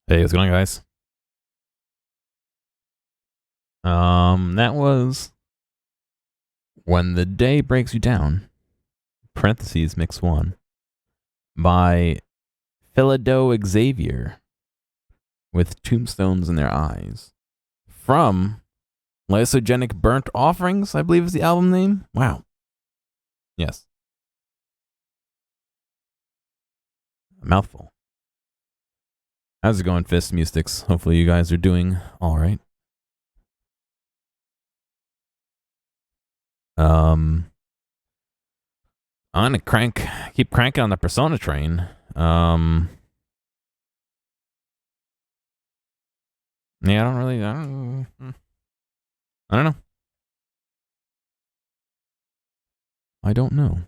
Hey, what's going on, guys? That was When the Day Breaks You Down, parentheses, mix one, by Philido Xavier, with tombstones in their eyes. From Lysogenic Burnt Offerings, I believe is the album name. Wow. Yes. A mouthful. How's it going, Fist Mystics? Hopefully you guys are doing alright. I'm gonna keep cranking on the Persona train. Yeah, I don't know. I don't know.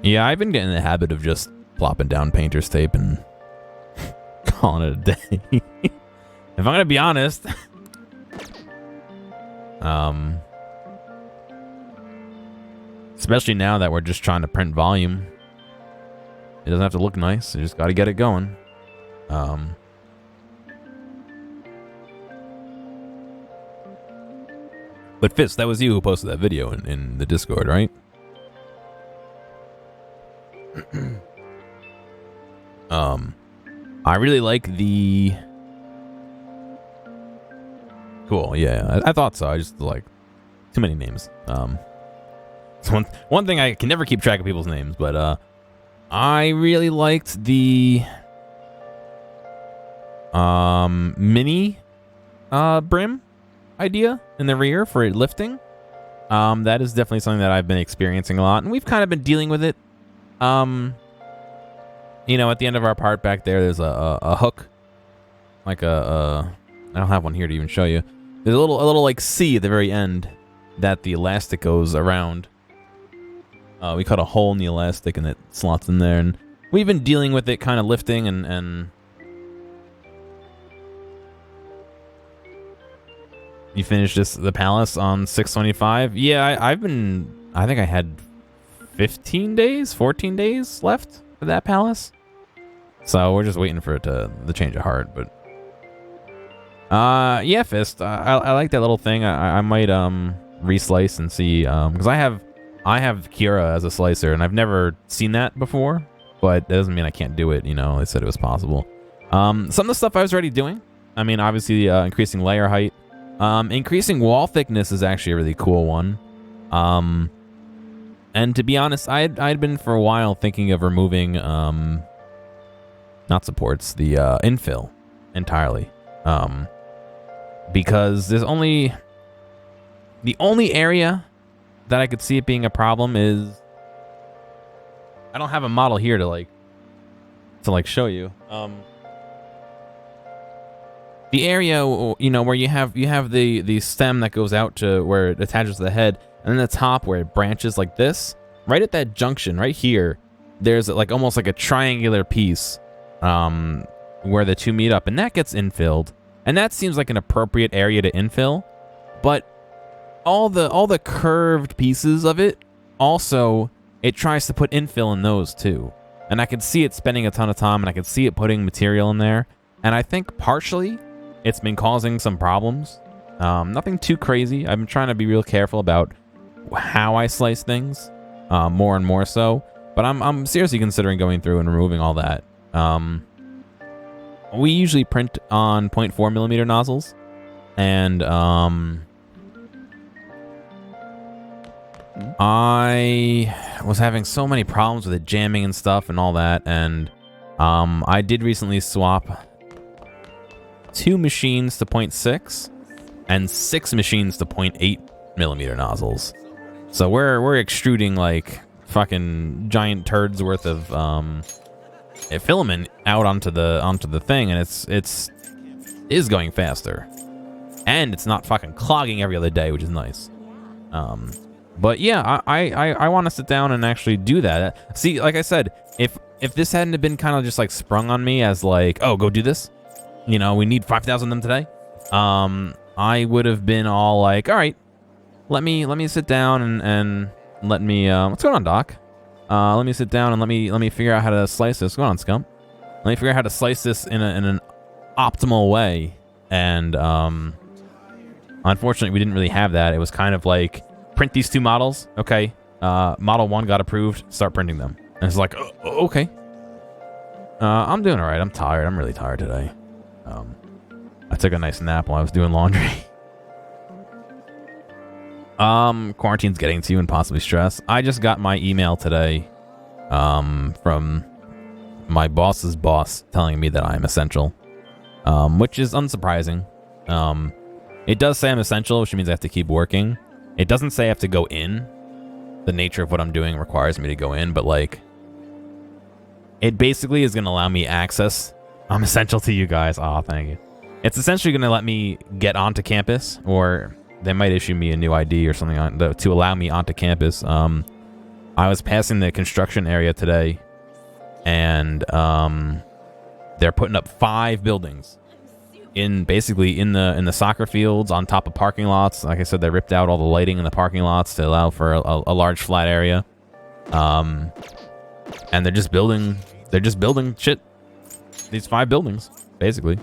Yeah, I've been getting in the habit of just plopping down painter's tape and calling it a day. If I'm gonna be honest. Especially now that we're just trying to print volume. It doesn't have to look nice, you just gotta get it going. But Fist, that was you who posted that video in the Discord, right? I really like the... Cool, yeah, I thought so. I just like too many names. It's one thing I can never keep track of people's names, but I really liked the mini brim idea in the rear for it lifting. That is definitely something that I've been experiencing a lot, and we've kind of been dealing with it. You know, at the end of our part back there, there's a hook, like I don't have one here to even show you. There's a little like C at the very end that the elastic goes around. We cut a hole in the elastic and it slots in there, and we've been dealing with it kind of lifting and you finished the palace on 625. Yeah, I think I had 14 days left for that palace. So we're just waiting for it the change of heart, but yeah, Fist. I like that little thing. I might reslice and see, because I have Kira as a slicer, and I've never seen that before, but that doesn't mean I can't do it. You know, they said it was possible. Some of the stuff I was already doing. I mean, obviously, increasing layer height, increasing wall thickness is actually a really cool one. And to be honest, I'd been for a while thinking of removing not supports, the infill entirely. Because there's the only area that I could see it being a problem is I don't have a model here to show you. The area, you know, where you have the stem that goes out to where it attaches to the head, and then the top where it branches like this. Right at that junction, right here, there's like almost like a triangular piece where the two meet up, and that gets infilled. And that seems like an appropriate area to infill, but all the curved pieces of it, also, it tries to put infill in those too. And I could see it spending a ton of time, and I could see it putting material in there. And I think partially it's been causing some problems. Nothing too crazy. I've been trying to be real careful about how I slice things, more and more so. But I'm seriously considering going through and removing all that. We usually print on 0.4 millimeter nozzles, and I was having so many problems with it jamming and stuff and all that, and I did recently swap 2 machines to 0.6 and 6 machines to 0.8 millimeter nozzles. So we're extruding like fucking giant turds worth of filament out onto the thing, and it is going faster, and it's not fucking clogging every other day, which is nice. But yeah, I want to sit down and actually do that. See, like I said, if this hadn't have been kind of just like sprung on me as like, oh, go do this, you know, we need 5,000 of them today, I would have been all like, all right, let me sit down and let me what's going on, Doc? Let me sit down and let me figure out how to slice this. What's going on, Scum? Let me figure out how to slice this in an optimal way. And unfortunately, we didn't really have that. It was kind of like print these 2 models. Okay, model 1 got approved. Start printing them. And it's like, okay. I'm doing all right. I'm tired. I'm really tired today. I took a nice nap while I was doing laundry. Quarantine's getting to you and possibly stress. I just got my email today from my boss's boss telling me that I'm essential, which is unsurprising. It does say I'm essential, which means I have to keep working. It doesn't say I have to go in. The nature of what I'm doing requires me to go in, but like, it basically is going to allow me access. I'm essential to you guys. Oh, thank you. It's essentially going to let me get onto campus, or they might issue me a new ID or something to allow me onto campus. I was passing the construction area today, and they're putting up 5 buildings in the soccer fields on top of parking lots. Like I said, they ripped out all the lighting in the parking lots to allow for a large flat area. And they're just building shit. These 5 buildings, basically.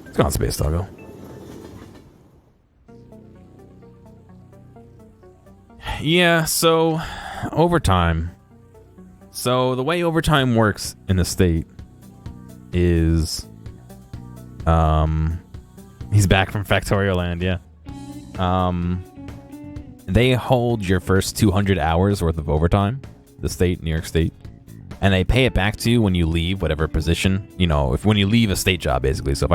Let's go on, Space Doggo. Yeah, so overtime. So the way overtime works in the state is he's back from Factorio Land, yeah. They hold your first 200 hours worth of overtime, the state, New York State, and they pay it back to you when you leave whatever position, you know, when you leave a state job, basically. So if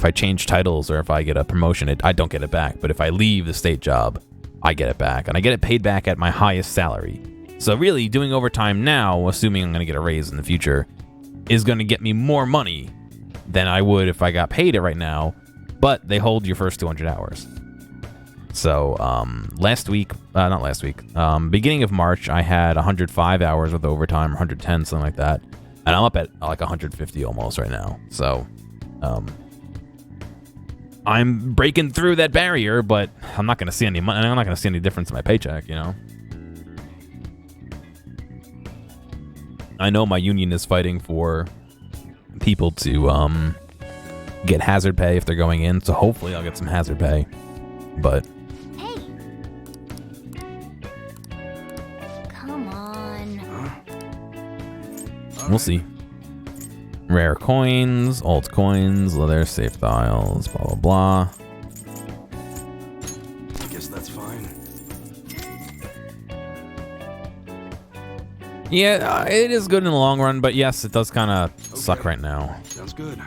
I change titles or if I get a promotion, I don't get it back. But if I leave the state job, I get it back, and I get it paid back at my highest salary. So really, doing overtime now, assuming I'm going to get a raise in the future, is going to get me more money than I would if I got paid it right now. But they hold your first 200 hours. So beginning of March, I had 105 hours with overtime, 110, something like that. And I'm up at like 150 almost right now. So I'm breaking through that barrier, but I'm not going to see any money. I'm not going to see any difference in my paycheck, you know? I know my union is fighting for people to get hazard pay if they're going in, so hopefully I'll get some hazard pay. But hey, come on. We'll see. Rare coins, alt coins, leather, safe dials, blah blah blah. I guess that's fine. Yeah, it is good in the long run, but yes, it does kind of suck right now. Sounds good.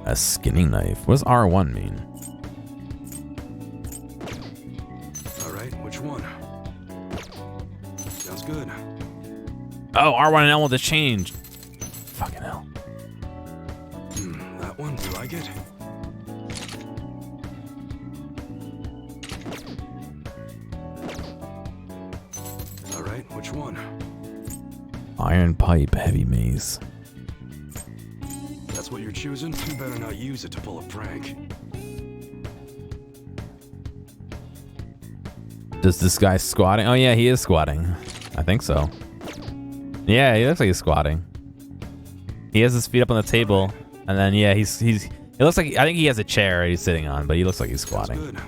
A skinning knife. What does R1 mean? All right, which one? Sounds good. Oh, R1 and L just changed. Fucking hell. That one, you like it? All right, which one? Iron pipe, heavy mace. That's what you're choosing? You better not use it to pull a prank. Does this guy squatting? Oh yeah, he is squatting. I think so. Yeah, he looks like he's squatting. He has his feet up on the table, and then yeah, he's. It looks like I think he has a chair he's sitting on, but he looks like he's squatting. Good.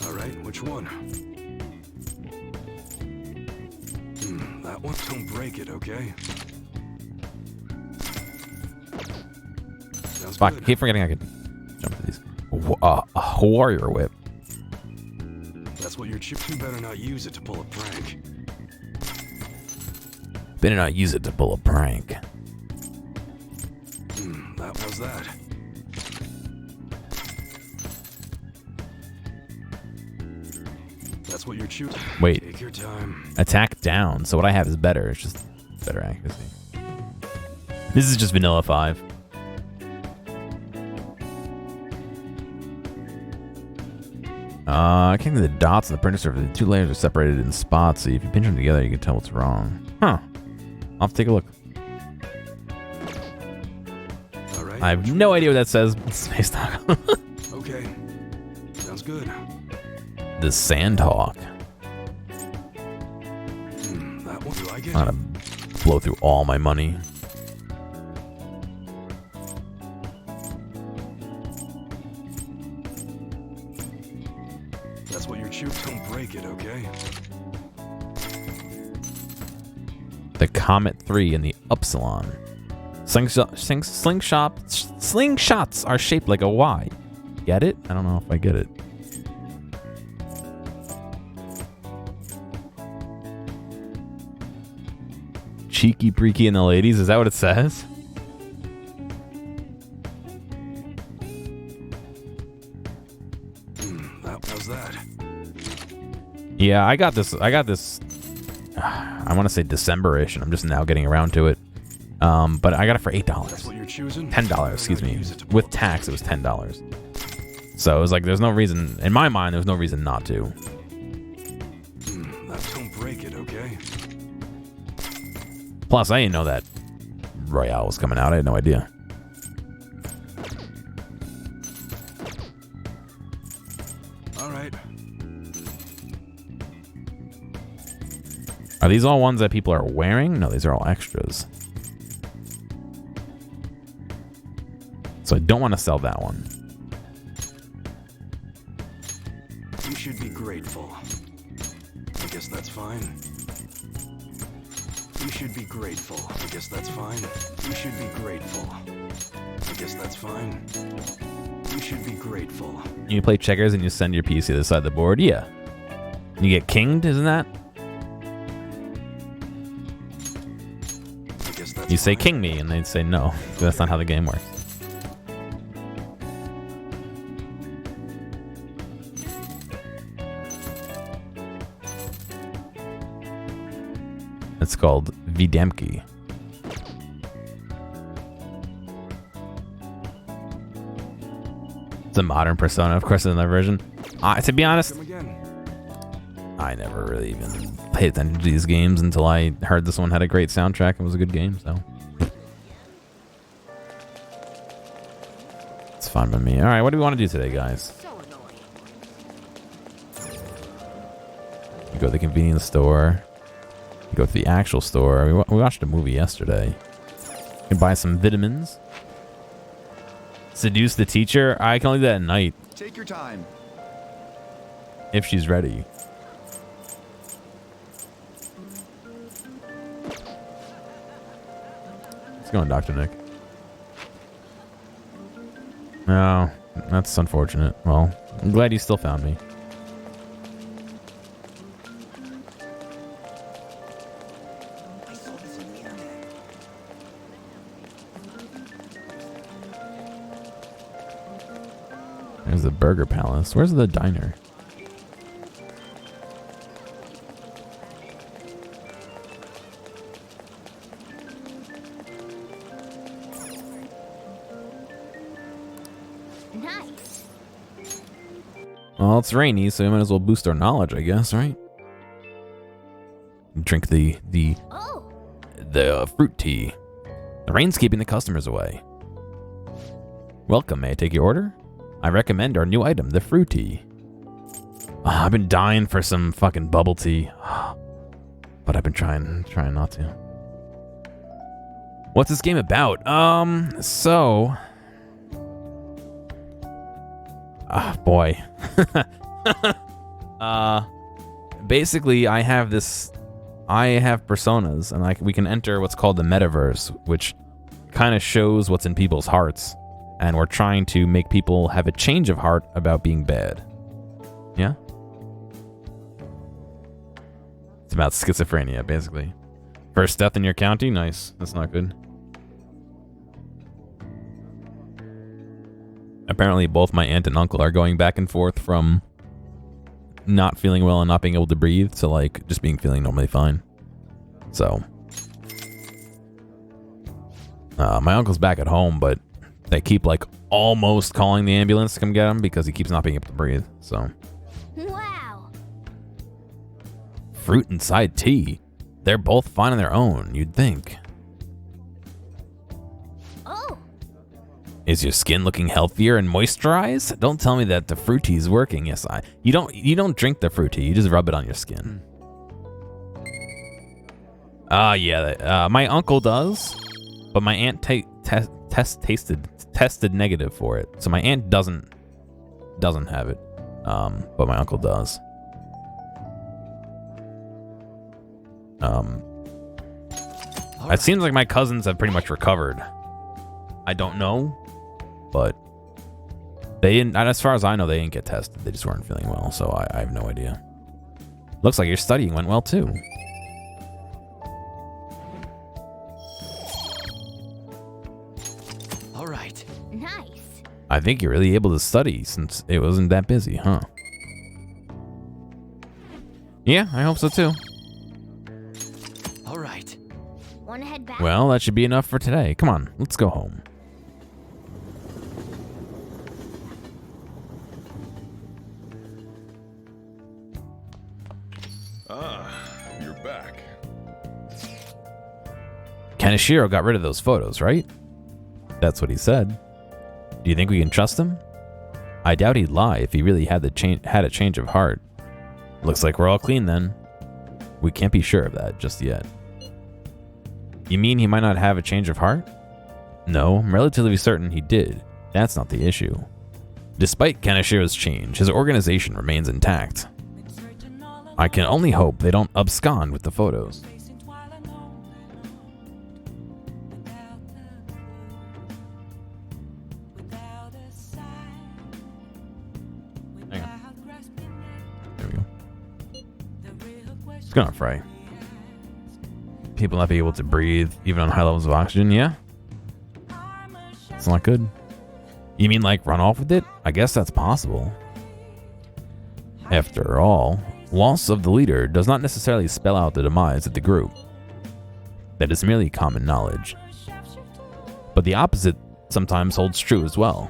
All right, which one? That one. Don't break it, okay? Sounds Fuck, I good. keep forgetting I could jump to these. A warrior whip. That's what you're choosing. You better not use it to pull a prank. Better not use it to pull a prank. That was that. That's what you're choosing. Wait. Take your time. Attack down. So what I have is better. It's just better accuracy. This is just vanilla 5. I can't see the dots on the printer surface. The two layers are separated in spots, so if you pinch them together, you can tell what's wrong. Huh. I'll have to take a look. All right. I have no idea what that says. Space Talk. Okay. Sounds good. The Sandhawk. That one. You like it? I'm gonna blow through all my money. That's what your chips don't break it, okay? The Comet 3 and the Upsilon. Slingshots are shaped like a Y. Get it? I don't know if I get it. Cheeky Preaky and the Ladies, is that what it says? How's that? Yeah, I got this. I want to say December-ish, and I'm just now getting around to it. But I got it for $8. That's what you're choosing? $10, excuse me. With tax, it was $10. So it was like, there's no reason, in my mind, there's no reason not to. That don't break it, okay? Plus, I didn't know that Royale was coming out. I had no idea. All right. Are these all ones that people are wearing? No, these are all extras. So I don't want to sell that one. You should be grateful. I guess that's fine. You should be grateful. I guess that's fine. You should be grateful. I guess that's fine. You should be grateful. You play checkers and you send your piece to the other side of the board? Yeah. You get kinged, isn't that? I guess that's You say fine. king me, and they'd say no. That's not how the game works. It's called Videmki. It's a modern Persona, of course, in another version. To be honest, Come again. I never really even paid attention to these games until I heard this one had a great soundtrack and was a good game, so. It's fine by me. Alright, what do we want to do today, guys? You go to the convenience store. You go to the actual store. We watched a movie yesterday. You can buy some vitamins. Seduce the teacher. I can only do that at night. Take your time. If she's ready. What's going on, Dr. Nick? No, that's unfortunate. Well, I'm glad you still found me. There's the Burger Palace. Where's the diner? Nice. Well, it's rainy, so we might as well boost our knowledge, I guess, right? Drink the Oh, fruit tea. The rain's keeping the customers away. Welcome, may I take your order? I recommend our new item, the fruit tea. I've been dying for some fucking bubble tea. But I've been trying not to. What's this game about? So... boy. Basically, I have personas, and we can enter what's called the metaverse, which kind of shows what's in people's hearts. And we're trying to make people have a change of heart about being bad. Yeah? It's about schizophrenia, basically. First death in your county? Nice. That's not good. Apparently, both my aunt and uncle are going back and forth from not feeling well and not being able to breathe to, like, just feeling normally fine. So. My uncle's back at home, but they keep, like, almost calling the ambulance to come get him because he keeps not being able to breathe. So. fruit inside tea. They're both fine on their own, you'd think. Oh, Is your skin looking healthier and moisturized? Don't tell me that the fruit tea is working. Yes, you don't drink the fruit tea. You just rub it on your skin. Yeah. My uncle does, but my aunt tested negative for it. So my aunt doesn't have it, but my uncle does. It seems like my cousins have pretty much recovered. I don't know, but they didn't. As far as I know, they didn't get tested. They just weren't feeling well, so I have no idea. Looks like your studying went well too. All right. nice. I think you're really able to study since it wasn't that busy, huh? Yeah, I hope so too. All right. Wanna head back? Well, that should be enough for today. Come on, let's go home. You're back. Kaneshiro got rid of those photos, right? That's what he said. Do you think we can trust him? I doubt he'd lie if he really had a change of heart. Looks like we're all clean then. We can't be sure of that just yet. You mean he might not have a change of heart? No, I'm relatively certain he did. That's not the issue. Despite Kaneshiro's change, his organization remains intact. I can only hope they don't abscond with the photos. Hang on. There we go. It's gonna fry. People not be able to breathe even on high levels of oxygen, yeah? It's not good. You mean like run off with it? I guess that's possible. After all, loss of the leader does not necessarily spell out the demise of the group. That is merely common knowledge. But the opposite sometimes holds true as well.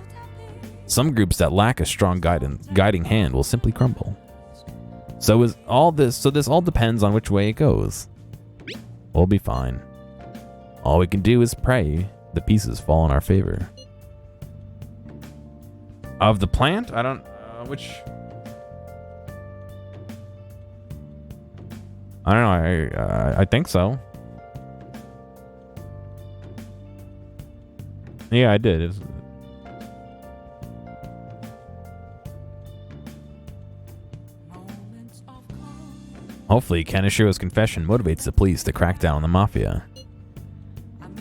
Some groups that lack a strong guiding hand will simply crumble. So this all depends on which way it goes. We'll be fine. All we can do is pray the pieces fall in our favor. Of the plant? I don't... which... I don't know. I think so. Yeah, I did. Hopefully, Kaneshiro's confession motivates the police to crack down on the mafia.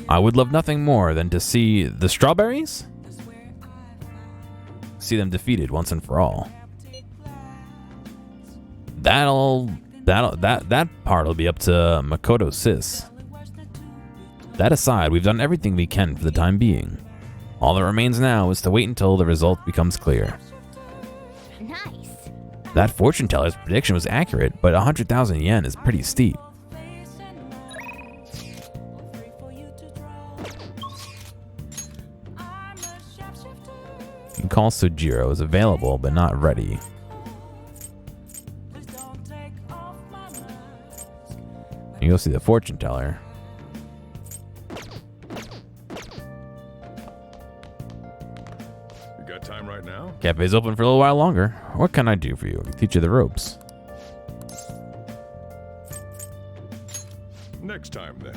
I would love nothing more than to see the strawberries? See them defeated once and for all. That part will be up to Makoto Sis. That aside, we've done everything we can for the time being. All that remains now is to wait until the result becomes clear. Nice. That fortune teller's prediction was accurate, but 100,000 yen is pretty steep. Call Sojiro is available, but not ready. You go see the fortune teller. You got time right now? Cafe's open for a little while longer. What can I do for you? I can teach you the ropes. Next time, then.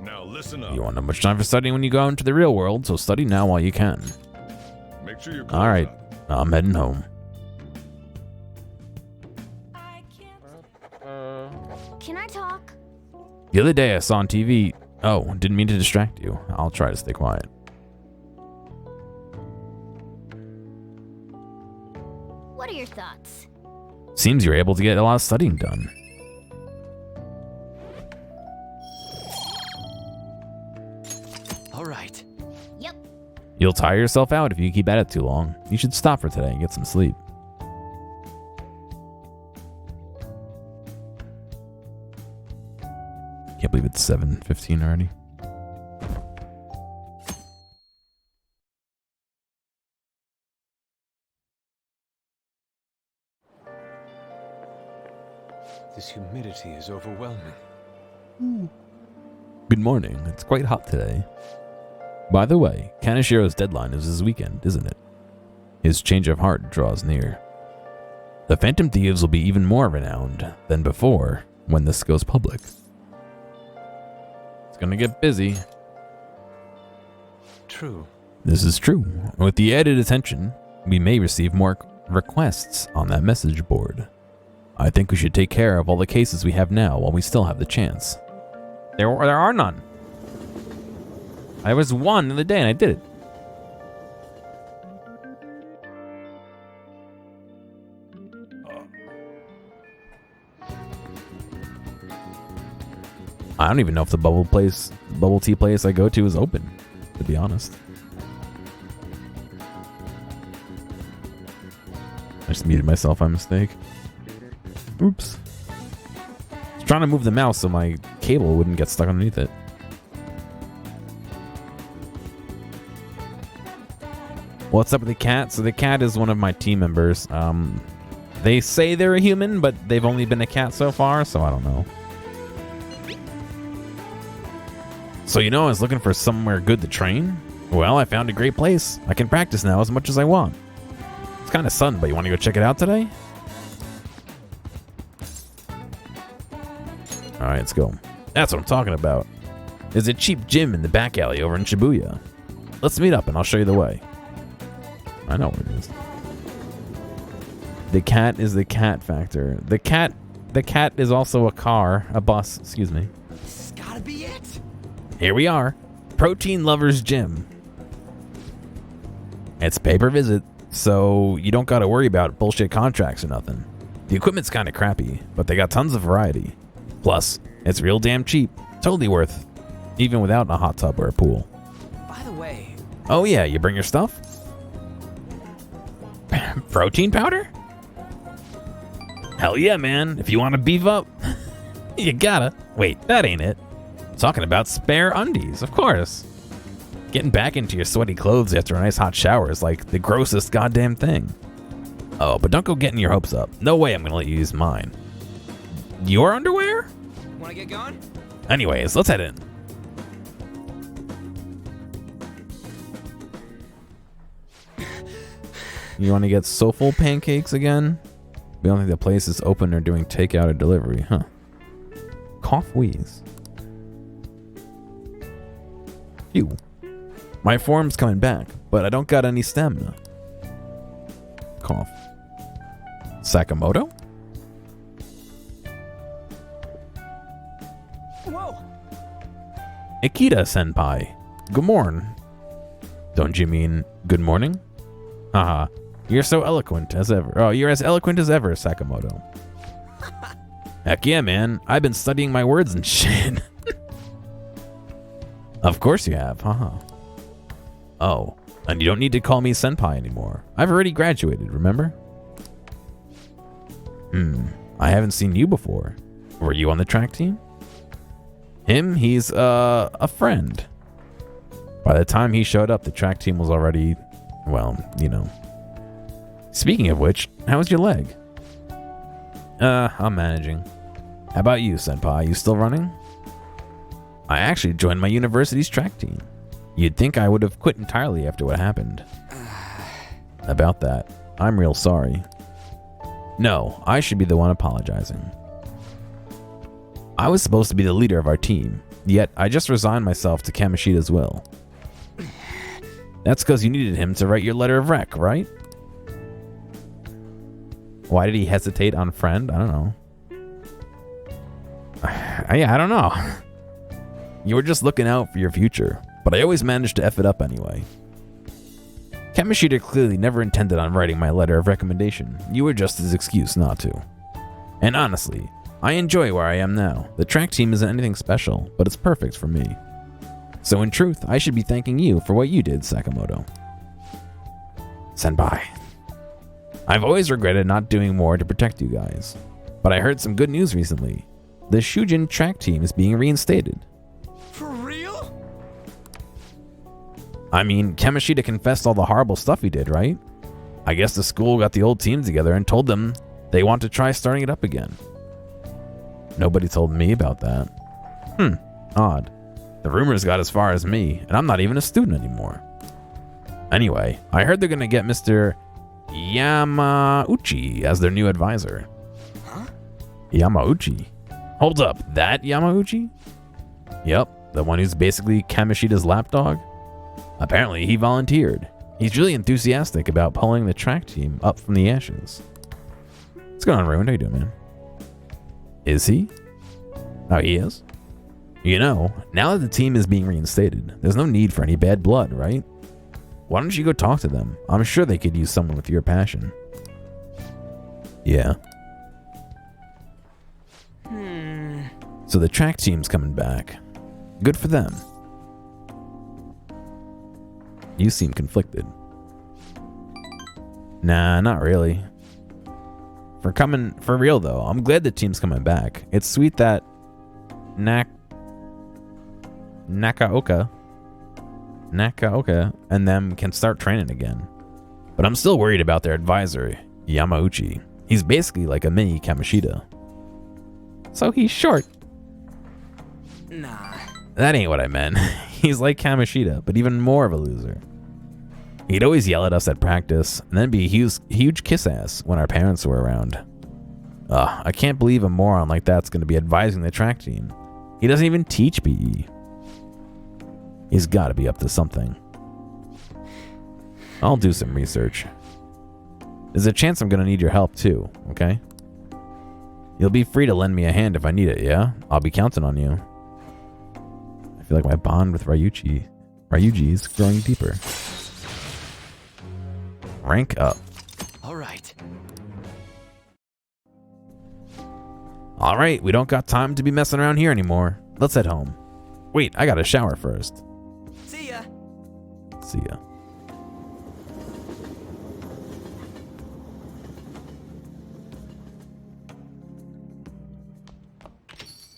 Now listen up. You won't have much time for studying when you go out into the real world, so study now while you can. Make sure you're All right, I'm heading home. Can I talk? The other day I saw on TV... Oh, didn't mean to distract you. I'll try to stay quiet. What are your thoughts? Seems you're able to get a lot of studying done. All right. Yep. You'll tire yourself out if you keep at it too long. You should stop for today and get some sleep. Can't believe it's 7:15 already. This humidity is overwhelming. Good morning. It's quite hot today. By the way, Kanashiro's deadline is this weekend, isn't it? His change of heart draws near. The Phantom Thieves will be even more renowned than before when this goes public. It's gonna get busy. True. This is true. With the added attention, we may receive more requests on that message board. I think we should take care of all the cases we have now while we still have the chance. There are none. I was one the other day and I did it. I don't even know if the bubble tea place I go to is open, to be honest. I just muted myself by mistake. Oops. I was trying to move the mouse so my cable wouldn't get stuck underneath it. What's up with the cat? So the cat is one of my team members. They say they're a human, but they've only been a cat so far, so I don't know. So I was looking for somewhere good to train. Well, I found a great place. I can practice now as much as I want. It's kind of sun, but you want to go check it out today? Alright, let's go. That's what I'm talking about. There's a cheap gym in the back alley over in Shibuya. Let's meet up and I'll show you the way. I know where it is. The cat is the cat factor. The cat is also a car, a bus, excuse me. This has gotta be it. Here we are. Protein Lovers Gym. It's pay per visit, so you don't gotta worry about bullshit contracts or nothing. The equipment's kinda crappy, but they got tons of variety. Plus, it's real damn cheap. Totally worth, even without a hot tub or a pool. By the way. Oh yeah, you bring your stuff? Protein powder? Hell yeah, man. If you want to beef up, you gotta. Wait, that ain't it. Talking about spare undies, of course. Getting back into your sweaty clothes after a nice hot shower is like the grossest goddamn thing. Oh, but don't go getting your hopes up. No way I'm gonna let you use mine. Your underwear? Wanna get going? Anyways, let's head in. You want to get soulful pancakes again? We don't think the place is open or doing takeout or delivery, huh? Cough wheeze. Phew. My form's coming back, but I don't got any stamina. Cough. Sakamoto? Whoa! Ikeda senpai. Good morning. Don't you mean good morning? Haha. You're so eloquent as ever. Oh, you're as eloquent as ever, Sakamoto. Heck yeah, man. I've been studying my words and shit. Of course you have, haha. Oh, and you don't need to call me senpai anymore. I've already graduated, remember? I haven't seen you before. Were you on the track team? Him? He's, a friend. By the time he showed up, the track team was already, well, Speaking of which, how's your leg? I'm managing. How about you, senpai? You still running? I actually joined my university's track team. You'd think I would have quit entirely after what happened. About that, I'm real sorry. No, I should be the one apologizing. I was supposed to be the leader of our team, yet I just resigned myself to Kamoshida's will. That's because you needed him to write your letter of rec, right? Why did he hesitate on friend? I don't know. Yeah, I don't know. You were just looking out for your future, but I always managed to F it up anyway. Kamoshida clearly never intended on writing my letter of recommendation. You were just his excuse not to. And honestly, I enjoy where I am now. The track team isn't anything special, but it's perfect for me. So in truth, I should be thanking you for what you did, Sakamoto. Senpai. I've always regretted not doing more to protect you guys, but I heard some good news recently. The Shujin track team is being reinstated. For real? I mean, Kamoshida confessed all the horrible stuff he did, right? I guess the school got the old team together and told them they want to try starting it up again. Nobody told me about that. Odd. The rumors got as far as me, and I'm not even a student anymore. Anyway, I heard they're gonna get Mr. Yamauchi as their new advisor. Huh? Yamauchi? Hold up, that Yamauchi? Yep, the one who's basically Kamoshida's lapdog. Apparently, he volunteered. He's really enthusiastic about pulling the track team up from the ashes. What's going on, Ruined? How you doing, man? Is he? Oh, he is? You know, now that the team is being reinstated, there's no need for any bad blood, right? Why don't you go talk to them? I'm sure they could use someone with your passion. Yeah. So the track team's coming back. Good for them. You seem conflicted. Nah, not really. For real though, I'm glad the team's coming back. It's sweet that Nakaoka and them can start training again. But I'm still worried about their advisor, Yamauchi. He's basically like a mini Kamoshida. So he's short. Nah. That ain't what I meant. He's like Kamoshida, but even more of a loser. He'd always yell at us at practice, and then be a huge kiss ass when our parents were around. I can't believe a moron like that's going to be advising the track team. He doesn't even teach PE. He's got to be up to something. I'll do some research. There's a chance I'm going to need your help too, okay? You'll be free to lend me a hand if I need it, yeah? I'll be counting on you. I feel like my bond with Ryuji is growing deeper. Rank up. All right. All right, we don't got time to be messing around here anymore. Let's head home. Wait, I gotta shower first. See ya. See ya.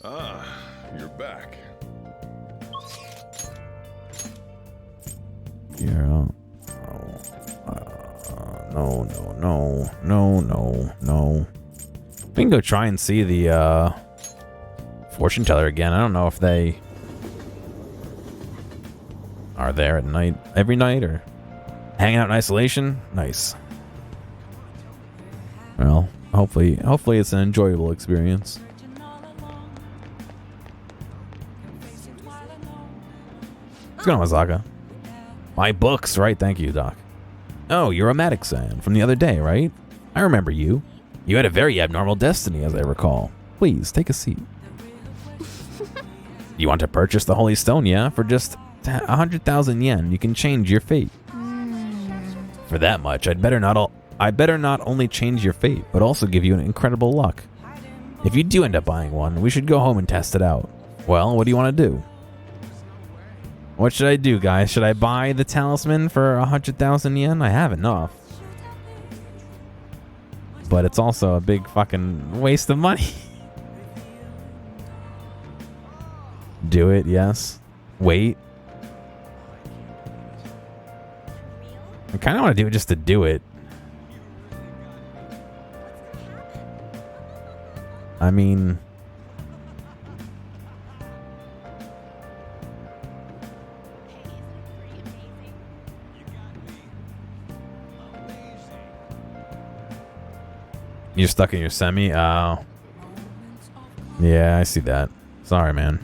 Ah, you're back. Yeah. No. We can go try and see the fortune teller again. I don't know if they are there at night, every night, or hanging out in isolation. Nice. Well, hopefully it's an enjoyable experience. What's going on, Mazaka? My books, right? Thank you, Doc. Oh, Gearomatic-san from the other day, right? I remember you. You had a very abnormal destiny, as I recall. Please, take a seat. You want to purchase the Holy Stone, yeah? For just 100,000 yen, you can change your fate. For that much, I better not only change your fate, but also give you an incredible luck. If you do end up buying one, we should go home and test it out. Well, what do you want to do? What should I do, guys? Should I buy the talisman for 100,000 yen? I have enough. But it's also a big fucking waste of money. Do it, yes. Wait. I kind of want to do it just to do it. I mean... You're stuck in your semi? Oh. Yeah, I see that. Sorry, man.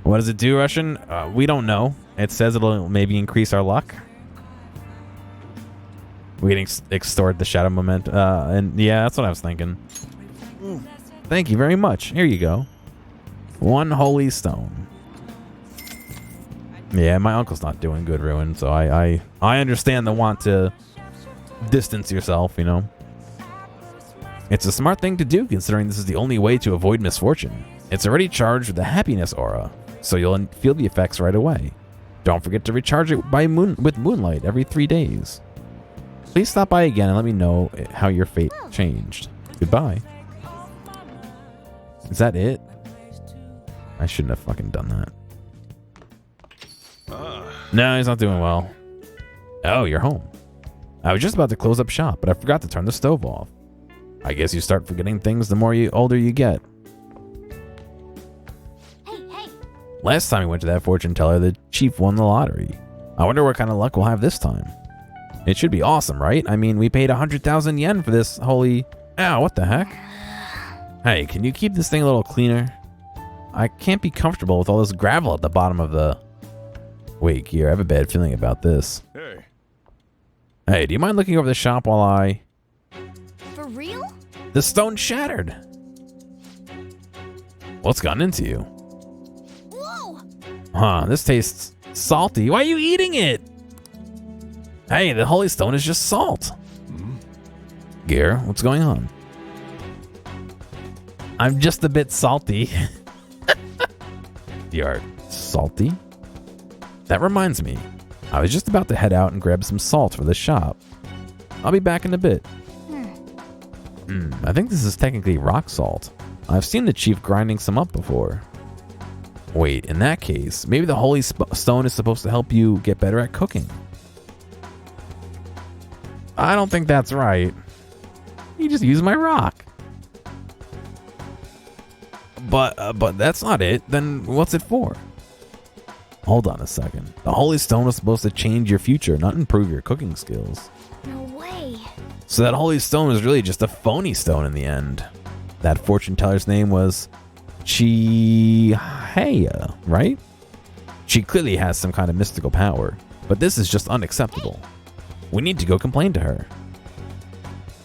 What does it do, Russian? We don't know. It says it'll maybe increase our luck. We can extort the shadow moment. And yeah, that's what I was thinking. Thank you very much. Here you go. 1 holy stone. Yeah, my uncle's not doing good, Ruin, so I understand the want to distance yourself, you know. It's a smart thing to do, considering this is the only way to avoid misfortune. It's already charged with a happiness aura, so you'll feel the effects right away. Don't forget to recharge it with moonlight every 3 days. Please stop by again and let me know how your fate changed. Goodbye. Is that it? I shouldn't have fucking done that. No, he's not doing well. Oh, you're home. I was just about to close up shop, but I forgot to turn the stove off. I guess you start forgetting things the more older you get. Hey. Last time we went to that fortune teller, the chief won the lottery. I wonder what kind of luck we'll have this time. It should be awesome, right? I mean, we paid 100,000 yen for this holy... Ow, what the heck? Hey, can you keep this thing a little cleaner? I can't be comfortable with all this gravel at the bottom of the... Wait, Gear, I have a bad feeling about this. Hey. Hey, do you mind looking over the shop while I... For real? The stone shattered. What's gotten into you? Whoa! Huh, this tastes salty. Why are you eating it? Hey, the holy stone is just salt. Gear, what's going on? I'm just a bit salty. You're salty? That reminds me. I was just about to head out and grab some salt for the shop. I'll be back in a bit. I think this is technically rock salt. I've seen the chief grinding some up before. Wait, in that case, maybe the holy stone is supposed to help you get better at cooking. I don't think that's right. You just use my rock. But that's not it. Then what's it for? Hold on a second. The holy stone was supposed to change your future, not improve your cooking skills. No way. So that holy stone was really just a phony stone in the end. That fortune teller's name was Chihaya, right? She clearly has some kind of mystical power, but this is just unacceptable. We need to go complain to her.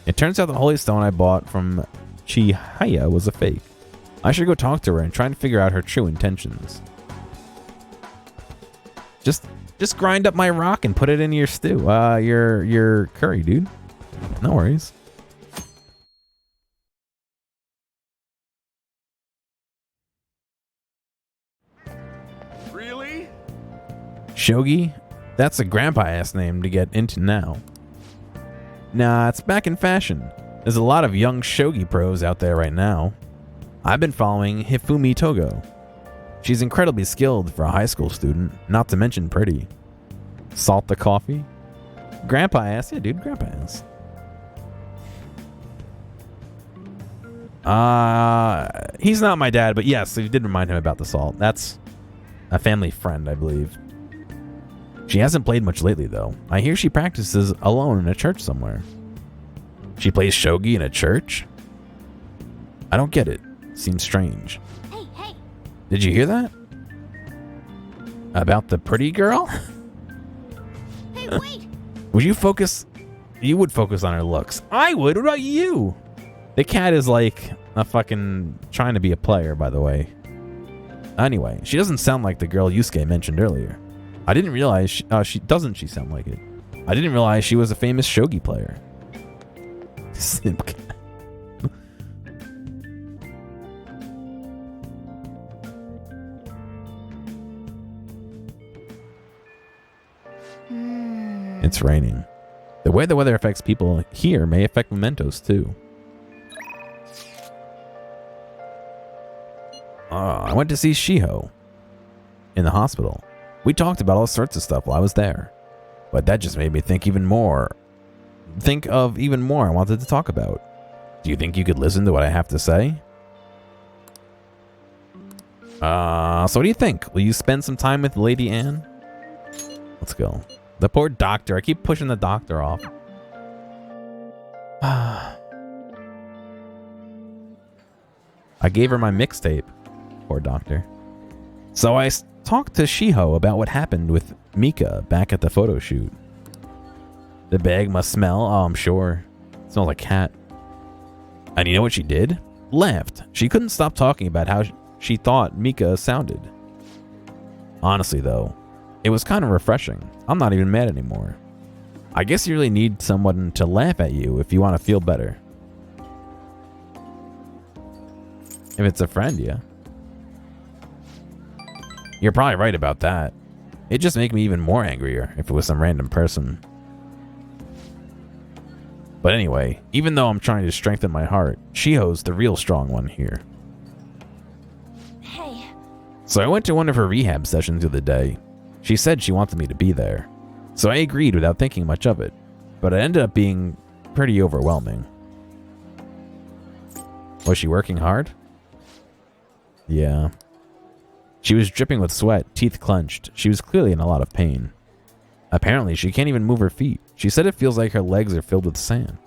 It turns out the holy stone I bought from Chihaya was a fake. I should go talk to her and try and figure out her true intentions. Just grind up my rock and put it in your stew. Your curry, dude. No worries. Really? Shogi? That's a grandpa-ass name to get into now. Nah, it's back in fashion. There's a lot of young shogi pros out there right now. I've been following Hifumi Togo. She's incredibly skilled for a high school student, not to mention pretty. Salt the coffee? Grandpa-ass? Yeah, dude, grandpa-ass. He's not my dad, but yes, you did remind him about the salt. That's a family friend, I believe. She hasn't played much lately, though. I hear she practices alone in a church somewhere. She plays shogi in a church? I don't get it. Seems strange. Hey. Did you hear that? About the pretty girl? Hey, wait. Would you focus? You would focus on her looks. I would. What about you? The cat is like a fucking trying to be a player, by the way. Anyway, she doesn't sound like the girl Yusuke mentioned earlier. I didn't realize she doesn't sound like it. I didn't realize she was a famous shogi player. Simp cat. It's raining. The way the weather affects people here may affect mementos too. I went to see Shiho in the hospital. We talked about all sorts of stuff while I was there. But that just made me think of even more I wanted to talk about. Do you think you could listen to what I have to say? So what do you think? Will you spend some time with Lady Anne? Let's go. The poor doctor. I keep pushing the doctor off. I gave her my mixtape. Poor doctor. So I talked to Shiho about what happened with Mika back at the photo shoot. The bag must smell. Oh, I'm sure. It smells like cat. And you know what she did? Laughed. She couldn't stop talking about how she thought Mika sounded. Honestly, though, it was kind of refreshing. I'm not even mad anymore. I guess you really need someone to laugh at you if you want to feel better. If it's a friend, yeah. You're probably right about that. It'd just make me even more angrier if it was some random person. But anyway, even though I'm trying to strengthen my heart, Shiho's the real strong one here. Hey. So I went to one of her rehab sessions the other day. She said she wanted me to be there. So I agreed without thinking much of it. But it ended up being pretty overwhelming. Was she working hard? Yeah. She was dripping with sweat, teeth clenched. She was clearly in a lot of pain. Apparently, she can't even move her feet. She said it feels like her legs are filled with sand.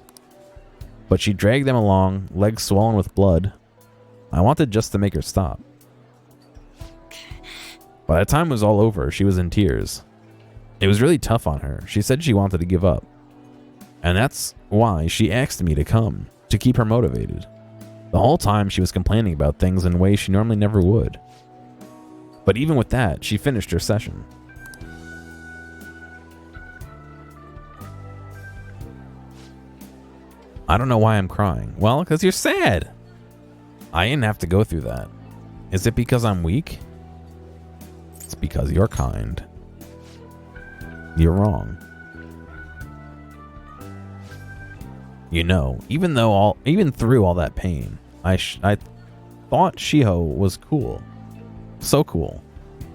But she dragged them along, legs swollen with blood. I wanted just to make her stop. By the time it was all over, she was in tears. It was really tough on her. She said she wanted to give up. And that's why she asked me to come, to keep her motivated. The whole time she was complaining about things in ways she normally never would. But even with that, she finished her session. I don't know why I'm crying. Well, because you're sad. I didn't have to go through that. Is it because I'm weak? It's because you're kind. You're wrong. You know, even through all that pain, I thought Shiho was cool. So cool.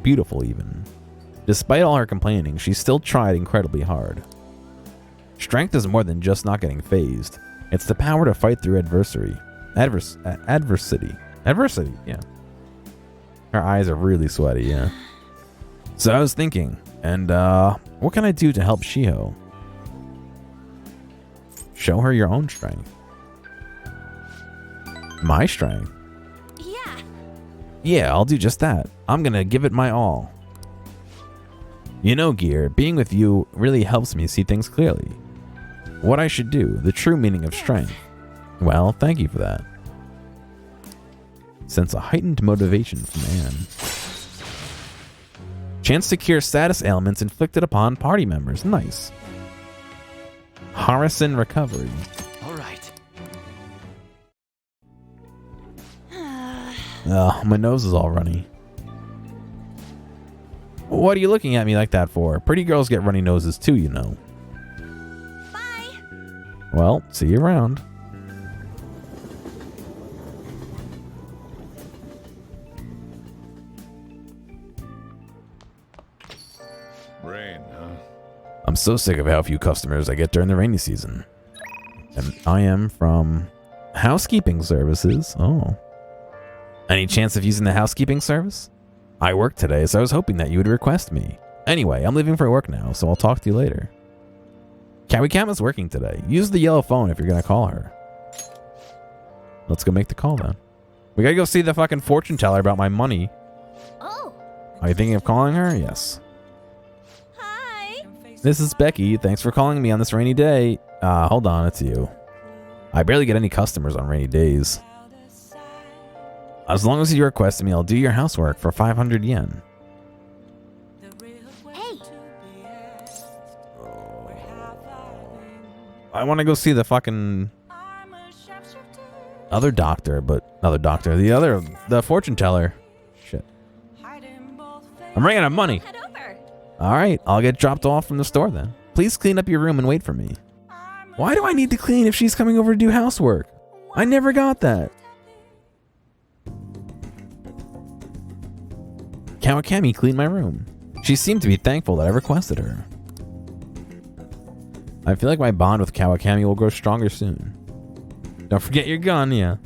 Beautiful even. Despite all her complaining, she still tried incredibly hard. Strength is more than just not getting phased. It's the power to fight through adversity. Adversity, yeah. Her eyes are really sweaty, yeah. So I was thinking, and what can I do to help Shiho? Show her your own strength. My strength? Yeah. Yeah, I'll do just that. I'm gonna give it my all. You know, Gear, being with you really helps me see things clearly. What I should do, the true meaning of strength. Well, thank you for that. Sense a heightened motivation from Anne. Chance to cure status ailments inflicted upon party members. Nice. Harrison recovery. All right. My nose is all runny. What are you looking at me like that for? Pretty girls get runny noses too, you know. Bye. Well, see you around. Rain, huh? I'm so sick of how few customers I get during the rainy season. And I am from housekeeping services. Oh. Any chance of using the housekeeping service? I work today, so I was hoping that you would request me. Anyway, I'm leaving for work now, so I'll talk to you later. Kawikama's working today. Use the yellow phone if you're going to call her. Let's go make the call then. We gotta go see the fucking fortune teller about my money. Oh. Are you thinking of calling her? Yes. Hi. This is Becky. Thanks for calling me on this rainy day. Hold on, it's you. I barely get any customers on rainy days. As long as you request me, I'll do your housework for 500 yen. Hey. I want to go see the fucking other doctor, the fortune teller. Shit. I'm running out of money. Head over. All right, I'll get dropped off from the store then. Please clean up your room and wait for me. Why do I need to clean if she's coming over to do housework? I never got that. Kawakami cleaned my room. She seemed to be thankful that I requested her. I feel like my bond with Kawakami will grow stronger soon. Don't forget your gun, yeah.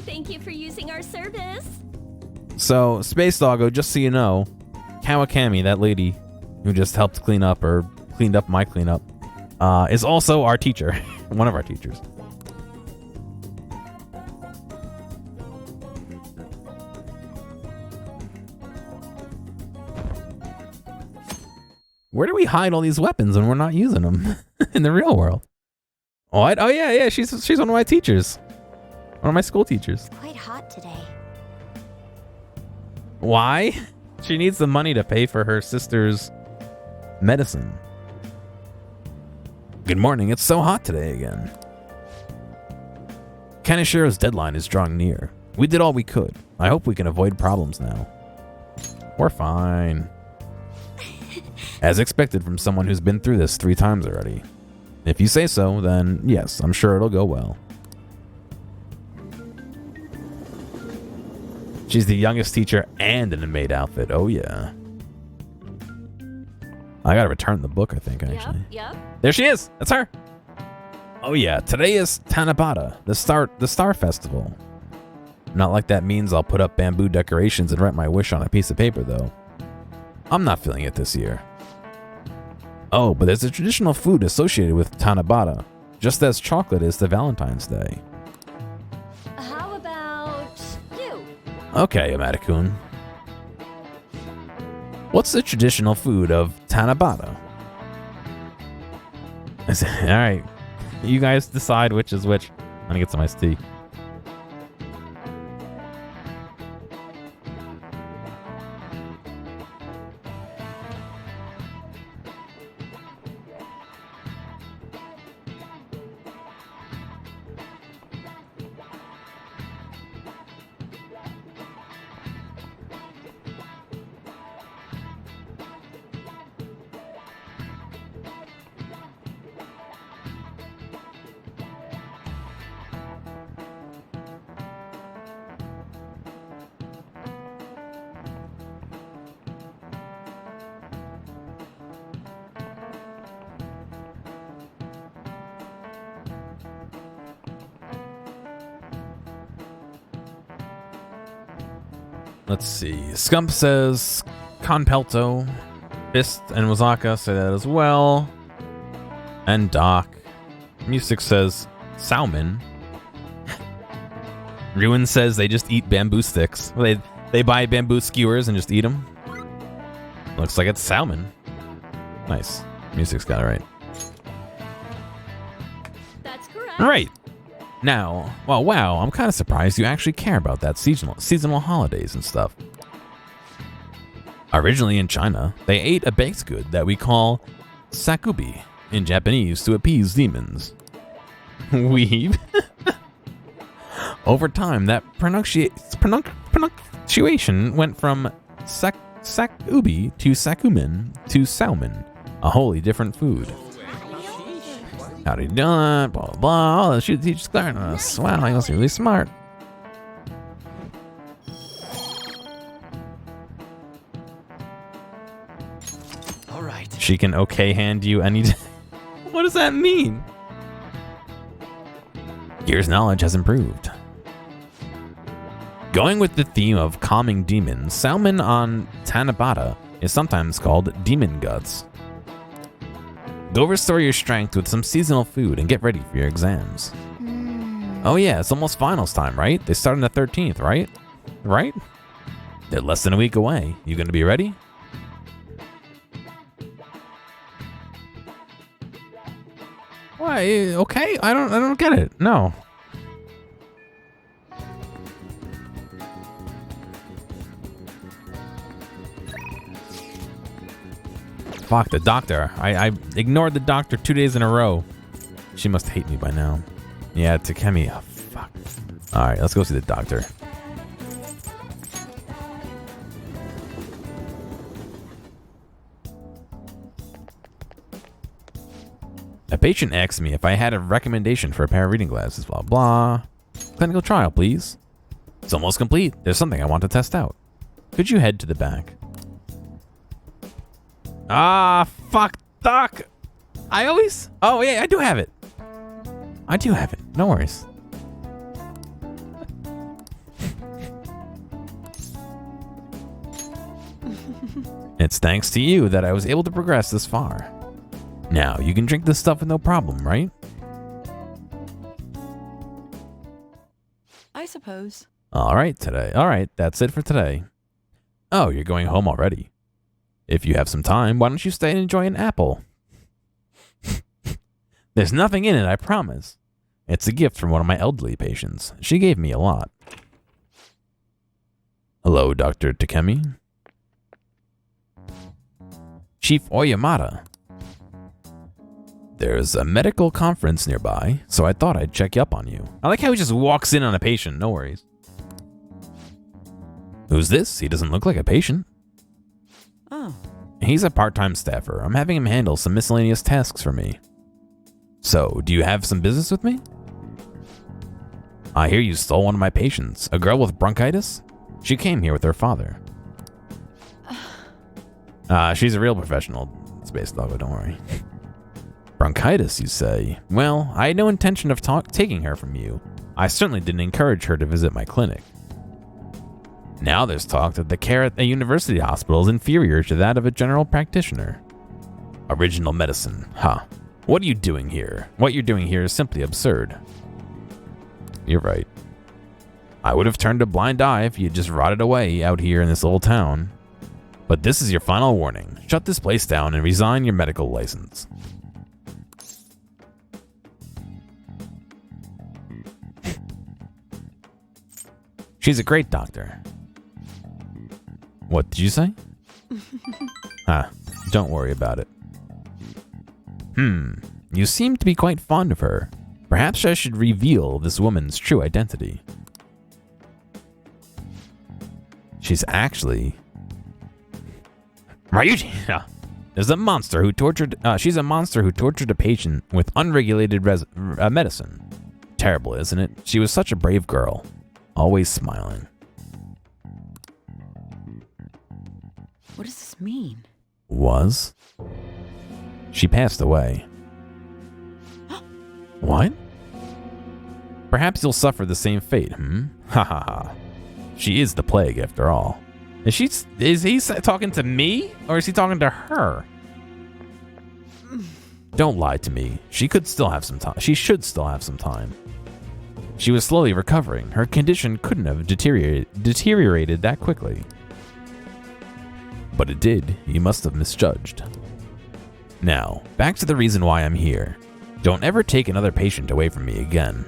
Thank you for using our service. So, Space Doggo, just so you know, Kawakami, that lady who just helped clean up or cleaned up my cleanup, is also our teacher. One of our teachers. Where do we hide all these weapons when we're not using them in the real world? Oh, yeah, she's one of my teachers. One of my school teachers. Quite hot today. Why? She needs the money to pay for her sister's medicine. Good morning. It's so hot today again. Kaneshiro's deadline is drawing near. We did all we could. I hope we can avoid problems now. We're fine. As expected from someone who's been through this 3 times already. If you say so, then yes, I'm sure it'll go well. She's the youngest teacher and in a maid outfit. Oh yeah. I gotta return the book, I think, actually. Yep. There she is. That's her. Oh yeah, today is Tanabata, the Star Festival. Not like that means I'll put up bamboo decorations and write my wish on a piece of paper, though. I'm not feeling it this year. Oh, but there's a traditional food associated with Tanabata, just as chocolate is to Valentine's Day. How about you? Okay, Gearomatic-kun. What's the traditional food of Tanabata? Alright, you guys decide which is which. I'm gonna get some iced tea. Let's see. Scump says Conpelto. Fist and Wazaka say that as well. And Doc. Music says salmon. Ruin says they just eat bamboo sticks. They buy bamboo skewers and just eat them. Looks like it's salmon. Nice. Music's got it right. That's correct. All right. Now, well, wow, I'm kind of surprised you actually care about that seasonal holidays and stuff. Originally in China, they ate a baked good that we call sakubi in Japanese to appease demons. Weeb. Over time, that pronunciation went from sakubi to sakumin to salmon, a wholly different food. Howdy done, blah, blah, blah. Oh, the shoot teacher's glaring at us. Wow, he must be really smart. All right. She can okay hand you any... What does that mean? Gear's knowledge has improved. Going with the theme of calming demons, salmon on Tanabata is sometimes called demon guts. Go restore your strength with some seasonal food and get ready for your exams. Oh yeah, it's almost finals time, right? They start on the 13th, right? Right? They're less than a week away. You gonna be ready? Why? Okay, I don't get it. No. Fuck the doctor. I ignored the doctor 2 days in a row. She must hate me by now. Yeah, Takemi. Oh, fuck. Alright, let's go see the doctor. A patient asked me if I had a recommendation for a pair of reading glasses, blah, blah. Clinical trial, please. It's almost complete. There's something I want to test out. Could you head to the back? Ah, fuck, Doc. Oh, yeah, I do have it. No worries. It's thanks to you that I was able to progress this far. Now, you can drink this stuff with no problem, right? I suppose. All right, that's it for today. Oh, you're going home already. If you have some time, why don't you stay and enjoy an apple? There's nothing in it, I promise. It's a gift from one of my elderly patients. She gave me a lot. Hello, Dr. Takemi. Chief Oyamata. There's a medical conference nearby, so I thought I'd check up on you. I like how he just walks in on a patient, no worries. Who's this? He doesn't look like a patient. Oh. He's a part-time staffer. I'm having him handle some miscellaneous tasks for me. So, do you have some business with me? I hear you stole one of my patients, a girl with bronchitis? She came here with her father. She's a real professional. Space Doggo, don't worry. Bronchitis, you say? Well, I had no intention of taking her from you. I certainly didn't encourage her to visit my clinic. Now there's talk that the care at a university hospital is inferior to that of a general practitioner. Original medicine, huh? What are you doing here? What you're doing here is simply absurd. You're right. I would have turned a blind eye if you had just rotted away out here in this little town. But this is your final warning. Shut this place down and resign your medical license. She's a great doctor. What did you say? Don't worry about it. You seem to be quite fond of her. Perhaps I should reveal this woman's true identity. She's actually... Ryuji! There's a monster who tortured... she's a monster who tortured a patient with unregulated medicine. Terrible, isn't it? She was such a brave girl. Always smiling. What does this mean? Was? She passed away. What? Perhaps you'll suffer the same fate, Ha ha ha. She is the plague, after all. Is he talking to me, or is he talking to her? Don't lie to me. She could still have some time. She should still have some time. She was slowly recovering. Her condition couldn't have deteriorated that quickly. But it did. You must have misjudged. Now, back to the reason why I'm here. Don't ever take another patient away from me again.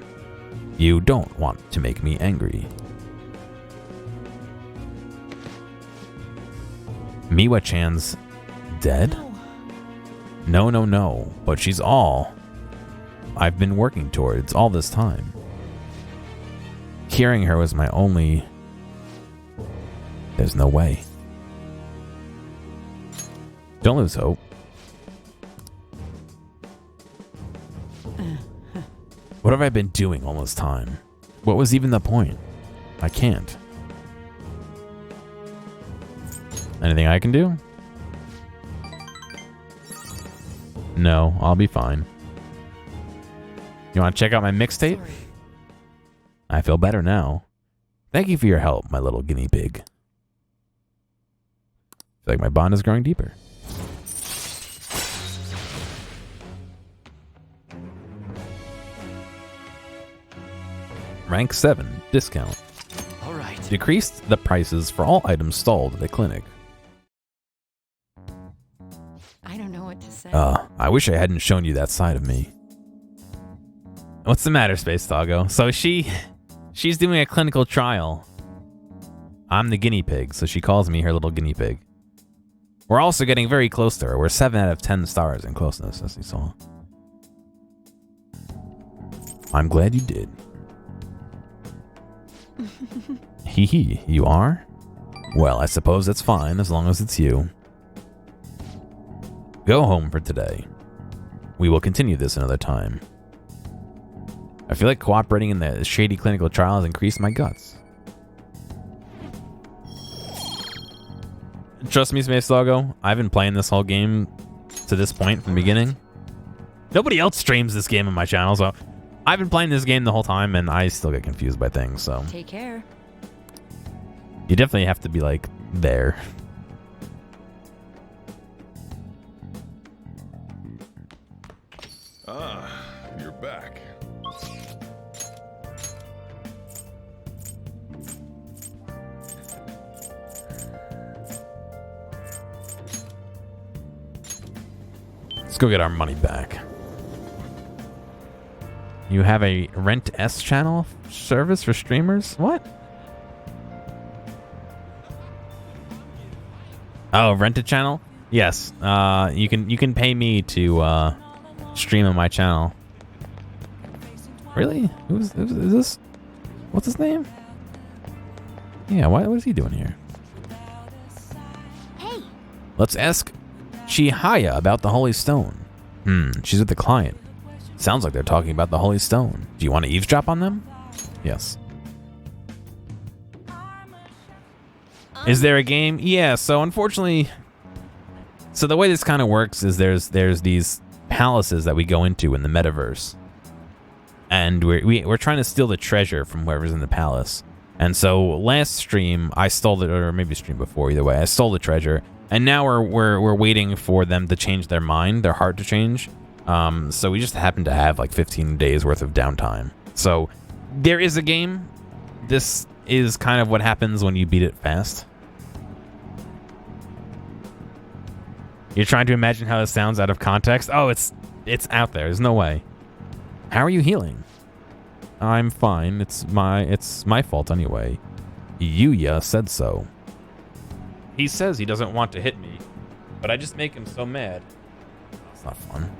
You don't want to make me angry. Miwa-chan's dead? No. But she's all I've been working towards all this time. Curing her was my only... There's no way. Don't lose hope. What have I been doing all this time? What was even the point? I can't. Anything I can do? No, I'll be fine. You want to check out my mixtape? Sorry. I feel better now. Thank you for your help, my little guinea pig. I feel like my bond is growing deeper. Rank 7, discount. All right. Decreased the prices for all items stalled at the clinic. I don't know what to say. I wish I hadn't shown you that side of me. What's the matter, Space Doggo? So she's doing a clinical trial. I'm the guinea pig, so she calls me her little guinea pig. We're also getting very close to her. We're 7 out of 10 stars in closeness, as you saw. I'm glad you did. Hee hee, you are? Well, I suppose that's fine, as long as it's you. Go home for today. We will continue this another time. I feel like cooperating in the shady clinical trial has increased my guts. Trust me, Space Doggo, I've been playing this whole game to this point from the beginning. Nobody else streams this game on my channel, so I've been playing this game the whole time, and I still get confused by things, so... Take care. You definitely have to be, like, there. Ah, you're back. Let's go get our money back. You have a Rent S channel service for streamers? What? Oh, Rent a channel? Yes. You can pay me to stream on my channel. Really? Who's is this? What's his name? Yeah, what is he doing here? Hey, Let's ask Chihaya about the Holy Stone. She's with the client. Sounds like they're talking about the Holy Stone. Do you want to eavesdrop on them? Yes. Is there a game? Yeah, so unfortunately... So the way this kind of works is there's these palaces that we go into in the metaverse. And we're trying to steal the treasure from whoever's in the palace. And so last stream, I stole it, or maybe stream before, either way, I stole the treasure. And now we're waiting for them to change their mind, their heart to change. So we just happen to have like 15 days worth of downtime. So there is a game. This is kind of what happens when you beat it fast. You're trying to imagine how this sounds out of context. Oh, it's out there. There's no way. How are you healing? I'm fine. It's my fault anyway. Yuya said so. He says he doesn't want to hit me, but I just make him so mad. That's not fun.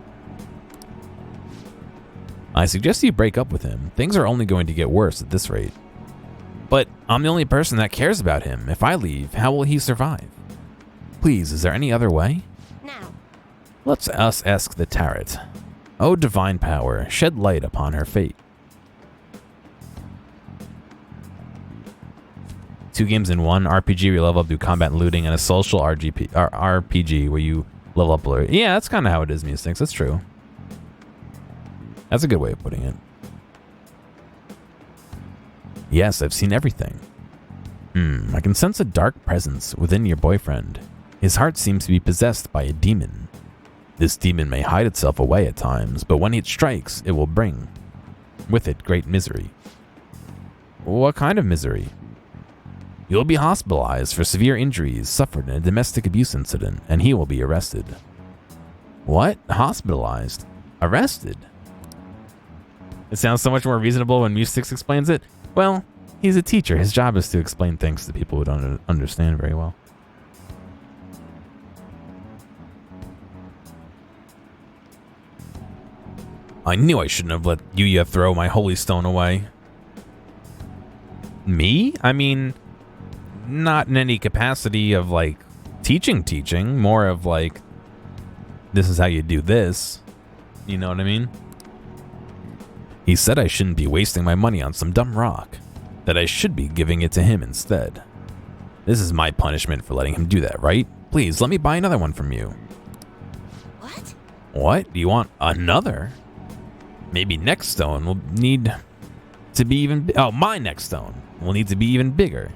I suggest you break up with him. Things are only going to get worse at this rate. But I'm the only person that cares about him. If I leave, how will he survive? Please, is there any other way? Now. Let's us ask the Tarot. O divine power, shed light upon her fate. 2 games in 1, RPG where you level up through combat and looting, and a social RPG where you level up. Yeah, that's kind of how it is, Mystics. That's true. That's a good way of putting it. Yes, I've seen everything. I can sense a dark presence within your boyfriend. His heart seems to be possessed by a demon. This demon may hide itself away at times, but when it strikes, it will bring with it great misery. What kind of misery? You'll be hospitalized for severe injuries suffered in a domestic abuse incident, and he will be arrested. What? Hospitalized? Arrested? It sounds so much more reasonable when Mustix explains it. Well, he's a teacher. His job is to explain things to people who don't understand very well. I knew I shouldn't have let Yuya throw my holy stone away. Me? I mean, not in any capacity of like teaching, more of like, this is how you do this. You know what I mean? He said I shouldn't be wasting my money on some dumb rock, that I should be giving it to him instead. This is my punishment for letting him do that, right? Please, let me buy another one from you. What? What? Do you want another? Maybe next stone will need to be even... my next stone will need to be even bigger.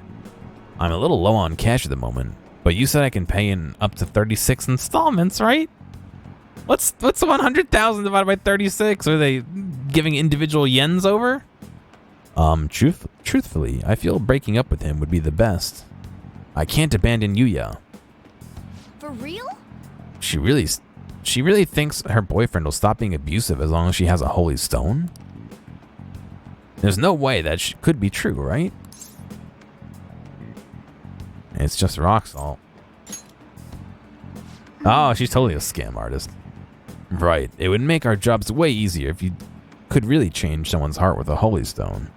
I'm a little low on cash at the moment, but you said I can pay in up to 36 installments, right? What's 100,000 divided by 36? Are they giving individual yens over? Truthfully, I feel breaking up with him would be the best. I can't abandon Yuya. For real? She really thinks her boyfriend will stop being abusive as long as she has a holy stone? There's no way that could be true, right? It's just rock salt. Oh, she's totally a scam artist. Right. It would make our jobs way easier if you could really change someone's heart with a holy stone.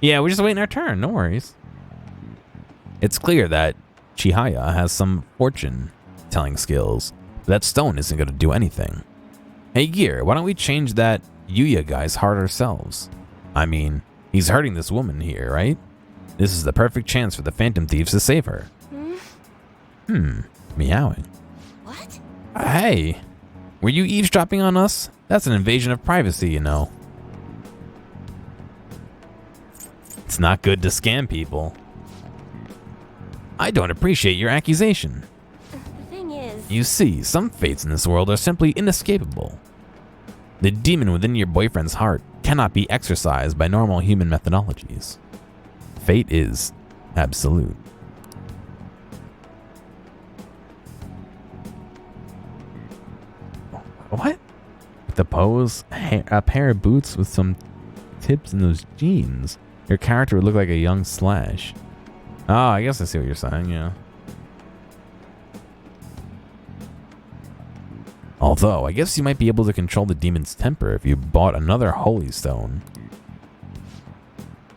Yeah, we're just waiting our turn. No worries. It's clear that Chihaya has some fortune-telling skills. That stone isn't going to do anything. Hey, Gear, why don't we change that Yuya guy's heart ourselves? I mean, he's hurting this woman here, right? This is the perfect chance for the Phantom Thieves to save her. Meowing. What? Hey, were you eavesdropping on us? That's an invasion of privacy, you know. It's not good to scam people. I don't appreciate your accusation. The thing is... You see, some fates in this world are simply inescapable. The demon within your boyfriend's heart cannot be exorcised by normal human methodologies. Fate is absolute. What? The pose? A pair of boots with some tips in those jeans. Your character would look like a young Slash. Oh, I guess I see what you're saying, yeah. Although, I guess you might be able to control the demon's temper if you bought another holy stone.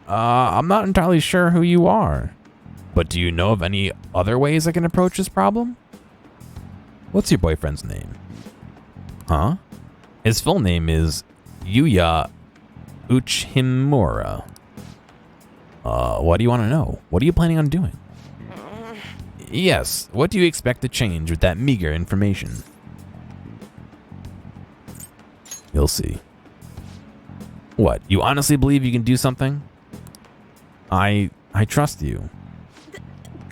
I'm not entirely sure who you are. But do you know of any other ways I can approach this problem? What's your boyfriend's name? Huh? His full name is Yuya Uchimura. What do you want to know? What are you planning on doing? Yes, what do you expect to change with that meager information? You'll see. What, you honestly believe you can do something? I trust you.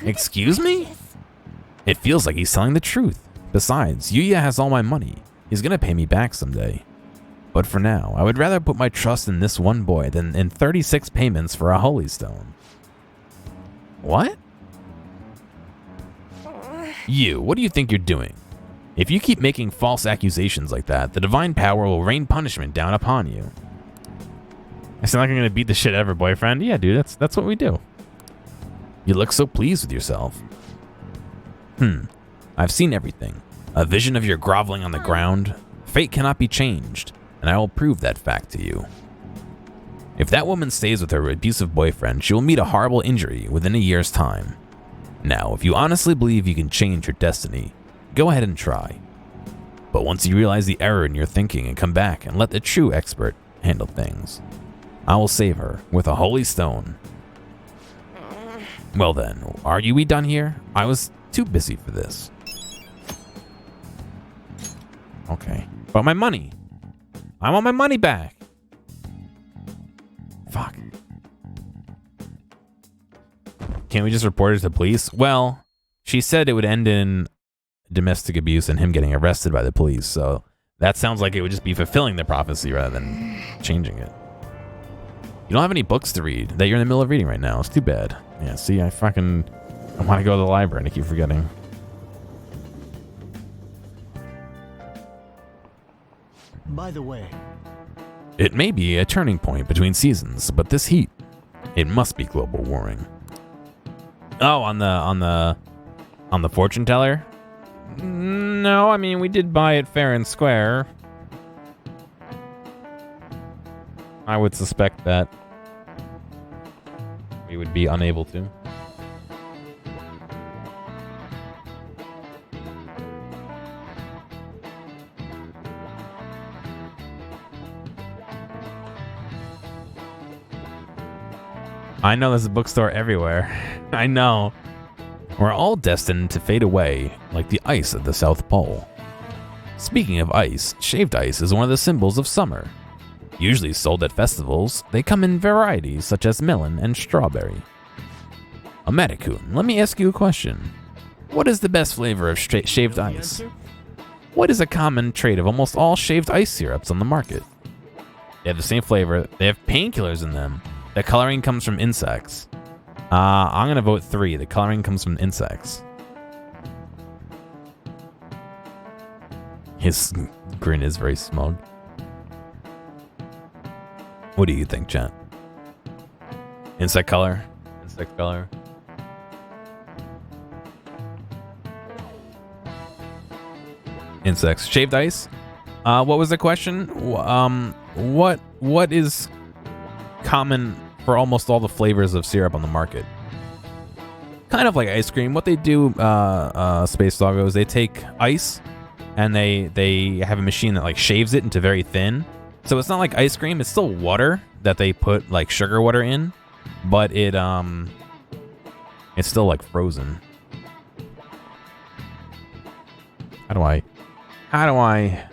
Excuse me? Gracious. It feels like he's telling the truth. Besides, Yuya has all my money. He's gonna pay me back someday. But for now, I would rather put my trust in this one boy than in 36 payments for a holy stone. What? You, what do you think you're doing? If you keep making false accusations like that, the divine power will rain punishment down upon you. I sound like I'm gonna beat the shit out of her boyfriend? Yeah, dude, that's what we do. You look so pleased with yourself. I've seen everything. A vision of your groveling on the ground. Fate cannot be changed, and I will prove that fact to you. If that woman stays with her abusive boyfriend, she will meet a horrible injury within a year's time. Now, if you honestly believe you can change your destiny, go ahead and try. But once you realize the error in your thinking and come back and let the true expert handle things, I will save her with a holy stone. Well then, are we done here? I was too busy for this. Okay. But my money. I want my money back. Fuck. Can't we just report it to the police? Well, she said it would end in domestic abuse and him getting arrested by the police, so that sounds like it would just be fulfilling the prophecy rather than changing it. You don't have any books to read that you're in the middle of reading right now. It's too bad. Yeah, see, I want to go to the library and I keep forgetting. By the way, It may be a turning point between seasons, but this heat, it must be global warming. Oh, on the fortune teller? No, I mean, we did buy it fair and square. I would suspect that we would be unable to. I know there's a bookstore everywhere. I know. We're all destined to fade away like the ice at the South Pole. Speaking of ice, shaved ice is one of the symbols of summer. Usually sold at festivals, they come in varieties such as melon and strawberry. Ometakun, let me ask you a question. What is the best flavor of shaved ice? What is a common trait of almost all shaved ice syrups on the market? They have the same flavor, they have painkillers in them. The coloring comes from insects. I'm gonna vote 3. The coloring comes from insects. His grin is very smug. What do you think, chat? Insect color? Insect color? Insects. Shaved ice? What was the question? What is common for almost all the flavors of syrup on the market? Kind of like ice cream. What they do, Space Doggo, is they take ice and they have a machine that like shaves it into very thin. So it's not like ice cream. It's still water that they put like sugar water in, but it's still like frozen. How do I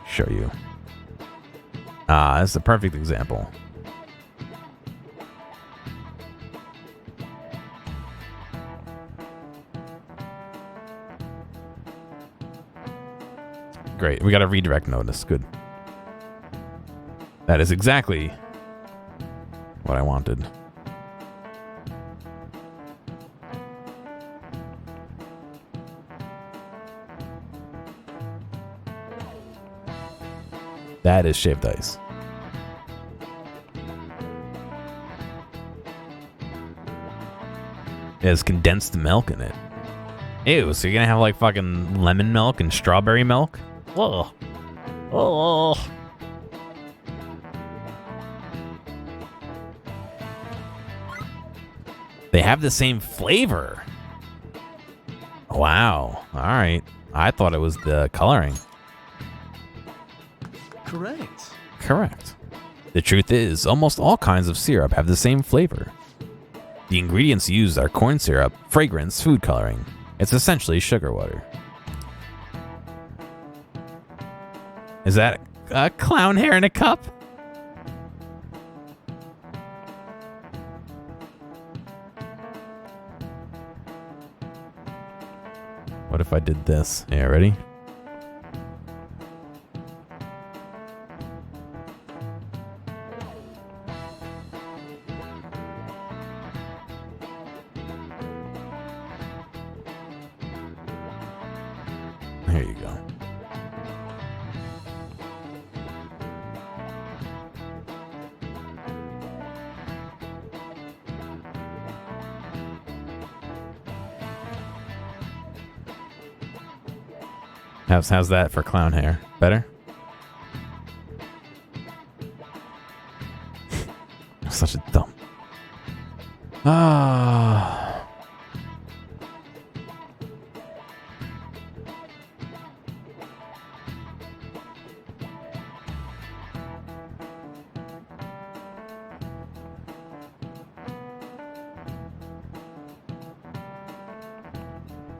show you? This is a perfect example. Great, we got a redirect notice. Good. That is exactly what I wanted. That is shaved ice. It has condensed milk in it. Ew, so you're gonna have like fucking lemon milk and strawberry milk? Ugh. Oh. They have the same flavor. Wow. All right. I thought it was the coloring. correct. Correct. The truth is, almost all kinds of syrup have the same flavor. The ingredients used are corn syrup, fragrance, food coloring. It's essentially sugar water. Is that a clown hair in a cup? What if I did this? Yeah, ready? There you go. How's that for clown hair? Better? Such a dumb. Ah.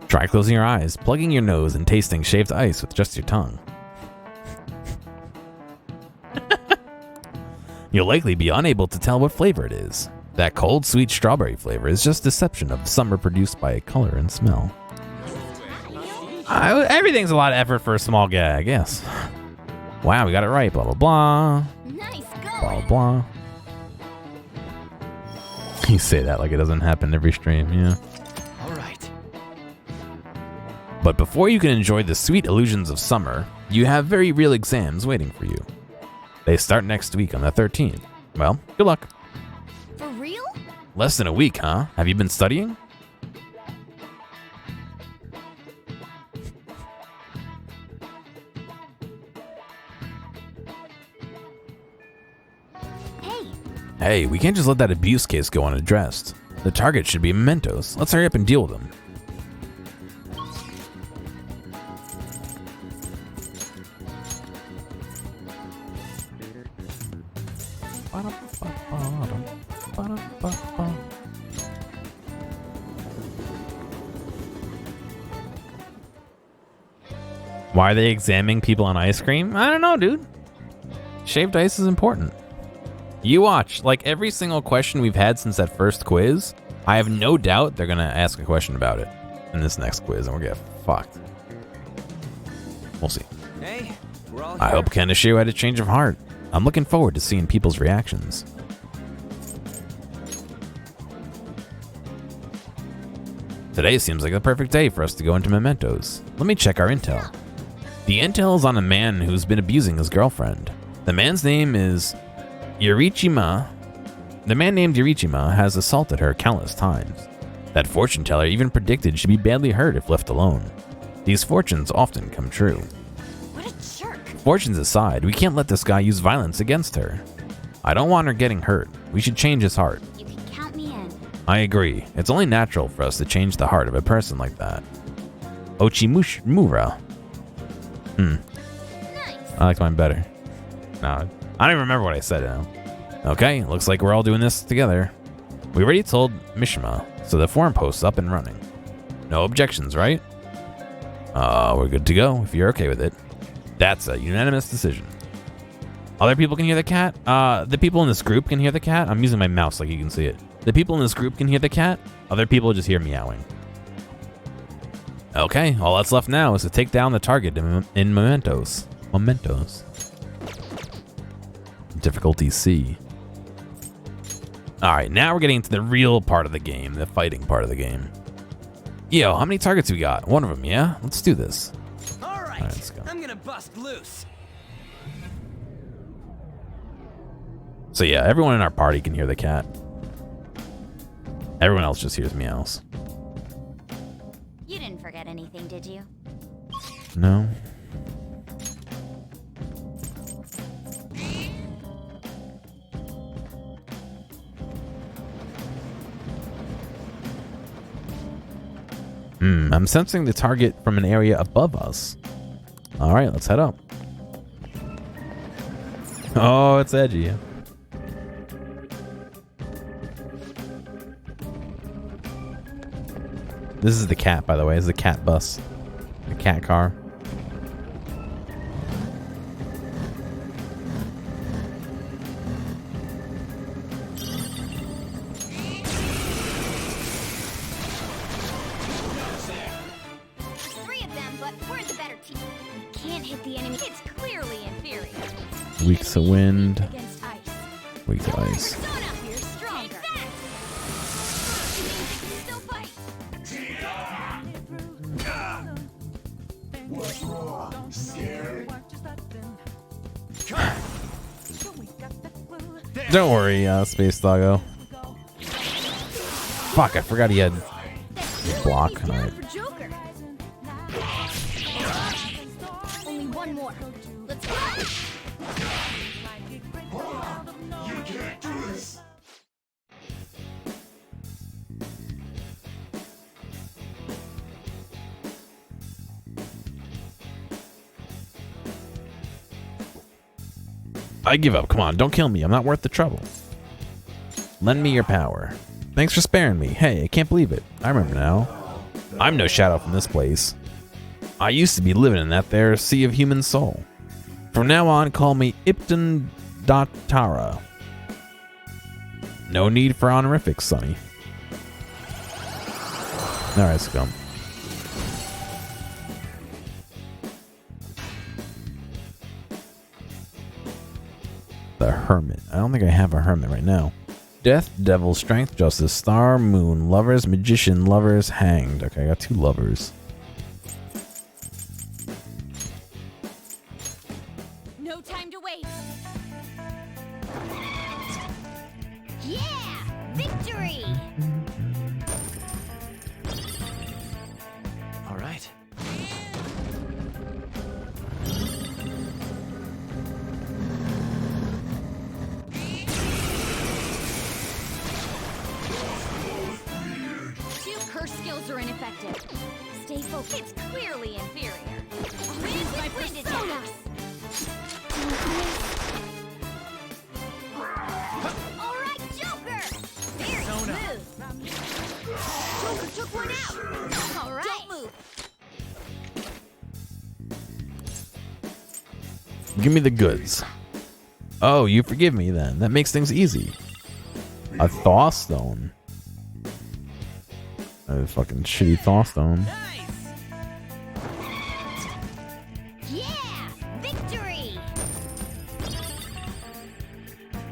Try closing your eyes, plugging your nose, and tasting shaved ice with just your tongue. You'll likely be unable to tell what flavor it is. That cold, sweet strawberry flavor is just deception of summer produced by color and smell. Everything's a lot of effort for a small gag, yes. Wow, we got it right. Blah, blah, blah. Nice Blah, going. blah. You say that like it doesn't happen every stream, yeah. All right. But before you can enjoy the sweet illusions of summer, you have very real exams waiting for you. They start next week on the 13th. Well, good luck. For real? Less than a week, huh? Have you been studying? Hey, Hey, we can't just let that abuse case go unaddressed. The target should be mementos. Let's hurry up and deal with them. Why are they examining people on ice cream? I don't know, dude. Shaved ice is important. You watch. Like every single question we've had since that first quiz, I have no doubt they're going to ask a question about it in this next quiz, and we're going to get fucked. We'll see. Hey, we're all I here. hope Kaneshiro had a change of heart. I'm looking forward to seeing people's reactions. Today seems like the perfect day for us to go into mementos. Let me check our intel. The intel is on a man who's been abusing his girlfriend. The man's name is Yurichima. The man named Yurichima has assaulted her countless times. That fortune teller even predicted she'd be badly hurt if left alone. These fortunes often come true. what a jerk. Fortunes aside, we can't let this guy use violence against her. I don't want her getting hurt. We should change his heart. You can count me in. I agree. It's only natural for us to change the heart of a person like that. Ochimushimura. Nice. I like mine better. No, I don't even remember what I said now. Okay, looks like we're all doing this together. We already told Mishima, so the forum post's up and running. No objections, right? We're good to go if you're okay with it. That's a unanimous decision. Other people can hear the cat? The people in this group can hear the cat? I'm using my mouse like you can see it. The people in this group can hear the cat? Other people just hear meowing. Okay, all that's left now is to take down the target in mementos. Mementos. Difficulty C. Alright, now we're getting into the real part of the game, the fighting part of the game. Yo, how many targets we got? One of them, yeah? Let's do this. All right, Let's go. I'm gonna bust loose. So yeah, everyone in our party can hear the cat. Everyone else just hears meows. You didn't forget anything, did you? No? I'm sensing the target from an area above us. All right, let's head up. Oh, it's edgy. This is the cat, by the way. This is the cat bus. The cat car. can't hit the enemy. It's clearly inferior. Weak to wind. Against ice. Weak to ice. Persona, you're stronger. Take that! It means it can still fight. Don't worry, Space Doggo. Fuck, I forgot he had block. He's down Alright. for Joker. Only one more. Let's go. I give up. Come on, don't kill me. I'm not worth the trouble. Lend me your power. Thanks for sparing me. Hey, I can't believe it. I remember now. I'm no shadow from this place. I used to be living in that there sea of human soul. From now on, call me Ipton Dattara. No need for honorifics, Sonny. Alright, scum. The Hermit. I don't think I have a Hermit right now. Death, Devil, Strength, Justice, Star, Moon, Lovers, Magician, Lovers, Hanged. Okay, I got 2 Lovers. No time to wait. Yeah! Victory! All right. Two curse skills are ineffective. Stay focused. It's clearly inferior. Where's my persona? All right, Joker. Very smooth. Joker took one out. All right. Don't move. Give me the goods. Oh, you forgive me then. That makes things easy. A Thaw Stone. A fucking shitty Thaw Stone. Yeah! Victory!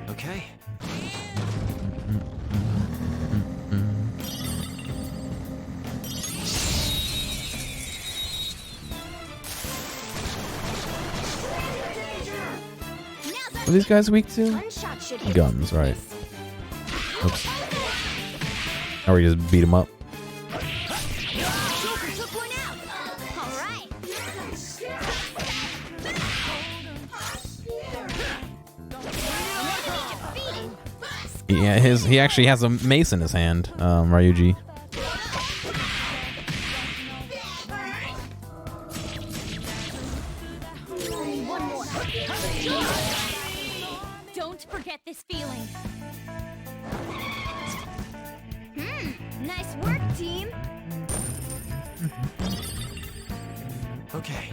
Okay. Are these guys weak to? Gunshot should hit. Guns, right. Oops. Or we just beat him up. Joker took one out. All right. Yeah, he actually has a mace in his hand, Ryuji. Only one more. Don't forget this feeling. Nice work, team. Okay.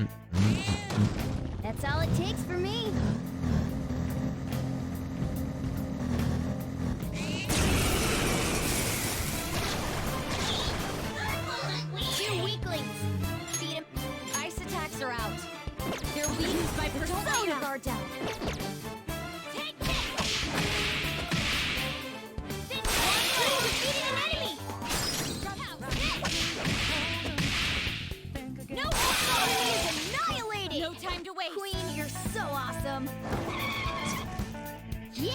That's all it takes for me. Two weaklings. Beat 'em. Ice attacks are out. They're weak. My persona. Don't let your guard down. Take this. This one defeated an enemy. No, enemy is annihilated. No time to waste. Queen, you're so awesome. Yeah,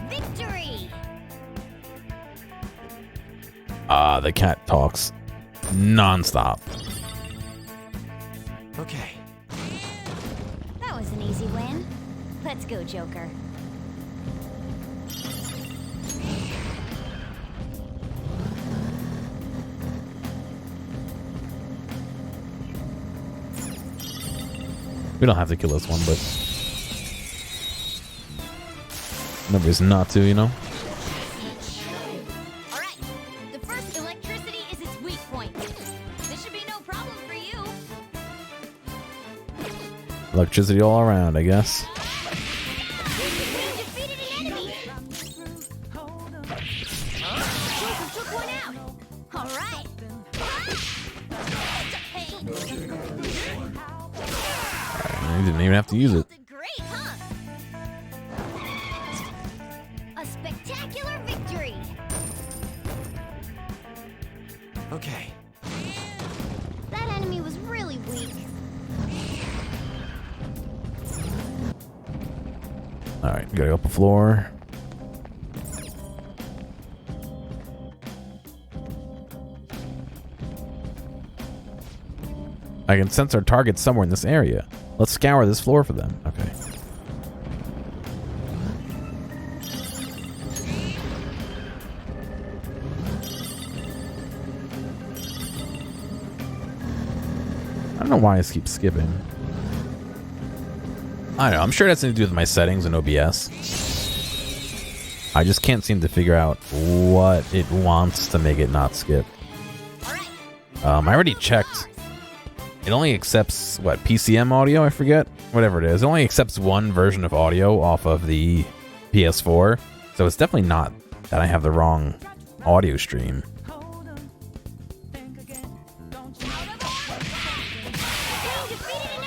victory. The cat talks non-stop. Okay. That was an easy win. Let's go, Joker. We don't have to kill this one, but no reason not to, you know? All right. The first, electricity is its weak point. This should be no problem for you. Electricity all around, I guess. We defeated an enemy. Joker took one out. All right. Hey. You didn't even have to use You it. did great, huh? A spectacular victory. Okay. That enemy was really weak. All right, gotta go up the floor. I can sense our targets somewhere in this area. Let's scour this floor for them. Okay. I don't know why I keep skipping. I don't know. I'm sure it has something to do with my settings in OBS. I just can't seem to figure out what it wants to make it not skip. I already checked. It only accepts, what, PCM audio? I forget. Whatever it is. It only accepts one version of audio off of the PS4. So it's definitely not that I have the wrong audio stream.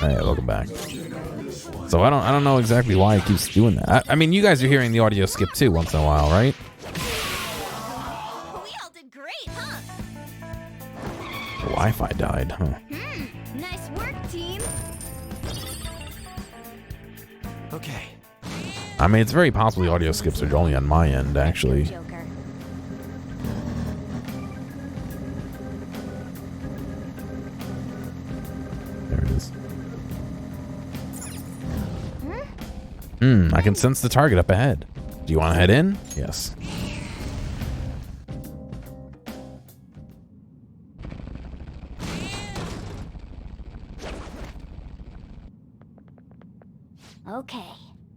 Alright, welcome back. So I don't know exactly why it keeps doing that. I mean, you guys are hearing the audio skip too once in a while, right? We all did great, huh? The Wi-Fi died, huh? Nice work, team. Okay. I mean, it's very possible the audio skips are only on my end, actually. Joker. There it is. I can sense the target up ahead. Do you want to head in? Yes. Okay.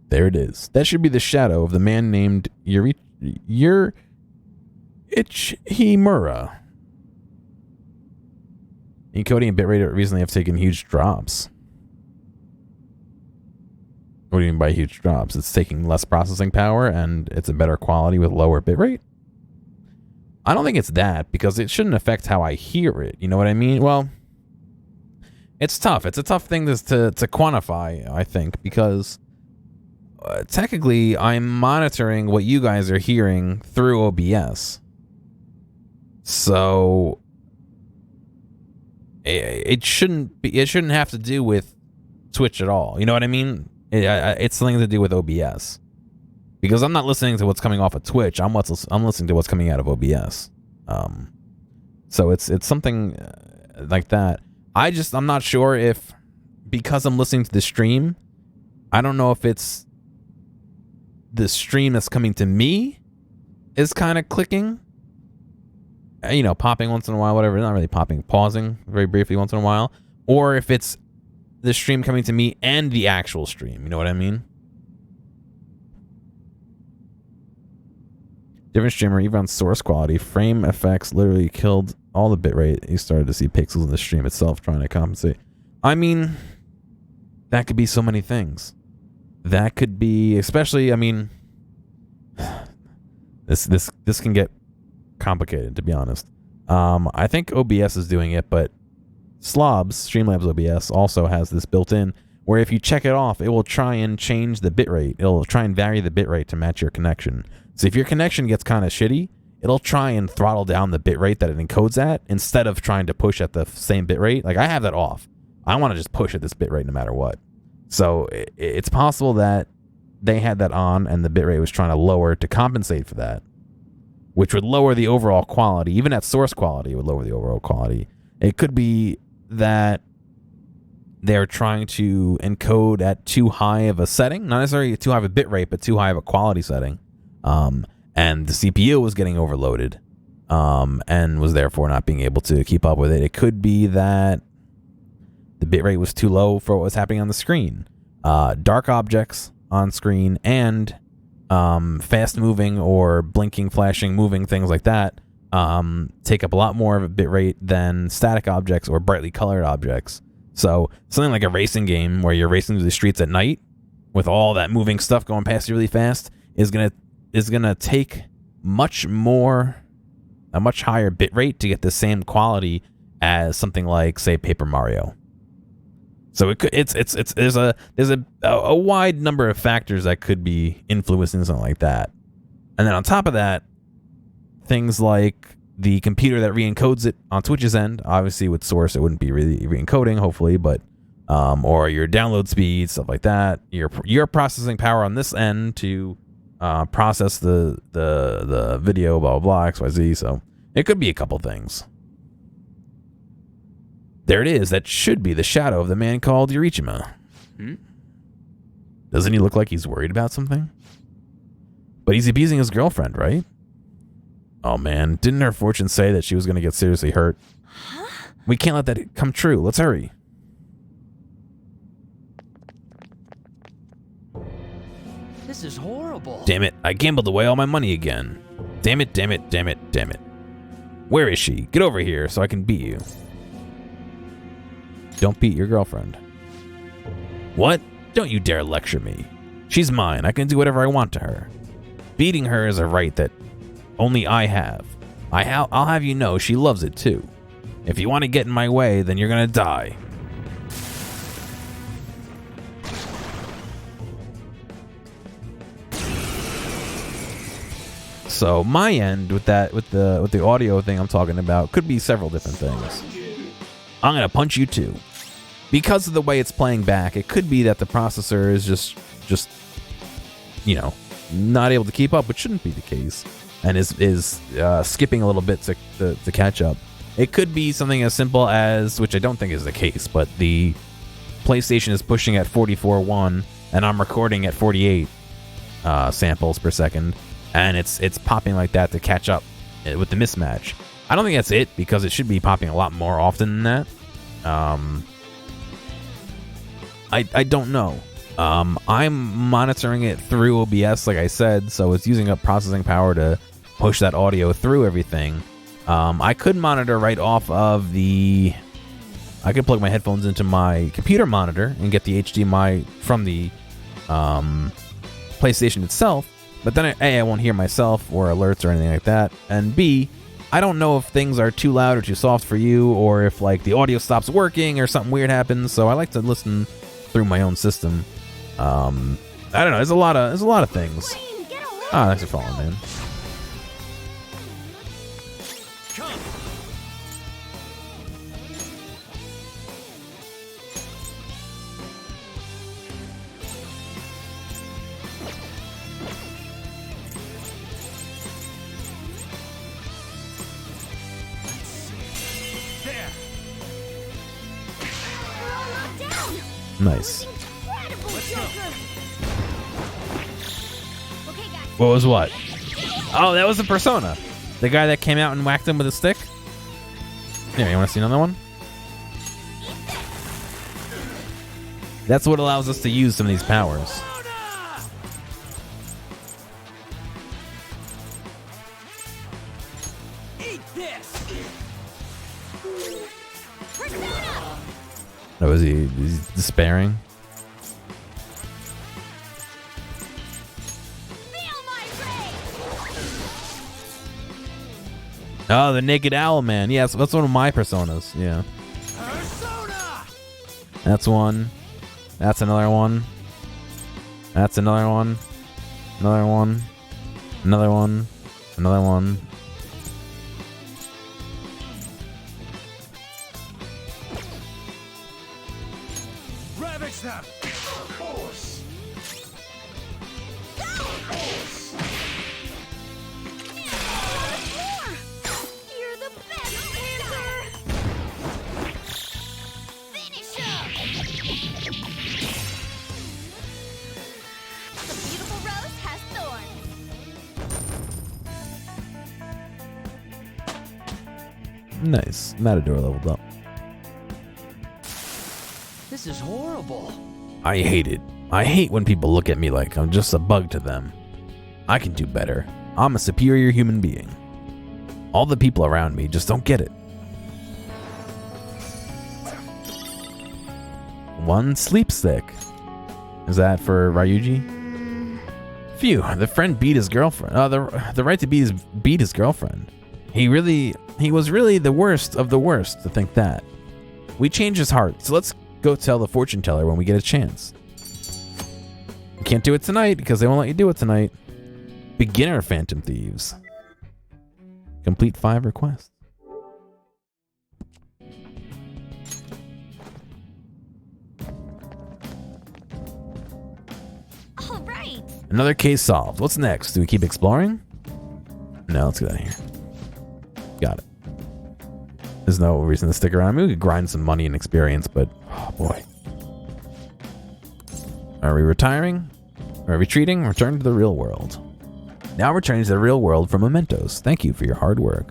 There it is. That should be the shadow of the man named Ichimura. Encoding and bitrate recently have taken huge drops. What do you mean by huge drops? It's taking less processing power and it's a better quality with lower bitrate? I don't think it's that, because it shouldn't affect how I hear it. You know what I mean? Well, it's tough. It's a tough thing to quantify, I think, because technically I'm monitoring what you guys are hearing through OBS. So it shouldn't have to do with Twitch at all. You know what I mean? It's something to do with OBS, because I'm not listening to what's coming off of Twitch. I'm listening to what's coming out of OBS. So it's something like that. I'm not sure if, because I'm listening to the stream, I don't know if it's the stream that's coming to me is kind of clicking, popping once in a while, whatever. Not really popping, pausing very briefly once in a while, or if it's the stream coming to me and the actual stream. You know what I mean? Different streamer, even on source quality, frame effects literally killed all the bitrate. You started to see pixels in the stream itself trying to compensate. I mean, that could be so many things. That could be, especially, I mean, this can get complicated, to be honest. I think OBS is doing it, but Streamlabs OBS also has this built in where if you check it off, it will try and change the bitrate. It'll try and vary the bitrate to match your connection. So if your connection gets kind of shitty, it'll try and throttle down the bitrate that it encodes at instead of trying to push at the same bitrate. Like, I have that off. I want to just push at this bitrate no matter what. So it's possible that they had that on and the bitrate was trying to lower to compensate for that, which would lower the overall quality. Even at source quality, it would lower the overall quality. It could be that they're trying to encode at too high of a setting, not necessarily too high of a bit rate, but too high of a quality setting. And the CPU was getting overloaded, and was therefore not being able to keep up with it. It could be that the bitrate was too low for what was happening on the screen. Dark objects on screen and fast moving or blinking, flashing, moving, things like that take up a lot more of a bitrate than static objects or brightly colored objects. So something like a racing game where you're racing through the streets at night with all that moving stuff going past you really fast is gonna take a much higher bitrate to get the same quality as something like, say, Paper Mario. So it could, there's a wide number of factors that could be influencing something like that. And then on top of that, things like the computer that re-encodes it on Twitch's end, obviously with Source it wouldn't be really re-encoding, hopefully, but or your download speed, stuff like that. Your processing power on this end to process the video, blah blah blah, XYZ. So it could be a couple things. There it is. That should be the shadow of the man called Gearomatic. Doesn't he look like he's worried about something? But he's abusing his girlfriend, right? Oh man, didn't her fortune say that she was going to get seriously hurt? Huh? We can't let that come true. Let's hurry. This is horrible. Damn it, I gambled away all my money again. Damn it, damn it, damn it, damn it. Where is she? Get over here so I can beat you. Don't beat your girlfriend. What? Don't you dare lecture me. She's mine. I can do whatever I want to her. Beating her is a right that only I have. I'll have you know she loves it too. If you want to get in my way, then you're gonna die. So my end with the audio thing I'm talking about could be several different things. I'm gonna punch you too. Because of the way it's playing back, it could be that the processor is just you know, not able to keep up, which shouldn't be the case, and is skipping a little bit to catch up. It could be something as simple as, which I don't think is the case, but the PlayStation is pushing at 44.1 and I'm recording at 48 samples per second, and it's popping like that to catch up with the mismatch. I don't think that's it, because it should be popping a lot more often than that. I don't know. I'm monitoring it through OBS, like I said, so it's using up processing power to push that audio through everything. I could monitor right off of the... I could plug my headphones into my computer monitor and get the HDMI from the PlayStation itself, but then A, I won't hear myself or alerts or anything like that, and B, I don't know if things are too loud or too soft for you, or if like the audio stops working or something weird happens, so I like to listen through my own system. I don't know, there's a lot of things. Ah, thanks for following, man. Nice. What was what? Oh, that was the Persona. The guy that came out and whacked him with a stick? Here, you want to see another one? That's what allows us to use some of these powers. Oh, is he's despairing? Oh, the Naked Owl Man. Yeah, that's one of my personas. Yeah. That's one. That's another one. That's another one. Another one. Another one. Another one. Ravage them! Of course! You're the best, Panther! Finish him! The beautiful rose has thorns. Nice. Matador leveled up. This is horrible. I hate it. I hate when people look at me like I'm just a bug to them. I can do better. I'm a superior human being. All the people around me just don't get it. One sleep stick. Is that for Ryuji? Phew, the friend beat his girlfriend. The right to beat his girlfriend. He was really the worst of the worst to think that. We changed his heart, so let's Go tell the fortune teller when we get a chance. You can't do it tonight because they won't let you do it tonight. Beginner Phantom Thieves. Complete 5 requests. All right. Another case solved. What's next? Do we keep exploring? No, let's get out of here. Got it. There's no reason to stick around. Maybe we could grind some money and experience, but oh boy. Are we retiring? Are we retreating? Return to the real world. Now returning to the real world for mementos. Thank you for your hard work.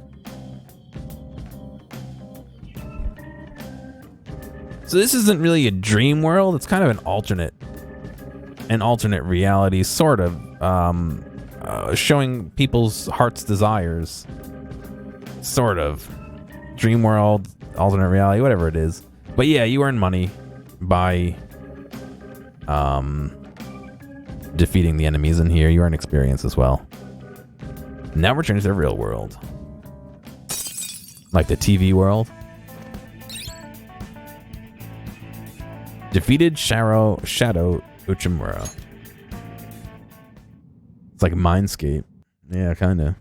So this isn't really a dream world. It's kind of an alternate reality, sort of, showing people's heart's desires. Sort of. Dream world, alternate reality, whatever it is. But yeah, you earn money by defeating the enemies in here. You earn experience as well. Now we're turning to the real world. Like the TV world. Defeated Shadow Uchimura. It's like Mindscape. Yeah, kinda.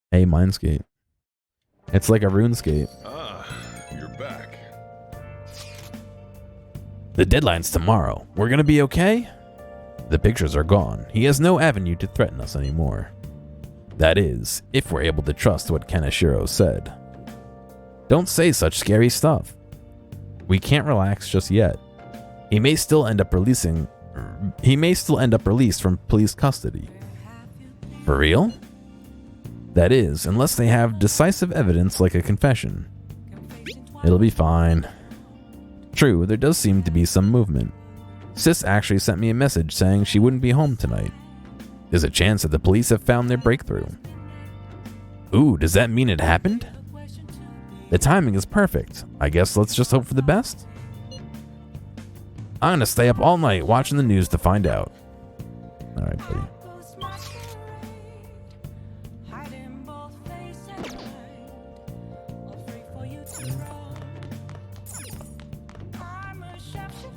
Hey, Mindscape. It's like a RuneScape. Ah, you're back. The deadline's tomorrow. We're gonna be okay? The pictures are gone. He has no avenue to threaten us anymore. That is, if we're able to trust what Kaneshiro said. Don't say such scary stuff. We can't relax just yet. He may still end up released from police custody. For real? That is, unless they have decisive evidence like a confession. It'll be fine. True, there does seem to be some movement. Sis actually sent me a message saying she wouldn't be home tonight. There's a chance that the police have found their breakthrough. Ooh, does that mean it happened? The timing is perfect. I guess let's just hope for the best. I'm gonna stay up all night watching the news to find out. Alright, buddy.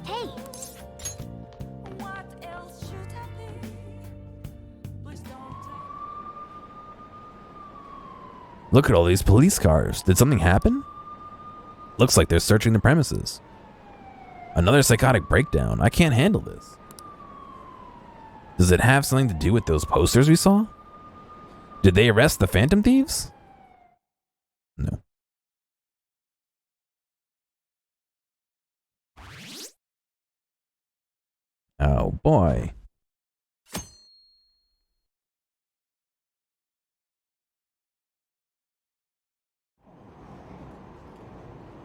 Hey, Look at all these police cars. Did something happen? Looks like they're searching the premises. Another psychotic breakdown. I can't handle this. Does it have something to do with those posters we saw? Did they arrest the Phantom Thieves? No. Oh boy.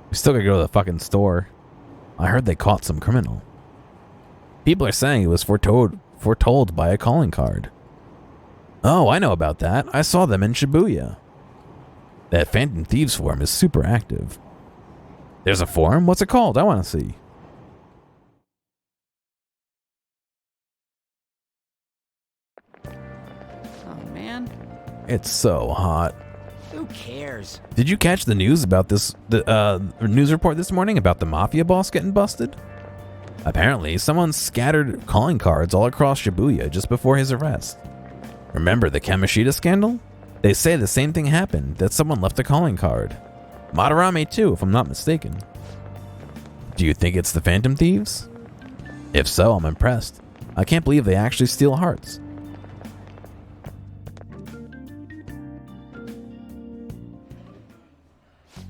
We still gotta go to the fucking store. I heard they caught some criminal. People are saying it was foretold by a calling card. Oh, I know about that. I saw them in Shibuya. That Phantom Thieves forum is super active. There's a forum? What's it called? I want to see. Oh, man. It's so hot. Who cares? Did you catch the news about the news report this morning about the mafia boss getting busted? Apparently, someone scattered calling cards all across Shibuya just before his arrest. Remember the Kamishita scandal? They say the same thing happened, that someone left a calling card. Madarame too, if I'm not mistaken. Do you think it's the Phantom Thieves? If so, I'm impressed. I can't believe they actually steal hearts.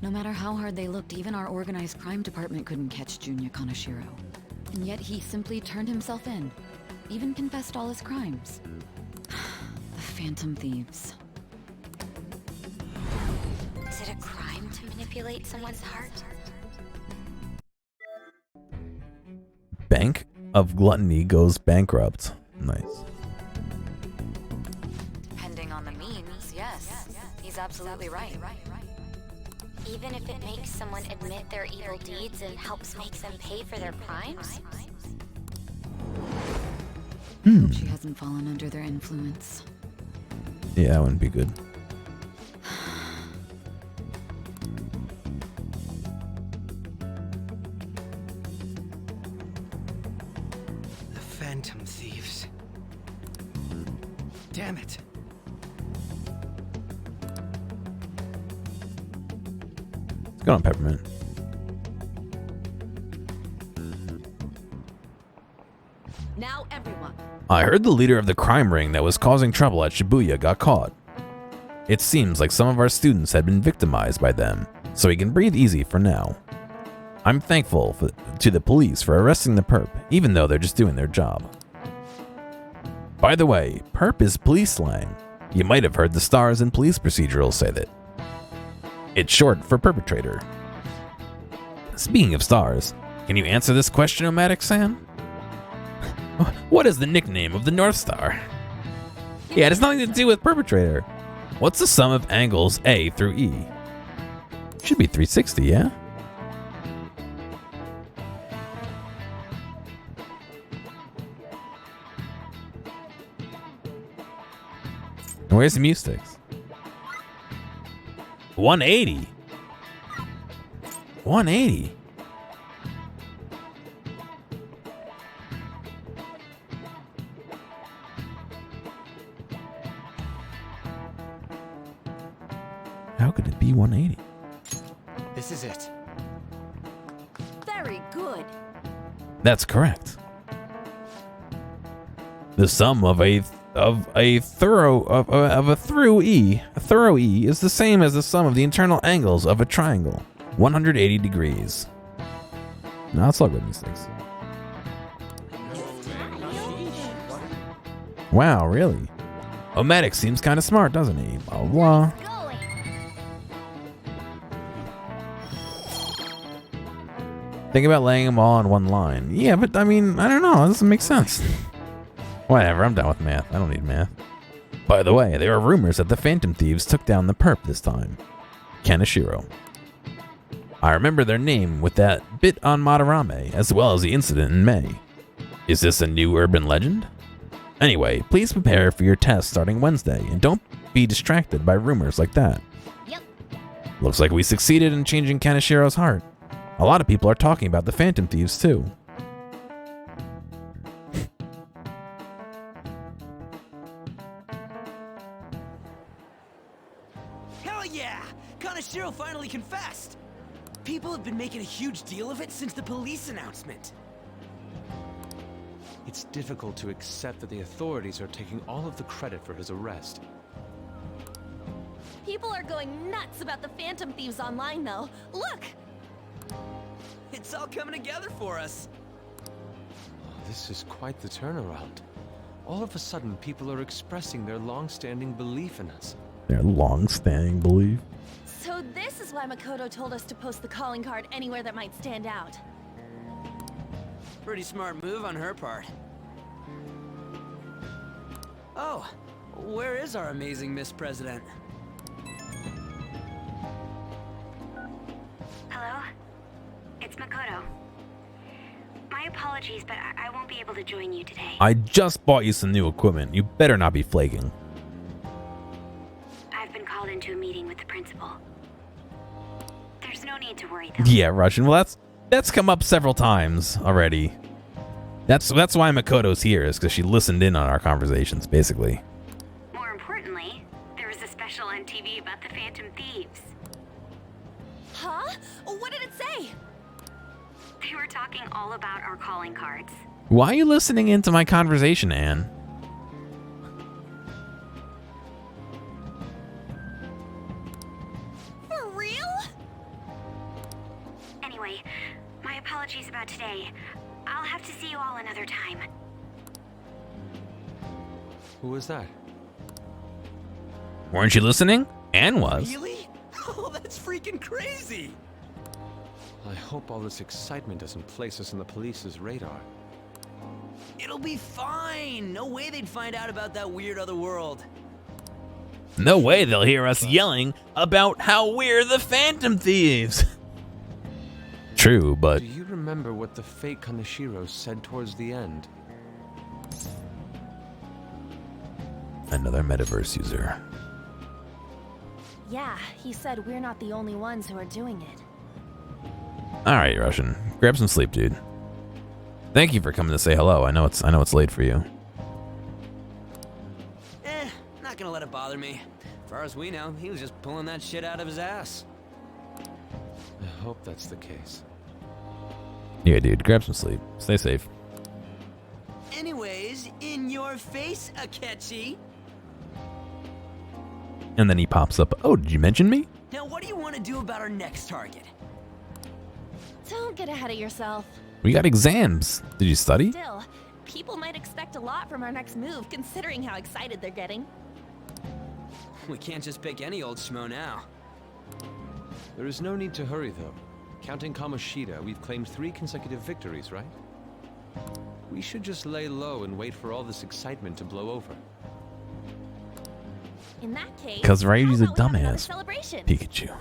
No matter how hard they looked, even our organized crime department couldn't catch Junya Kaneshiro. And yet he simply turned himself in. Even confessed all his crimes. The Phantom Thieves. is it a crime to manipulate someone's heart? Bank of Gluttony goes bankrupt. Nice. Depending on the means, yes. He's absolutely right. Even if it makes someone admit their evil deeds and helps make them pay for their crimes? Hope she hasn't fallen under their influence. Yeah, that wouldn't be good. Phantom thieves. Damn it. What's going on, Peppermint? Now everyone. I heard the leader of the crime ring that was causing trouble at Shibuya got caught. It seems like some of our students had been victimized by them, so we can breathe easy for now. I'm thankful to the police for arresting the perp, even though they're just doing their job. By the way, perp is police slang. You might have heard the stars in police procedurals say that. It's short for perpetrator. Speaking of stars, can you answer this question, Gearomatic Sam? What is the nickname of the North Star? Yeah, it has nothing to do with perpetrator. What's the sum of angles A through E? Should be 360, yeah? Where's the sticks? 180. 180. How could it be 180? This is it. Very good. That's correct. The sum of a through E is the same as the sum of the internal angles of a triangle, 180 degrees. No, it's all good mistakes. Wow, really? Gearomatic seems kind of smart, doesn't he? Blah, blah. Going. Think about laying them all on one line. Yeah, but I mean, I don't know. It doesn't make sense. Whatever, I'm done with math. I don't need math. By the way, there are rumors that the Phantom Thieves took down the perp this time. Kaneshiro. I remember their name with that bit on Madarame, as well as the incident in May. Is this a new urban legend? Anyway, please prepare for your test starting Wednesday, and don't be distracted by rumors like that. Yep. Looks like we succeeded in changing Kaneshiro's heart. A lot of people are talking about the Phantom Thieves too. Hell yeah! Kaneshiro finally confessed! People have been making a huge deal of it since the police announcement. It's difficult to accept that the authorities are taking all of the credit for his arrest. People are going nuts about the Phantom Thieves online, though. Look! It's all coming together for us. Oh, this is quite the turnaround. All of a sudden, people are expressing their long-standing belief in us. Their long-standing belief. So this is why Makoto told us to post the calling card anywhere that might stand out. Pretty smart move on her part. Oh, where is our amazing Miss President? Hello? It's Makoto. My apologies, but I won't be able to join you today. I just bought you some new equipment. You better not be flaking. I've been called into a meeting with the principal. There's no need to worry, though. Yeah, Russian. Well, that's come up several times already. That's why Makoto's here, is because she listened in on our conversations, basically. More importantly, there was a special on TV about the Phantom Thieves. Huh? What did it say? They were talking all about our calling cards. Why are you listening into my conversation, Anne? For real? Anyway, my apologies about today. I'll have to see you all another time. Who was that? Weren't you listening? Anne was. Really? Oh, that's freaking crazy! I hope all this excitement doesn't place us on the police's radar. It'll be fine! No way they'd find out about that weird other world. No way they'll hear us yelling about how we're the Phantom Thieves. True, but Do you remember what the fake Kaneshiro said towards the end? another metaverse user. Yeah, he said we're not the only ones who are doing it. All right, Russian. Grab some sleep, dude. Thank you for coming to say hello. I know it's late for you. Not gonna let it bother me. As far as we know, he was just pulling that shit out of his ass. I hope that's the case. Yeah, dude. Grab some sleep. Stay safe. Anyways, in your face, Akechi. And then he pops up. Oh, did you mention me? Now, what do you want to do about our next target? Don't get ahead of yourself. We got exams. Did you study? Still, people might expect a lot from our next move, considering how excited they're getting. We can't just pick any old schmo now. There is no need to hurry, though. Counting Kamoshida, we've claimed 3 consecutive victories, right? We should just lay low and wait for all this excitement to blow over. In that case, 'Cause Ryuji's a how about we have another dumbass. celebration? Pikachu.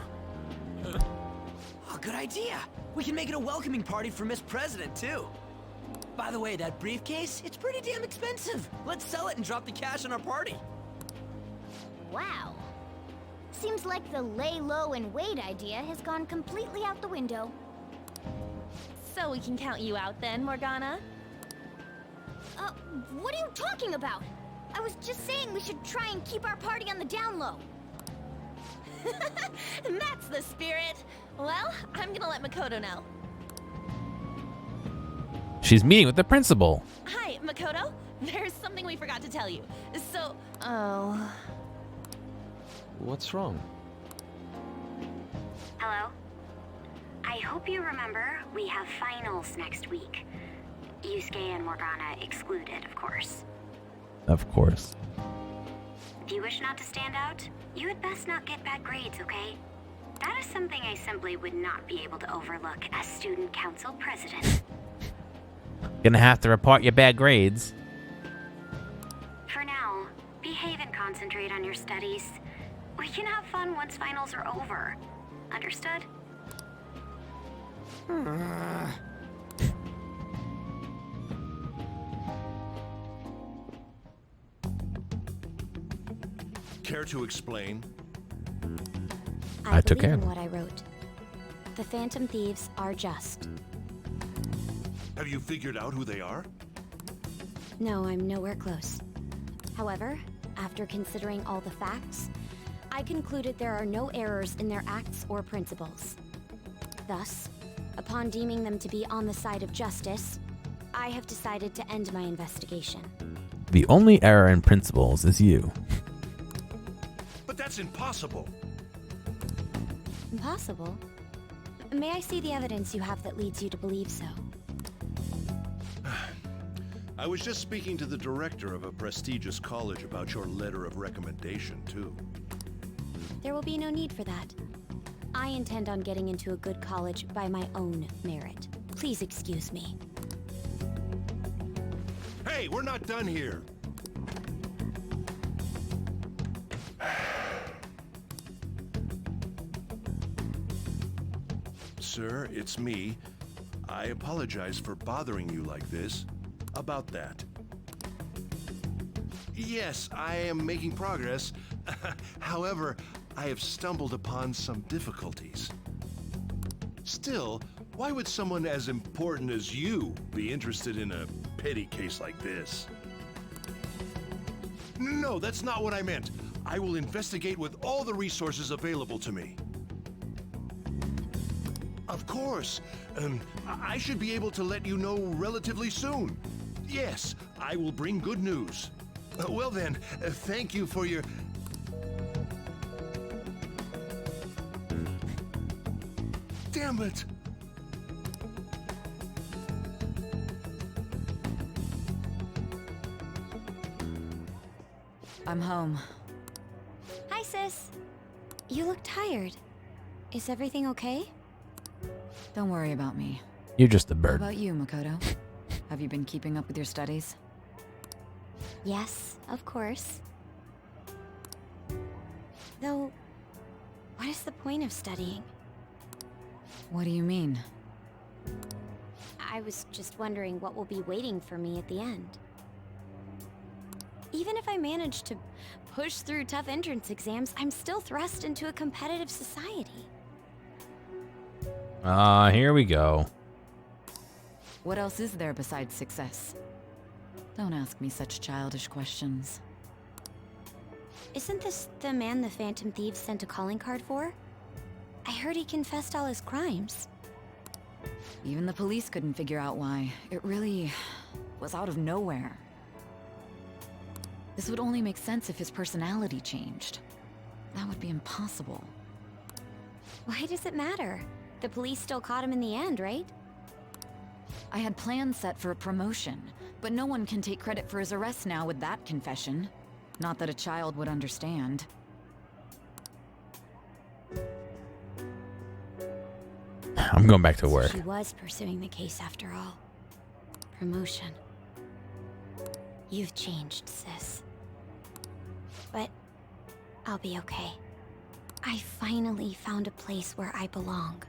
Oh, good idea. We can make it a welcoming party for Miss President, too. By the way, that briefcase, it's pretty damn expensive. Let's sell it and drop the cash on our party. Wow. Seems like the lay low and wait idea has gone completely out the window. So we can count you out then, Morgana? What are you talking about? I was just saying we should try and keep our party on the down low. That's the spirit. Well, I'm gonna let Makoto know. She's meeting with the principal. Hi, Makoto. There's something we forgot to tell you. So, oh... What's wrong? Hello? I hope you remember we have finals next week. Yusuke and Morgana excluded, of course. Of course. If you wish not to stand out, you had best not get bad grades, okay? That is something I simply would not be able to overlook as student council president. Gonna have to report your bad grades. For now, behave and concentrate on your studies. We can have fun once finals are over. Understood? Care to explain? I took care of believe them. in what I wrote. The Phantom Thieves are just. Have you figured out who they are? No, I'm nowhere close. However, after considering all the facts, I concluded there are no errors in their acts or principles. Thus, upon deeming them to be on the side of justice, I have decided to end my investigation. The only error in principles is you. But that's impossible. Impossible? May I see the evidence you have that leads you to believe so? I was just speaking to the director of a prestigious college about your letter of recommendation, too. There will be no need for that. I intend on getting into a good college by my own merit. Please excuse me. Hey, we're not done here. Sir, it's me. I apologize for bothering you like this. About that. Yes, I am making progress. However, I have stumbled upon some difficulties. Still, why would someone as important as you be interested in a petty case like this? No, that's not what I meant. I will investigate with all the resources available to me. Of course. I should be able to let you know relatively soon. Yes, I will bring good news. Well then, thank you for your... Damn it! I'm home. Hi, sis. You look tired. Is everything okay? Don't worry about me. You're just a How bird. about you, Makoto? Have you been keeping up with your studies? Yes, of course. Though, what is the point of studying? What do you mean? I was just wondering what will be waiting for me at the end. Even if I manage to push through tough entrance exams, I'm still thrust into a competitive society. Here we go. What else is there besides success? Don't ask me such childish questions. Isn't this the man the Phantom Thieves sent a calling card for? I heard he confessed all his crimes. Even the police couldn't figure out why. It really was out of nowhere. This would only make sense if his personality changed. That would be impossible. Why does it matter? The police still caught him in the end, right? I had plans set for a promotion, but no one can take credit for his arrest now with that confession. Not that a child would understand. I'm going back to work. She was pursuing the case after all. Promotion. You've changed, sis. But I'll be okay. I finally found a place where I belong.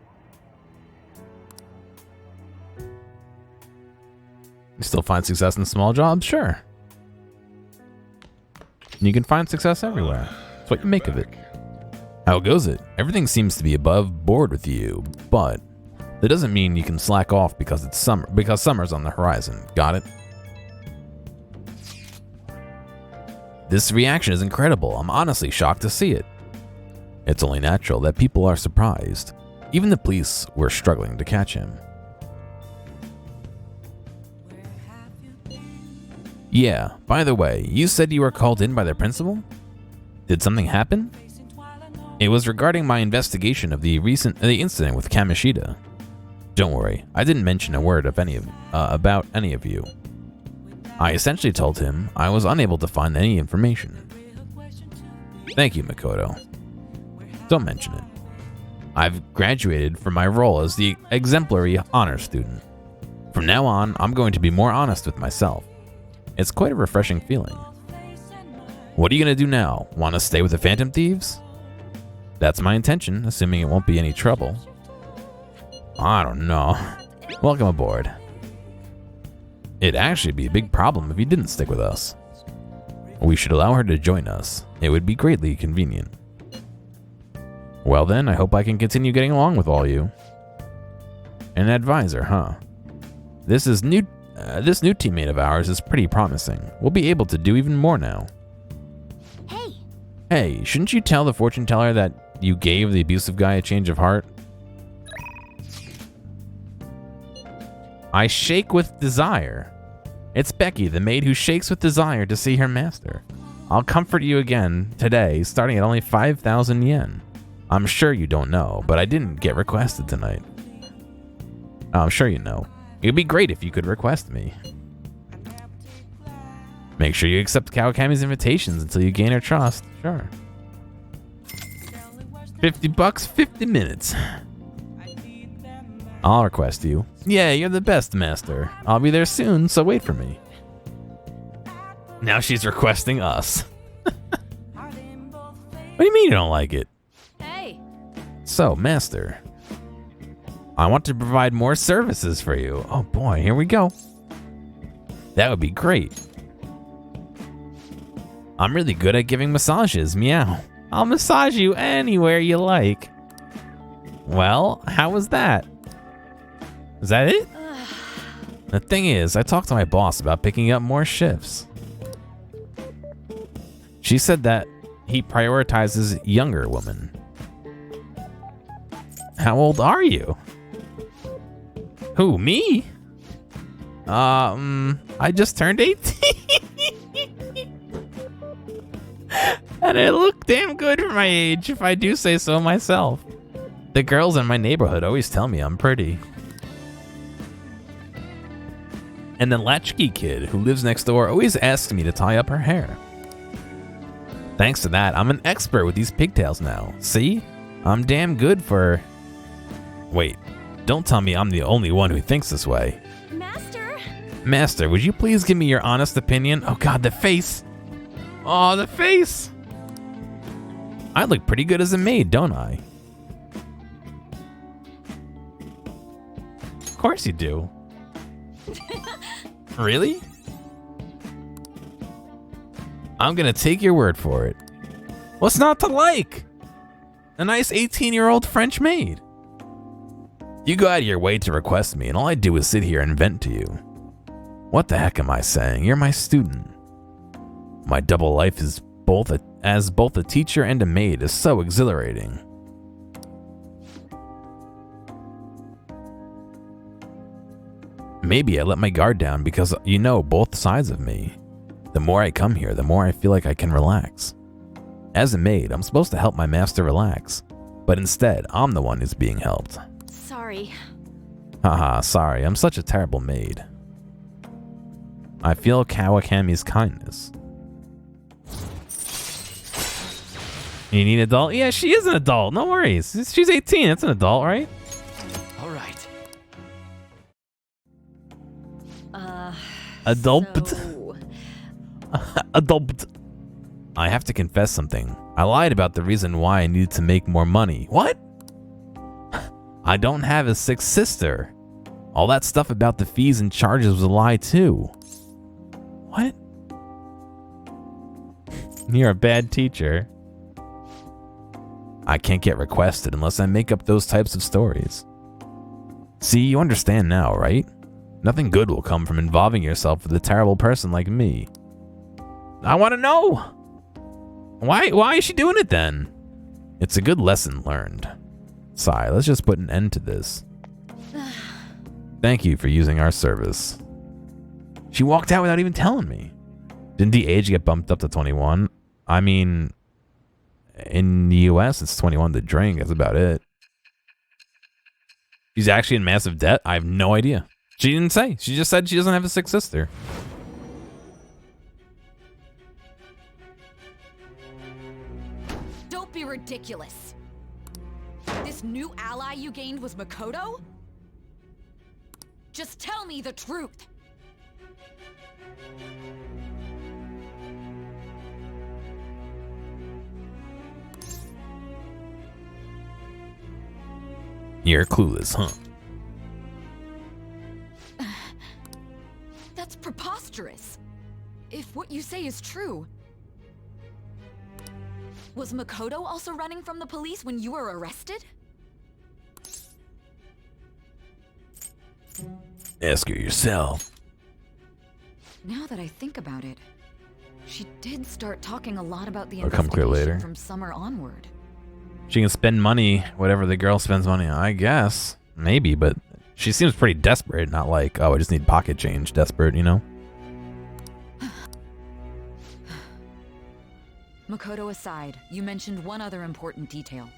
You still find success in small jobs? Sure. You can find success everywhere. It's what you make of it. How goes it? Everything seems to be above board with you, but that doesn't mean you can slack off because it's summer. Because summer's on the horizon. Got it? This reaction is incredible. I'm honestly shocked to see it. It's only natural that people are surprised. Even the police were struggling to catch him. Yeah, by the way, you said you were called in by the principal? Did something happen? It was regarding my investigation of the incident with Kamoshida. Don't worry, I didn't mention a word of about any of you. I essentially told him I was unable to find any information. Thank you, Makoto. Don't mention it. I've graduated from my role as the exemplary honor student. From now on, I'm going to be more honest with myself. It's quite a refreshing feeling. What are you going to do now? Want to stay with the Phantom Thieves? That's my intention, assuming it won't be any trouble. I don't know. Welcome aboard. It'd actually be a big problem if you didn't stick with us. We should allow her to join us. It would be greatly convenient. Well then, I hope I can continue getting along with all you. An advisor, huh? This new teammate of ours is pretty promising. We'll be able to do even more now. Hey! Hey, shouldn't you tell the fortune teller that you gave the abusive guy a change of heart? I shake with desire. It's Becky, the maid who shakes with desire to see her master. I'll comfort you again today, starting at only 5,000 yen. I'm sure you don't know, but I didn't get requested tonight. I'm sure you know. It'd be great if you could request me. Make sure you accept Kawakami's invitations until you gain her trust. Sure. 50 bucks, 50 minutes. I'll request you. Yeah, you're the best, master. I'll be there soon, so wait for me. Now she's requesting us. What do you mean you don't like it? Hey! So, master, I want to provide more services for you. Oh boy, here we go. That would be great. I'm really good at giving massages, meow. I'll massage you anywhere you like. Well, how was that? Is that it? The thing is, I talked to my boss about picking up more shifts. She said that he prioritizes younger women. How old are you? Who, me? I just turned 18. And I look damn good for my age, if I do say so myself. The girls in my neighborhood always tell me I'm pretty. And the latchkey kid who lives next door always asks me to tie up her hair. Thanks to that, I'm an expert with these pigtails now. See? I'm damn good for... Wait, don't tell me I'm the only one who thinks this way. Master! Master, would you please give me your honest opinion? Oh god, the face! Oh, the face! I look pretty good as a maid, don't I? Of course you do. Really? I'm gonna take your word for it. What's not to like? A nice 18-year-old French maid. You go out of your way to request me, and all I do is sit here and vent to you. What the heck am I saying? You're my student. My double life is as both a teacher and a maid is so exhilarating. Maybe I let my guard down because you know both sides of me. The more I come here, the more I feel like I can relax. As a maid, I'm supposed to help my master relax, but instead, I'm the one who's being helped. Sorry. Haha, sorry, I'm such a terrible maid. I feel Kawakami's kindness. You need an adult? Yeah, she is an adult. No worries. She's 18. That's an adult, right? All right. Adult. So, Adult. I have to confess something. I lied about the reason why I needed to make more money. What? I don't have a sick sister. All that stuff about the fees and charges was a lie too. What? You're a bad teacher. I can't get requested unless I make up those types of stories. See, you understand now, right? Nothing good will come from involving yourself with a terrible person like me. I want to know. Why is she doing it then? It's a good lesson learned. Sigh, let's just put an end to this. Thank you for using our service. She walked out without even telling me. Didn't the age get bumped up to 21? I mean, in the US, it's 21 to drink. That's about it. She's actually in massive debt? I have no idea. She didn't say. She just said she doesn't have a sick sister. don't be ridiculous. This new ally you gained was Makoto? Just tell me the truth. You're clueless, huh? That's preposterous. If what you say is true. Was Makoto also running from the police when you were arrested? Ask her yourself. Now that I think about it, she did start talking a lot about the I'll come clear investigation later. from summer onward. She can spend money, whatever the girl spends money on, I guess. Maybe, but she seems pretty desperate, not like, oh, I just need pocket change desperate, you know? Makoto aside, you mentioned one other important detail.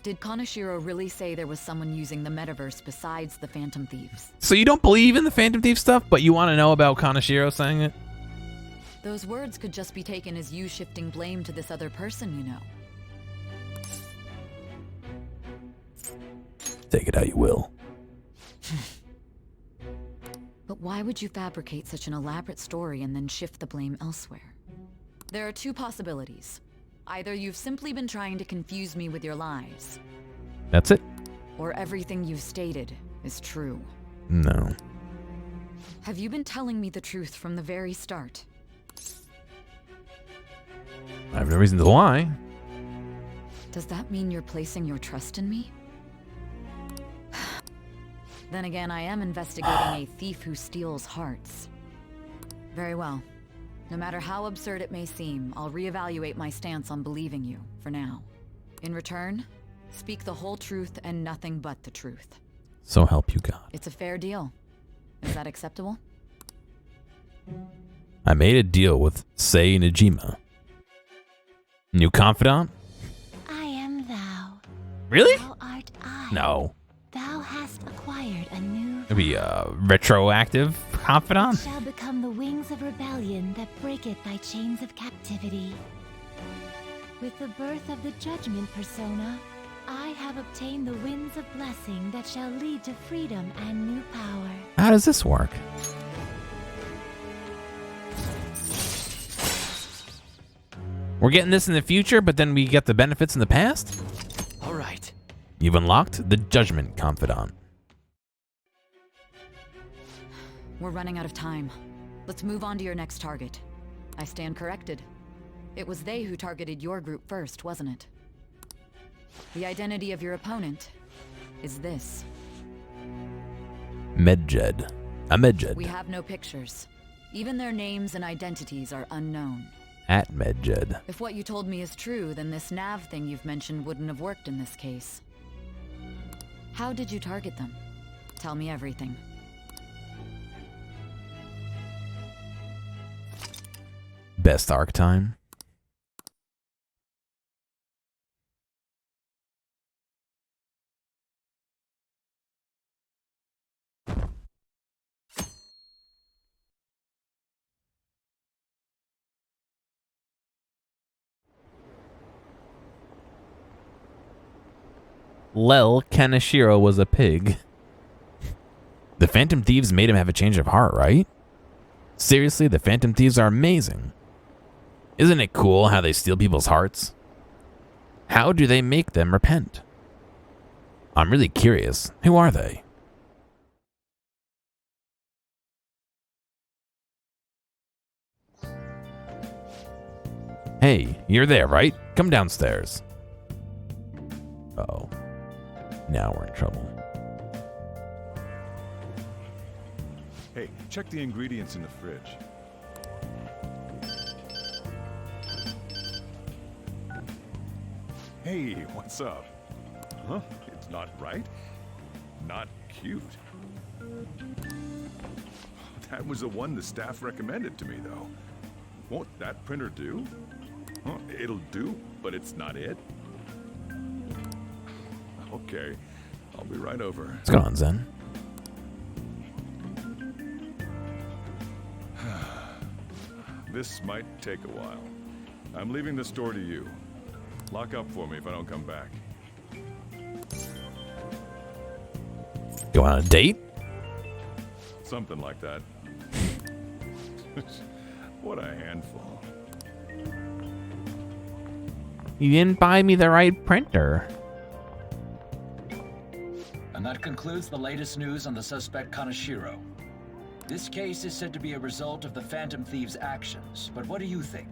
Did Kaneshiro really say there was someone using the metaverse besides the Phantom Thieves? So you don't believe in the Phantom Thief stuff, but you want to know about Kaneshiro saying it? Those words could just be taken as you shifting blame to this other person, you know. Take it how you will. But why would you fabricate such an elaborate story and then shift the blame elsewhere? There are two possibilities. Either you've simply been trying to confuse me with your lies, That's it? or everything you've stated is true. No. Have you been telling me the truth from the very start? I have no reason to lie. Does that mean you're placing your trust in me? Then again, I am investigating a thief who steals hearts. Very well. No matter how absurd it may seem, I'll reevaluate my stance on believing you, for now. In return, speak the whole truth and nothing but the truth. So help you God. It's a fair deal. Is that acceptable? I made a deal with Sei Najima. New confidant? I am thou. Really? Thou art I. No. Thou hast acquired a new Maybe a retroactive confidant? shall become the wings of rebellion that breaketh thy chains of captivity. With the birth of the judgment persona, I have obtained the winds of blessing that shall lead to freedom and new power. How does this work? We're getting this in the future, but then we get the benefits in the past? All right. You've unlocked the Judgment Confidant. We're running out of time. Let's move on to your next target. I stand corrected. It was they who targeted your group first, wasn't it? The identity of your opponent is this. Medjed. A Medjed. We have no pictures. Even their names and identities are unknown. At Medjed. If what you told me is true, then this nav thing you've mentioned wouldn't have worked in this case. How did you target them? Tell me everything. Best arc time. Lel Kaneshiro was a pig. The Phantom Thieves made him have a change of heart, right? Seriously, the Phantom Thieves are amazing. Isn't it cool how they steal people's hearts? How do they make them repent? I'm really curious. Who are they? Hey, you're there, right? Come downstairs. Uh-oh. Now we're in trouble. Hey, check the ingredients in the fridge. Hey, what's up? Huh? It's not right? Not cute. That was the one the staff recommended to me, though. Won't that printer do? Huh? It'll do, but it's not it. Okay, I'll be right over. What's going on, Zen? This might take a while. I'm leaving the store to you. Lock up for me if I don't come back. Go on a date? Something like that. What a handful. You didn't buy me the right printer. And that concludes the latest news on the suspect Kaneshiro. This case is said to be a result of the Phantom Thieves' actions, but what do you think?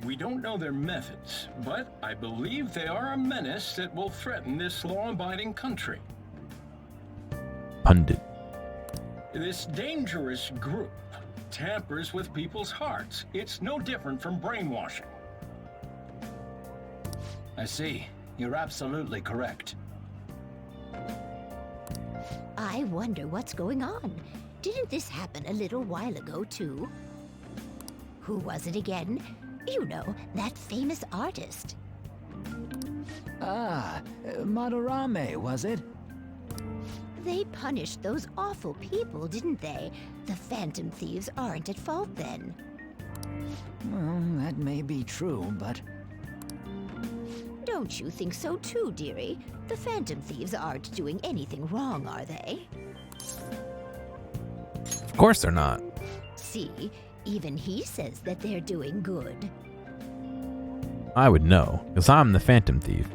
We don't know their methods, but I believe they are a menace that will threaten this law-abiding country. Pundit. This dangerous group tampers with people's hearts. It's no different from brainwashing. I see. You're absolutely correct. I wonder what's going on. Didn't this happen a little while ago, too? Who was it again? You know, that famous artist. Ah, Madarame, was it? They punished those awful people, didn't they? The Phantom Thieves aren't at fault then. Well, that may be true, but... Don't you think so too, dearie? The Phantom Thieves aren't doing anything wrong, are they? Of course they're not. See, even he says that they're doing good. I would know, because I'm the Phantom Thief.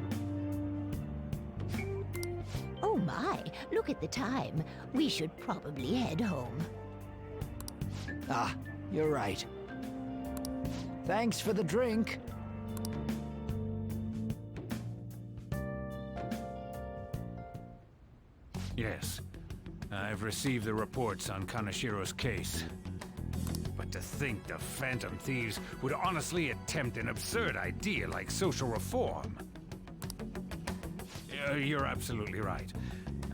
Oh my, look at the time. We should probably head home. Ah, you're right. Thanks for the drink. Yes, I've received the reports on Kaneshiro's case. But to think the Phantom Thieves would honestly attempt an absurd idea like social reform. You're absolutely right.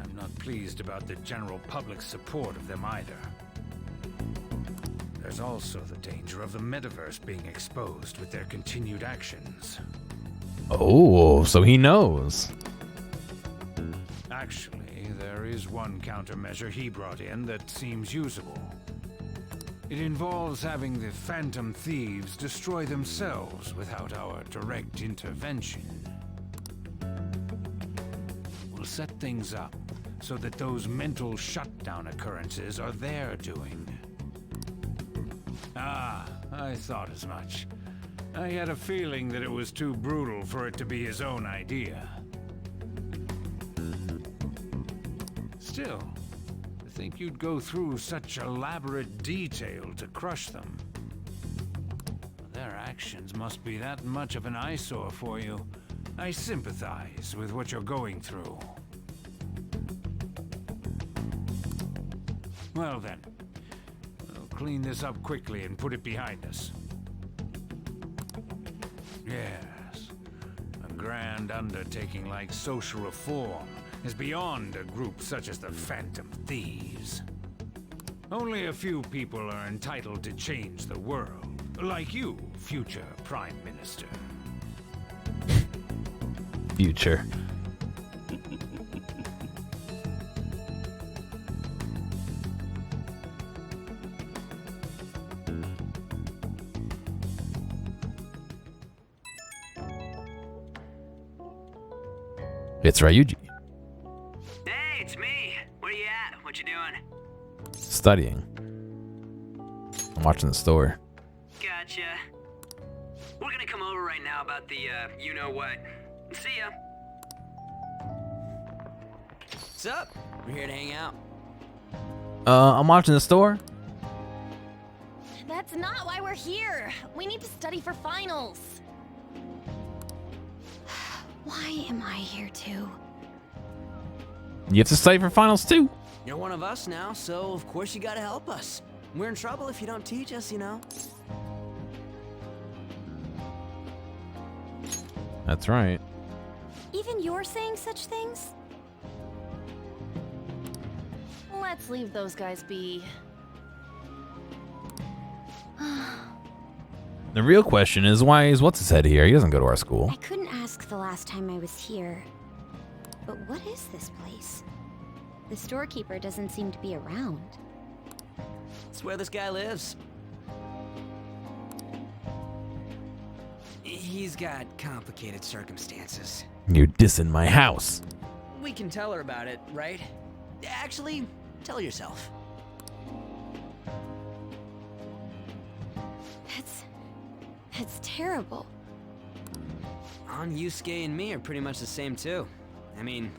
I'm not pleased about the general public's support of them either. There's also the danger of the metaverse being exposed with their continued actions. Oh, so he knows. Actually, there is one countermeasure he brought in that seems usable. It involves having the Phantom Thieves destroy themselves without our direct intervention. We'll set things up so that those mental shutdown occurrences are their doing. Ah, I thought as much. I had a feeling that it was too brutal for it to be his own idea. Still, to think you'd go through such elaborate detail to crush them. Their actions must be that much of an eyesore for you. I sympathize with what you're going through. Well then, we'll clean this up quickly and put it behind us. Yes, a grand undertaking like social reform is beyond a group such as the Phantom Thieves. Only a few people are entitled to change the world, like you, future Prime Minister. Future. It's Ryuji. Hey, it's me. Where you at? What you doing? Studying. I'm watching the store. Gotcha. We're gonna come over right now about the, you-know-what. See ya. What's up? We're here to hang out. I'm watching the store. That's not why we're here. We need to study for finals. Why am I here too? You have to study for finals too. You're one of us now, so of course you gotta help us. We're in trouble if you don't teach us, you know. That's right. Even you're saying such things? Let's leave those guys be. The real question is, why is what's-his-head here? He doesn't go to our school. I couldn't ask the last time I was here. But what is this place? The storekeeper doesn't seem to be around. It's where this guy lives. He's got complicated circumstances. You're dissing my house. We can tell her about it, right? Actually, tell yourself. That's terrible. On Yusuke and me are pretty much the same too. I mean,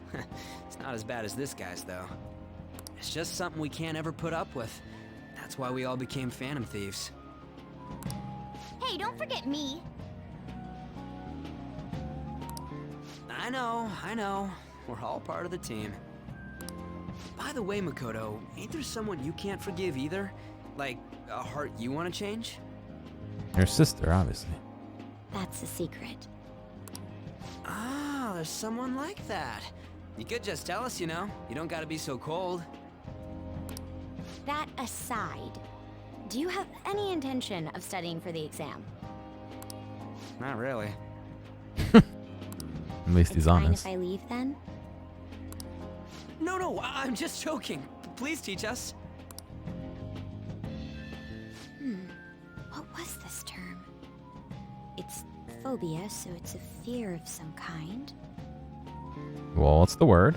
it's not as bad as this guy's though. It's just something we can't ever put up with. That's why we all became Phantom Thieves. Hey, don't forget me. I know. We're all part of the team. By the way, Makoto, ain't there someone you can't forgive either? Like, a heart you want to change? Your sister, obviously. That's a secret. Ah, there's someone like that. You could just tell us, you know. You don't gotta be so cold. That aside, do you have any intention of studying for the exam? Not really. At least he's Fine honest. if I leave then? No, I'm just joking. Please teach us. What was this term? It's phobia, so it's a fear of some kind. Well, what's the word?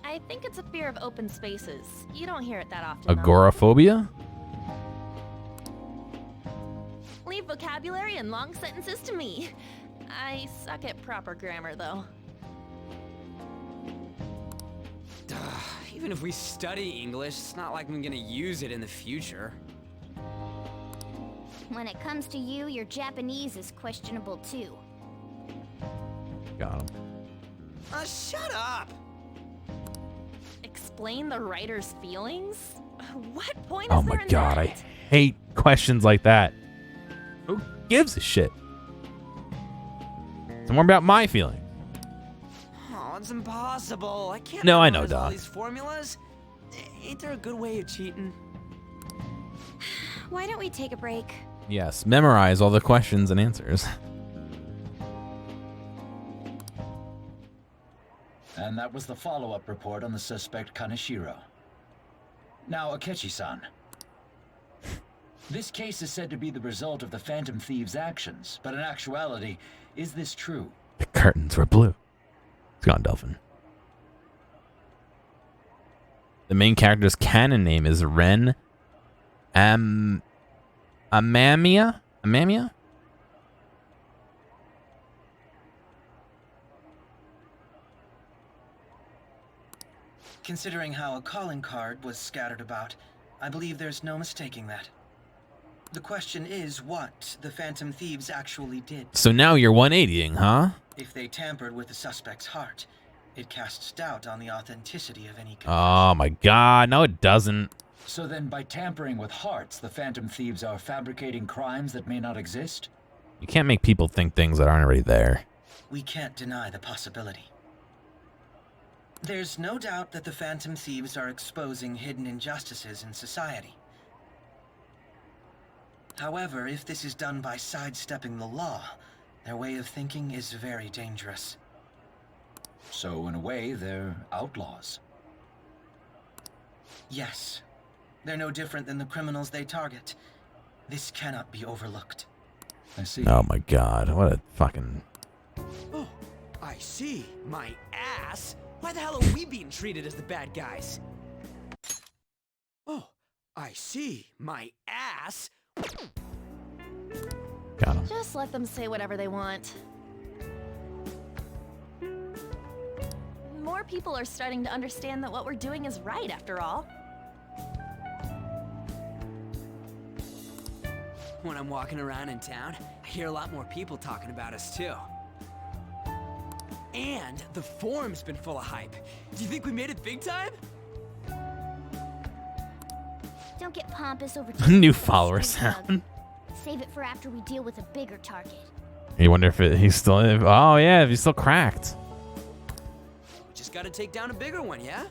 I think it's a fear of open spaces. You don't hear it that often. though. Agoraphobia? Leave vocabulary and long sentences to me. I suck at proper grammar, though. Even if we study English, it's not like I'm gonna use it in the future. When it comes to you, your Japanese is questionable too. Got him. Shut up! Explain the writer's feelings? What point Oh is there my in god, I that? hate questions like that. Who gives a shit? It's more about my feelings. Oh, it's impossible. I can't No, I know, memorize all Doc. these formulas. Ain't there a good way of cheating? Why don't we take a break? Yes, memorize all the questions and answers. And that was the follow-up report on the suspect Kaneshiro. Now, Akechi-san. This case is said to be the result of the Phantom Thieves' actions, but in actuality, is this true? The curtains were blue. It's gone, Delphin. The main character's canon name is Ren Amamiya? Amamiya? Considering how a calling card was scattered about, I believe there's no mistaking that. The question is what the Phantom Thieves actually did. So now you're 180ing, huh? If they tampered with the suspect's heart, it casts doubt on the authenticity of any Oh my god, no it doesn't. So then by tampering with hearts, the Phantom Thieves are fabricating crimes that may not exist? You can't make people think things that aren't already there. We can't deny the possibility. There's no doubt that the Phantom Thieves are exposing hidden injustices in society. However, if this is done by sidestepping the law, their way of thinking is very dangerous. So in a way, they're outlaws. Yes. They're no different than the criminals they target. This cannot be overlooked. I see. Oh my god, what a fucking... Oh, I see. My ass. Why the hell are we being treated as the bad guys? Oh, I see. My ass. Got him. Just let them say whatever they want. More people are starting to understand that what we're doing is right, after all. When I'm walking around in town, I hear a lot more people talking about us too. And the forum's been full of hype. Do you think we made it big time? Don't get pompous over New follower sound. Save it for after we deal with a bigger target. You wonder if he's still... Oh yeah, if he's still cracked. Just gotta take down a bigger one, yeah?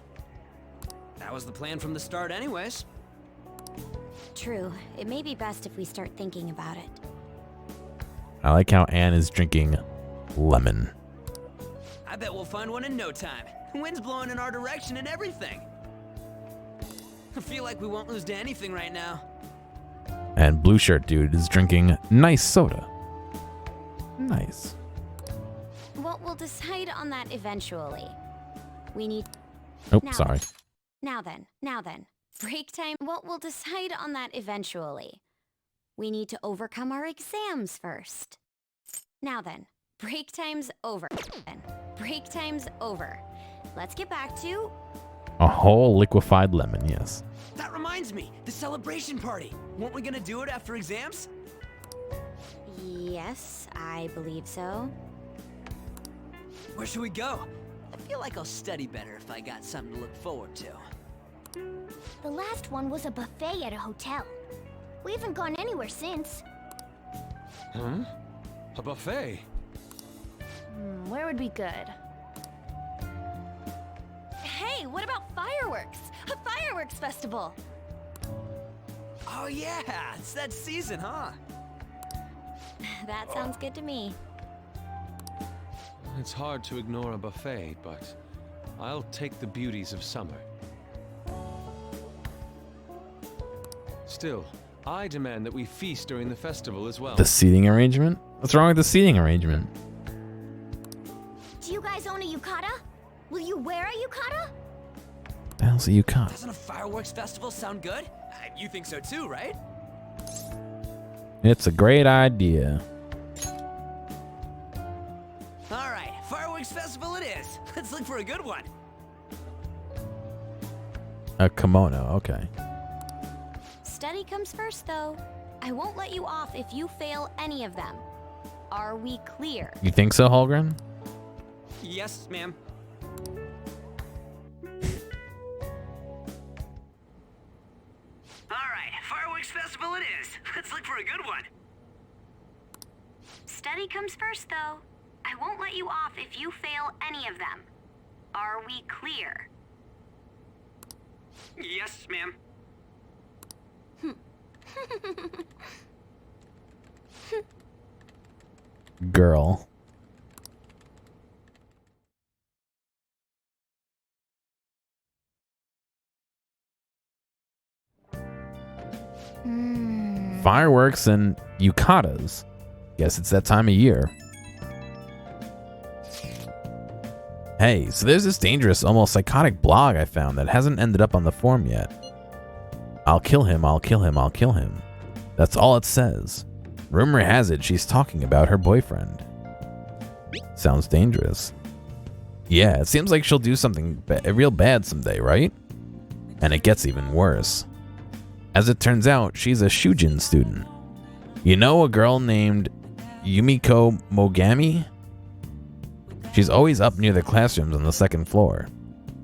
That was the plan from the start anyways. True. It may be best if we start thinking about it. I like how Anne is drinking lemon. I bet we'll find one in no time. The wind's blowing in our direction and everything. I feel like we won't lose to anything right now. And blue shirt dude is drinking nice soda. Nice. Well, we'll decide on that eventually. We need... Oh, Now sorry. Now then. Break time. Well, we'll decide on that eventually. We need to overcome our exams first. Now then. Break time's over. Break time's over. Let's get back to... A whole liquefied lemon, yes. That reminds me, the celebration party. Weren't we gonna do it after exams? Yes, I believe so. Where should we go? I feel like I'll study better if I got something to look forward to. The last one was a buffet at a hotel. We haven't gone anywhere since. Huh? A buffet? Where would be good? Hey, what about fireworks? A fireworks festival! Oh yeah, it's that season, huh? That sounds good to me. It's hard to ignore a buffet, but I'll take the beauties of summer. Still, I demand that we feast during the festival as well. The seating arrangement? What's wrong with the seating arrangement? Do you guys own a yukata? Will you wear a yukata? The hell's a yukata? Doesn't a fireworks festival sound good? You think so too, right? It's a great idea. All right, fireworks festival it is. Let's look for a good one. A kimono, okay. Study comes first, though. I won't let you off if you fail any of them. Are we clear? You think so, Holgren? Yes, ma'am. All right, fireworks festival it is. Let's look for a good one. Study comes first, though. I won't let you off if you fail any of them. Are we clear? Yes, ma'am. Girl. Fireworks and yukatas. Guess it's that time of year. Hey, so there's this dangerous, almost psychotic blog I found that hasn't ended up on the forum yet. I'll kill him, I'll kill him, I'll kill him. That's all it says. Rumor has it she's talking about her boyfriend. Sounds dangerous. Yeah, it seems like she'll do something real bad someday, right? And it gets even worse. As it turns out, she's a Shujin student. You know a girl named Yumiko Mogami? She's always up near the classrooms on the second floor.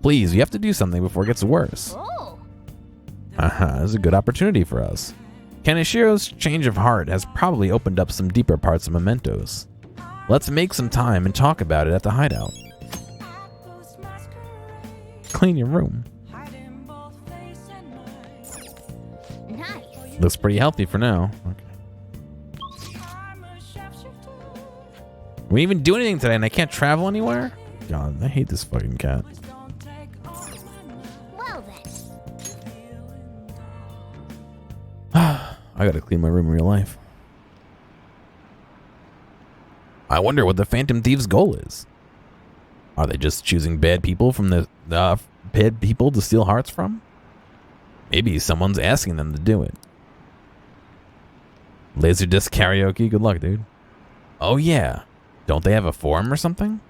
Please, you have to do something before it gets worse. Oh! This is a good opportunity for us. Kanashiro's change of heart has probably opened up some deeper parts of Mementos. Let's make some time and talk about it at the hideout. Clean your room. Nice. Looks pretty healthy for now. Okay. We didn't even do anything today and I can't travel anywhere? God, I hate this fucking cat. Well then. I gotta clean my room in real life. I wonder what the Phantom Thieves' goal is. Are they just choosing bad people from the bad people to steal hearts from? Maybe someone's asking them to do it. Laserdisc karaoke, good luck, dude. Oh yeah, don't they have a forum or something?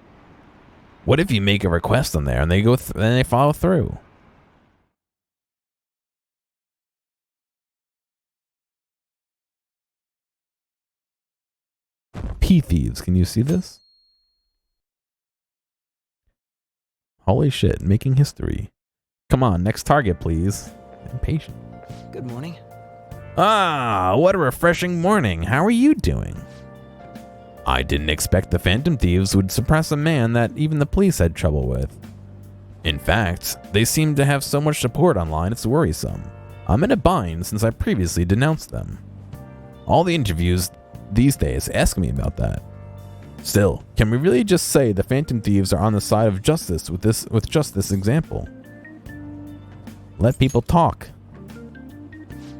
What if you make a request on there and they go and they follow through? P-Thieves, can you see this? Holy shit, making history. Come on, next target, please. Impatient. Good morning. Ah, what a refreshing morning. How are you doing? I didn't expect the Phantom Thieves would suppress a man that even the police had trouble with. In fact, they seem to have so much support online it's worrisome. I'm in a bind since I previously denounced them. All the interviews these days ask me about that. Still, can we really just say the Phantom Thieves are on the side of justice with just this example? Let people talk.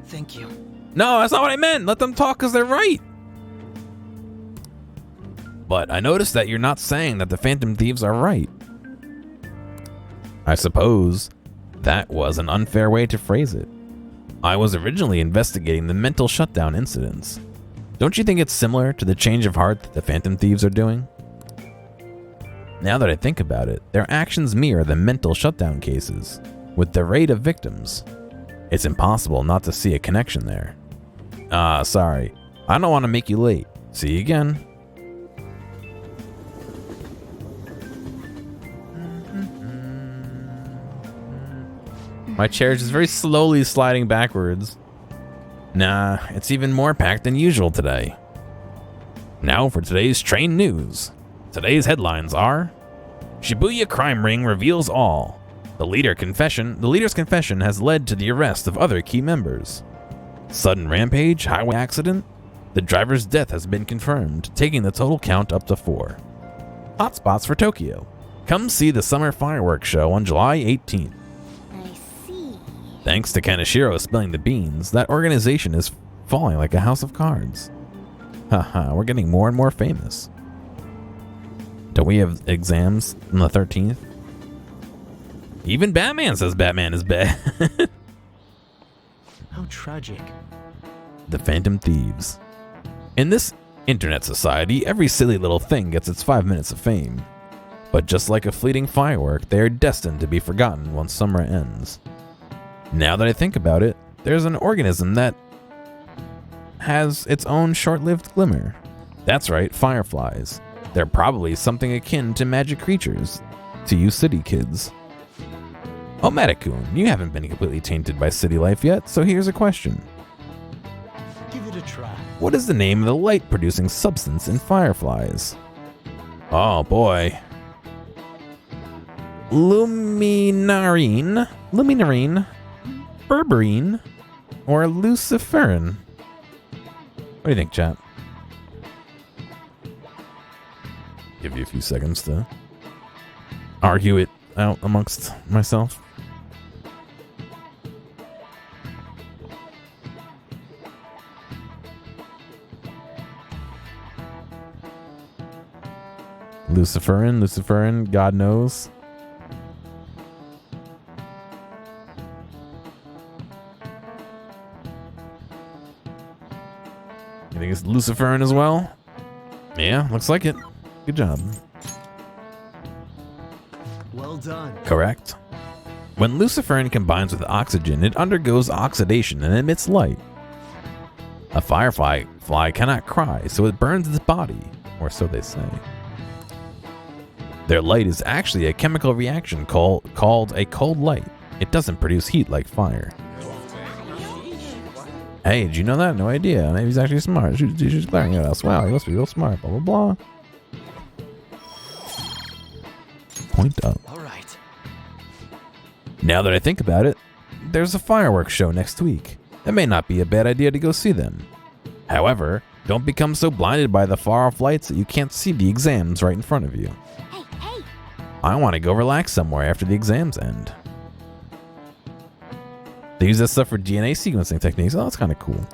Thank you. No, that's not what I meant. Let them talk because they're right. But I noticed that you're not saying that the Phantom Thieves are right. I suppose that was an unfair way to phrase it. I was originally investigating the mental shutdown incidents. Don't you think it's similar to the change of heart that the Phantom Thieves are doing? Now that I think about it, their actions mirror the mental shutdown cases, with the rate of victims. It's impossible not to see a connection there. Sorry. I don't want to make you late. See you again. My chair is just very slowly sliding backwards. Nah, it's even more packed than usual today. Now for today's train news. Today's headlines are: Shibuya crime ring reveals all. The leader's confession has led to the arrest of other key members. Sudden rampage, highway accident. The driver's death has been confirmed, taking the total count up to 4. Hotspots for Tokyo. Come see the summer fireworks show on July 18th. Thanks to Kanashiro spilling the beans, that organization is falling like a house of cards. Haha, we're getting more and more famous. Don't we have exams on the 13th? Even Batman says Batman is bad. How tragic. The Phantom Thieves. In this internet society, every silly little thing gets its 5 minutes of fame. But just like a fleeting firework, they are destined to be forgotten once summer ends. Now that I think about it, there's an organism that has its own short-lived glimmer. That's right, fireflies. They're probably something akin to magic creatures to you city kids. Oh, Matakun, you haven't been completely tainted by city life yet, so here's a question. Give it a try. What is the name of the light-producing substance in fireflies? Oh boy. Luminarine, berberine, or luciferin? What do you think, chat? Give you a few seconds to argue it out amongst myself. Luciferin, God knows. You think it's luciferin as well? Yeah, looks like it. Good job. Well done. Correct. When luciferin combines with oxygen, it undergoes oxidation and emits light. A firefly cannot cry, so it burns its body, or so they say. Their light is actually a chemical reaction called a cold light. It doesn't produce heat like fire. Hey, did you know that? No idea. Maybe he's actually smart. She's glaring at us. Wow, he must be real smart. Blah, blah, blah. Point up. All right. Now that I think about it, there's a fireworks show next week. It may not be a bad idea to go see them. However, don't become so blinded by the far-off lights that you can't see the exams right in front of you. Hey, hey! I want to go relax somewhere after the exams end. They use that stuff for DNA sequencing techniques. Oh, that's kind of cool.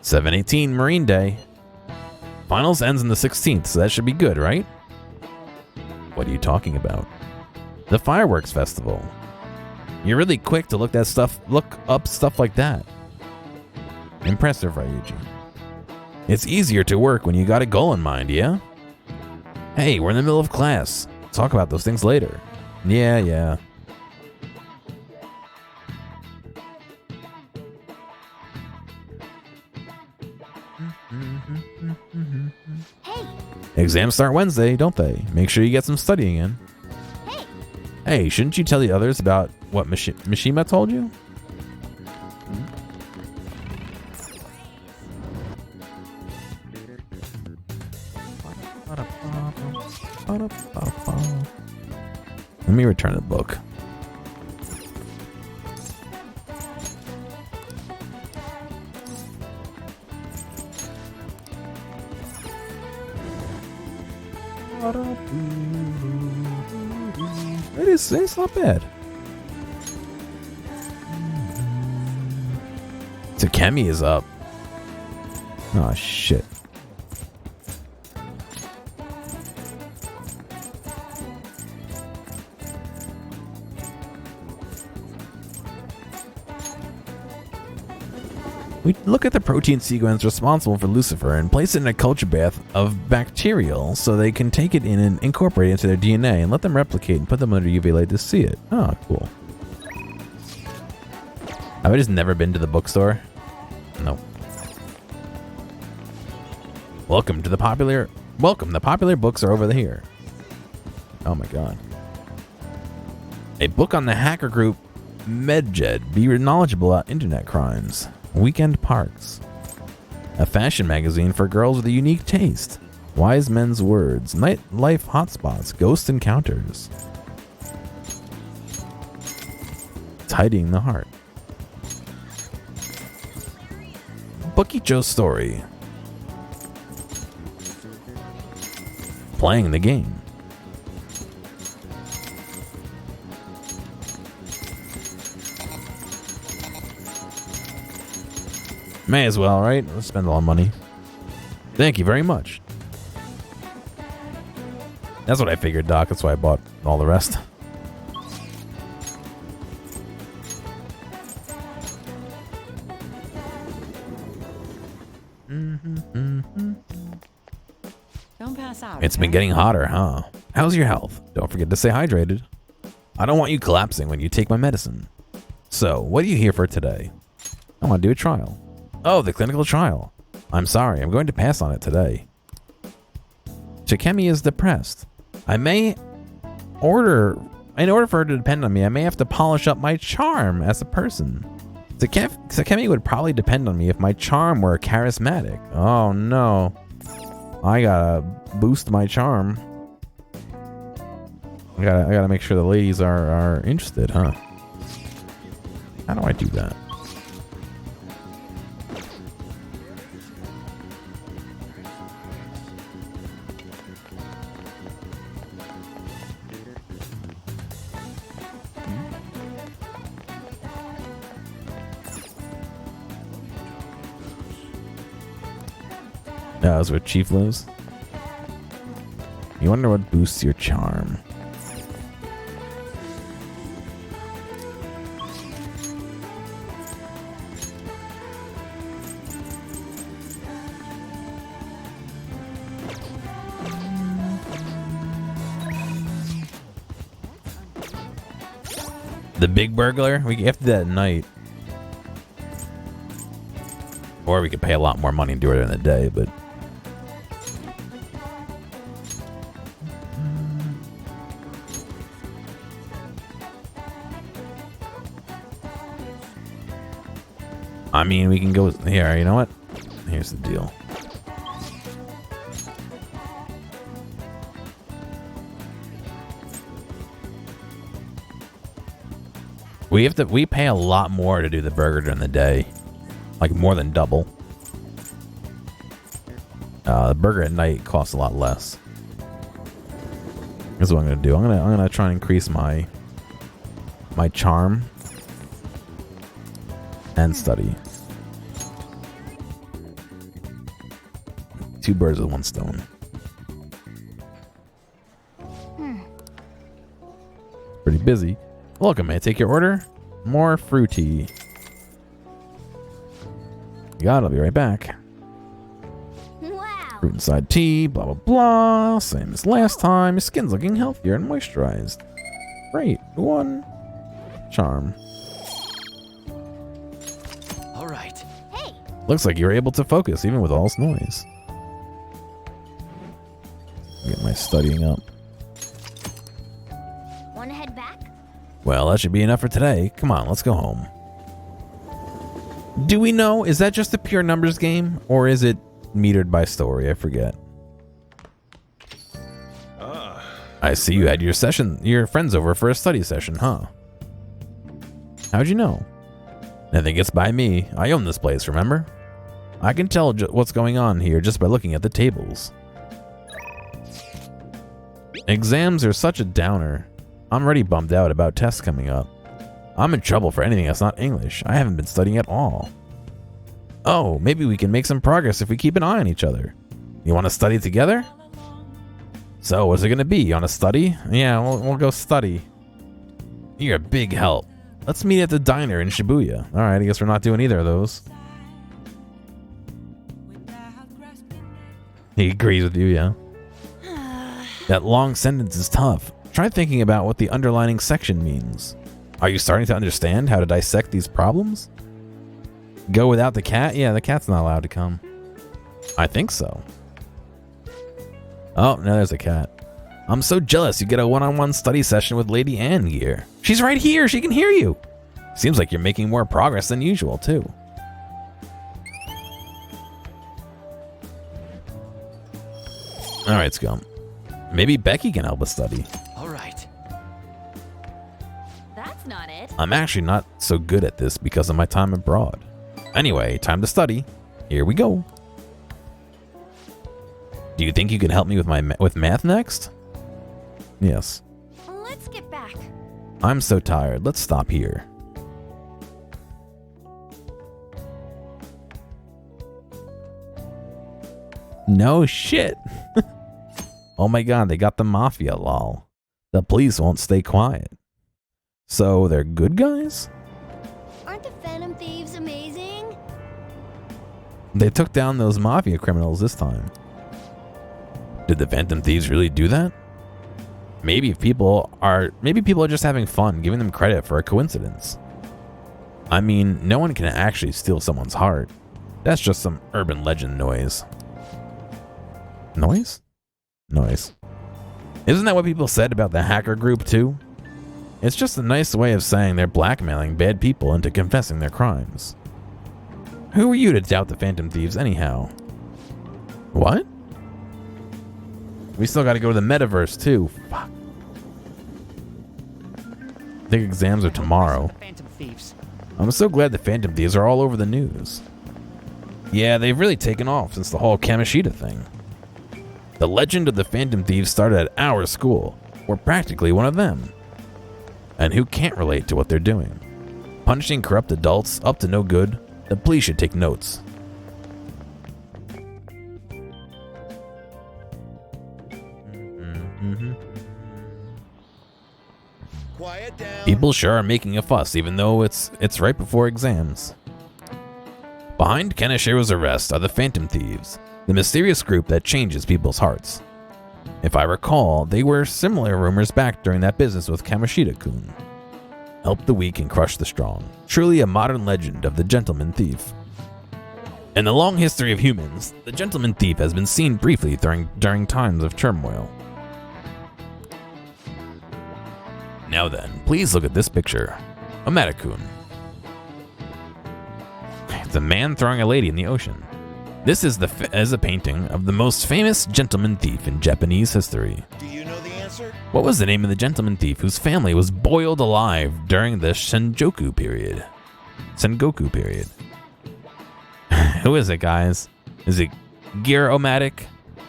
(7/18) Marine Day. Finals ends on the 16th, so that should be good, right? What are you talking about? The fireworks festival. You're really quick to look up stuff like that. Impressive, Ryuji. It's easier to work when you got a goal in mind, yeah? Hey, we're in the middle of class. Talk about those things later. Yeah. Hey! Exams start Wednesday, don't they? Make sure you get some studying in. Hey! Hey, shouldn't you tell the others about what Mishima told you? Let me return the book. It's not bad. Takemi is up. Oh shit. We look at the protein sequence responsible for Lucifer and place it in a culture bath of bacterial so they can take it in and incorporate it into their DNA and let them replicate and put them under UV light to see it. Oh, cool. Have I just never been to the bookstore? No. Welcome, the popular books are over here. Oh my god. A book on the hacker group Medjed. Be knowledgeable about internet crimes. Weekend Parks. A fashion magazine for girls with a unique taste. Wise men's words. Nightlife hotspots. Ghost encounters. Tidying the heart. Bokicho's story. Playing the game. May as well, right? Let's spend a lot of money. Thank you very much. That's what I figured, Doc. That's why I bought all the rest. Don't pass out. It's been getting hotter, huh? How's your health? Don't forget to stay hydrated. I don't want you collapsing when you take my medicine. So, what are you here for today? I want to do a trial. Oh, the clinical trial. I'm sorry, I'm going to pass on it today. Takemi is depressed. In order for her to depend on me, I may have to polish up my charm as a person. Takemi would probably depend on me if my charm were charismatic. Oh no. I gotta boost my charm. I gotta make sure the ladies are interested, huh? How do I do that? That's where Chief lives. You wonder what boosts your charm. The big burglar? We have to do that at night. Or we could pay a lot more money and do it in the day, but I mean, we can go here. You know what? Here's the deal. We pay a lot more to do the burger during the day. Like more than double. The burger at night costs a lot less. Here's what I'm gonna do. I'm gonna try and increase my charm and study. 2 birds with 1 stone. Pretty busy. Welcome, may I take your order? More fruity. You got it, I'll be right back. Wow. Fruit inside tea, blah blah blah. Same as last time. Your skin's looking healthier and moisturized. Great. 1 charm. All right. Hey. Looks like you're able to focus even with all this noise. Get my studying up. Wanna head back? Well, that should be enough for today. Come on, let's go home. Do we know, is that just a pure numbers game? Or is it metered by story? I forget. I see you had your friends over for a study session, huh? How'd you know? Nothing gets by me. I own this place, remember? I can tell what's going on here just by looking at the tables. Exams are such a downer. I'm already bummed out about tests coming up. I'm in trouble for anything that's not English. I haven't been studying at all. Oh, maybe we can make some progress if we keep an eye on each other. You want to study together? So, what's it going to be? You want to study? Yeah, we'll go study. You're a big help. Let's meet at the diner in Shibuya. Alright, I guess we're not doing either of those. He agrees with you, yeah. That long sentence is tough. Try thinking about what the underlining section means. Are you starting to understand how to dissect these problems? Go without the cat? Yeah, the cat's not allowed to come. I think so. Oh, no, there's a cat. I'm so jealous you get a one-on-one study session with Lady Anne here. She's right here. She can hear you. Seems like you're making more progress than usual, too. All right, Scum. Maybe Becky can help us study. All right. That's not it. I'm actually not so good at this because of my time abroad. Anyway, time to study. Here we go. Do you think you can help me with math next? Yes. Let's get back. I'm so tired. Let's stop here. No shit. Oh my god, they got the mafia, lol. The police won't stay quiet. So they're good guys? Aren't the Phantom Thieves amazing? They took down those mafia criminals this time. Did the Phantom Thieves really do that? Maybe people are just having fun, giving them credit for a coincidence. I mean, no one can actually steal someone's heart. That's just some urban legend noise. Noise? Noise. Isn't that what people said about the hacker group too? It's just a nice way of saying they're blackmailing bad people into confessing their crimes. Who are you to doubt the Phantom Thieves anyhow? What? We still gotta go to the metaverse too. Fuck. I think exams are tomorrow. Phantom Thieves. I'm so glad the Phantom Thieves are all over the news. Yeah, they've really taken off since the whole Kamishita thing. The legend of the Phantom Thieves started at our school. We're practically one of them. And who can't relate to what they're doing? Punishing corrupt adults up to no good. The police should take notes. Quiet down. People sure are making a fuss, even though it's right before exams. Behind Kenishiro's arrest are the Phantom Thieves, the mysterious group that changes people's hearts. If I recall, they were similar rumors back during that business with Kamoshida-kun. Help the weak and crush the strong. Truly a modern legend of the gentleman thief. In the long history of humans, the gentleman thief has been seen briefly during times of turmoil. Now then, please look at this picture. Omatakun. It's a man throwing a lady in the ocean. This is a painting of the most famous gentleman thief in Japanese history. Do you know the answer? What was the name of the gentleman thief whose family was boiled alive during the Sengoku period? Who is it, guys? Is it Gearomatic,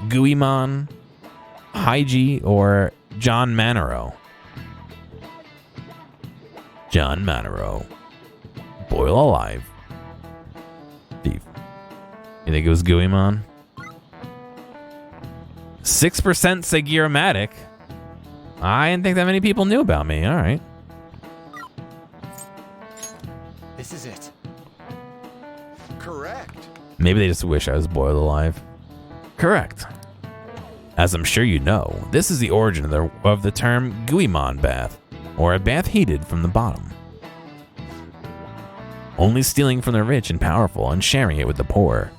Guimon, Haiji, or John Manero? John Manero. Boil alive. Thief. You think it was Guimon? 6% say Gearomatic. I didn't think that many people knew about me. All right. This is it. Correct. Maybe they just wish I was boiled alive. Correct. As I'm sure you know, this is the origin of the term Guimon bath, or a bath heated from the bottom. Only stealing from the rich and powerful and sharing it with the poor.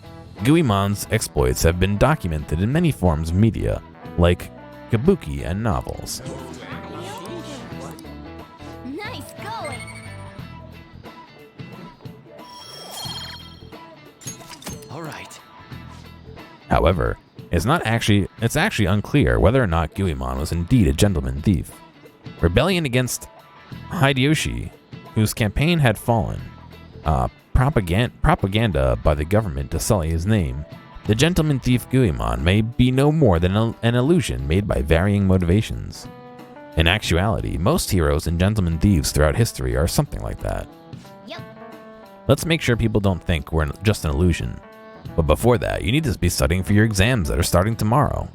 Guimon's exploits have been documented in many forms of media, like kabuki and novels. Nice going. All right. However, it's actually unclear whether or not Guimon was indeed a gentleman thief. Rebellion against Hideyoshi, whose campaign had fallen, propaganda by the government to sully his name. The gentleman thief Guimon may be no more than an illusion made by varying motivations. In actuality, most heroes and gentleman thieves throughout history are something like that. Yep. Let's make sure people don't think we're just an illusion. But before that, you need to be studying for your exams that are starting tomorrow.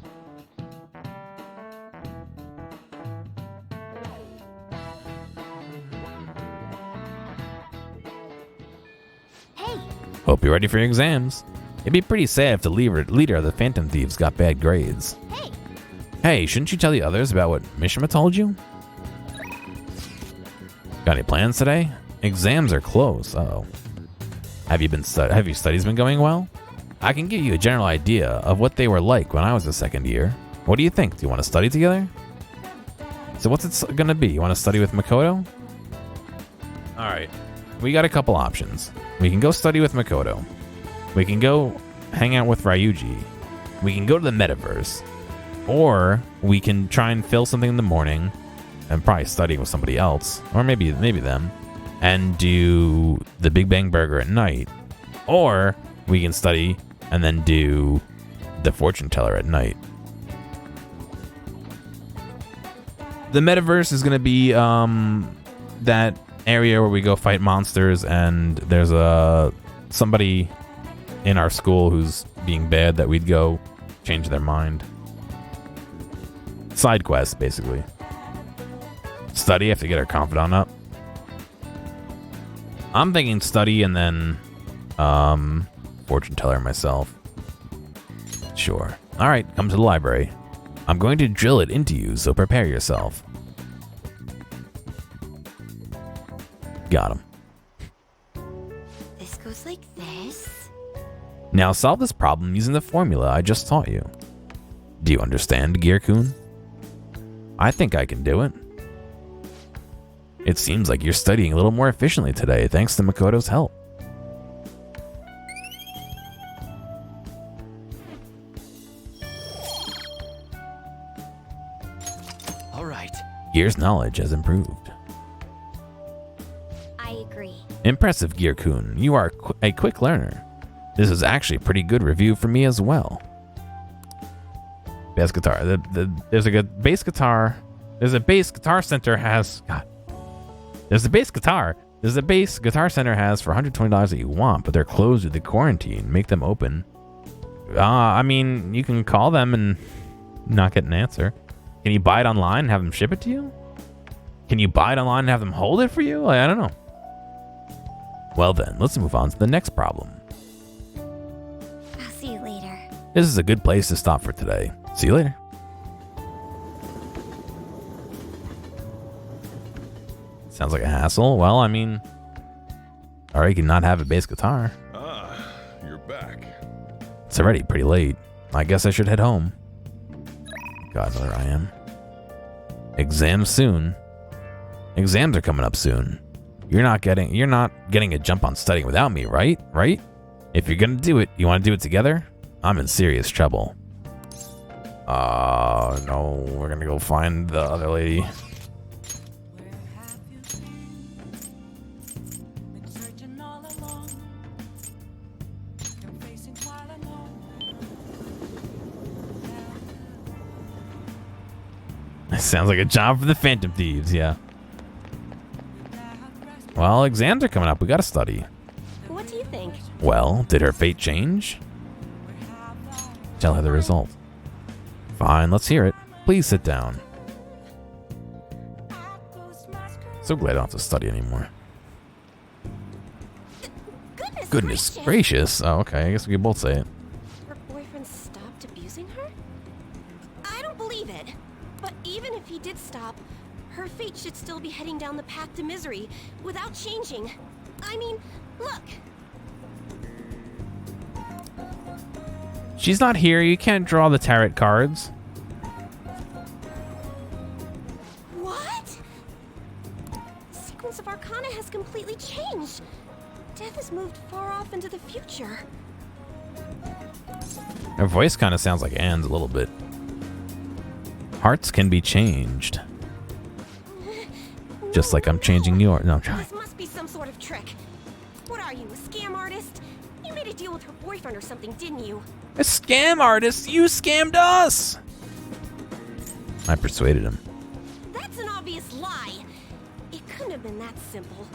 Hey. Hope you're ready for your exams. It'd be pretty sad if the leader of the Phantom Thieves got bad grades. Hey. Hey, shouldn't you tell the others about what Mishima told you? Got any plans today? Exams are close. Uh-oh. Have your studies been going well? I can give you a general idea of what they were like when I was a second year. What do you think? Do you want to study together? So what's it gonna be? You want to study with Makoto? Alright. We got a couple options. We can go study with Makoto. We can go hang out with Ryuji. We can go to the metaverse. Or we can try and fill something in the morning and probably study with somebody else. Or maybe them. And do the Big Bang Burger at night. Or we can study and then do the fortune teller at night. The metaverse is going to be that area where we go fight monsters, and there's somebody in our school who's being bad that we'd go change their mind. Side quest, basically. Study, have to get our confidant up. I'm thinking study and then fortune teller myself. Sure. Alright, come to the library. I'm going to drill it into you, so prepare yourself. Got him. This goes like this. Now solve this problem using the formula I just taught you. Do you understand, Gear-kun? I think I can do it. It seems like you're studying a little more efficiently today, thanks to Makoto's help. All right. Gear's knowledge has improved. I agree. Impressive, Gear-kun. You are a quick learner. This is actually a pretty good review for me as well. Bass guitar. There's a good bass guitar. There's a bass guitar center has... God. There's a bass guitar. There's a bass guitar center has for $120 that you want, but they're closed due to quarantine. Make them open. I mean, you can call them and not get an answer. Can you buy it online and have them ship it to you? Can you buy it online and have them hold it for you? I don't know. Well then, let's move on to the next problem. I'll see you later. This is a good place to stop for today. See you later. Sounds like a hassle. Well, I mean, or you can not have a bass guitar. Ah, you're back. It's already pretty late. I guess I should head home. God, there I am. Exams soon. Exams are coming up soon. You're not getting a jump on studying without me, right? Right? If you're gonna do it, you want to do it together? I'm in serious trouble. No, we're gonna go find the other lady. Sounds like a job for the Phantom Thieves, yeah. Well, exams are coming up. We gotta study. What do you think? Well, did her fate change? Tell her the result. Fine, let's hear it. Please sit down. So glad I don't have to study anymore. Goodness gracious. Oh, okay. I guess we can both say it. Her boyfriend stopped abusing her? I don't believe it. But even if he did stop, her fate should still be heading down the path to misery without changing. I mean, look. She's not here. You can't draw the tarot cards. What? The sequence of Arcana has completely changed. Death has moved far off into the future. Her voice kind of sounds like Anne's a little bit. Hearts can be changed. Just like I'm changing yours. No, I'm trying. This must be some sort of trick. What are you, a scam artist? You made a deal with her boyfriend or something, didn't you? A scam artist? You scammed us! I persuaded him. That's an obvious lie. It couldn't have been that simple.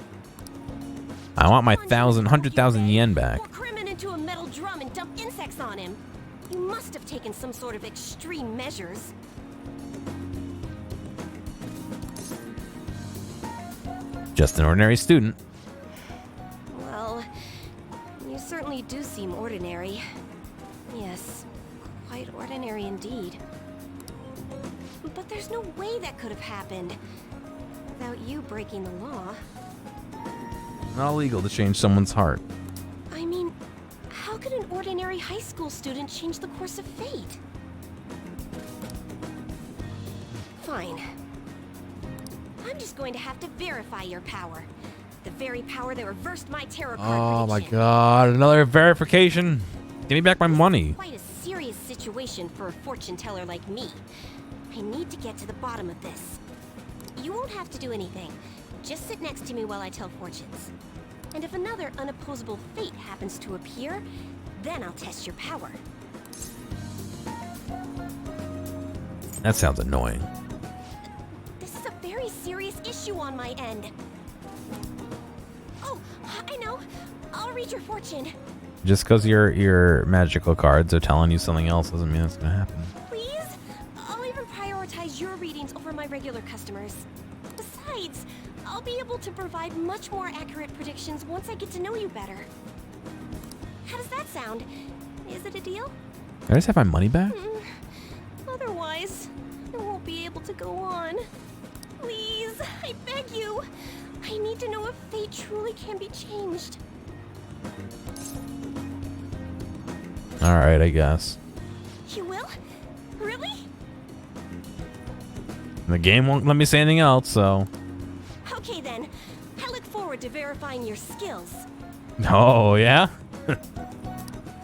I want my 100,000 yen back. Pour Crimin into a metal drum and dump insects on him. You must have taken some sort of extreme measures. Just an ordinary student. Well, you certainly do seem ordinary. Yes, quite ordinary indeed. But there's no way that could have happened without you breaking the law. Not illegal to change someone's heart. I mean, how could an ordinary high school student change the course of fate? Fine. I'm just going to have to verify your power. The very power that reversed my tarot card Oh my prediction. god, another verification. Give me back my money. Quite a serious situation for a fortune teller like me. I need to get to the bottom of this. You won't have to do anything. Just sit next to me while I tell fortunes. And if another unopposable fate happens to appear, then I'll test your power. That sounds annoying. This is a very serious issue on my end. Oh, I know. I'll read your fortune. Just because your magical cards are telling you something else doesn't mean it's gonna happen. Please? I'll even prioritize your readings over my regular customers. Besides, I'll be able to provide much more accurate predictions once I get to know you better. How does that sound? Is it a deal? Did I just have my money back? Otherwise, I won't be able to go on. Please, I beg you. I need to know if fate truly can be changed. Alright, I guess. You will? Really? The game won't let me say anything else, so. Okay then. I look forward to verifying your skills. Oh, yeah?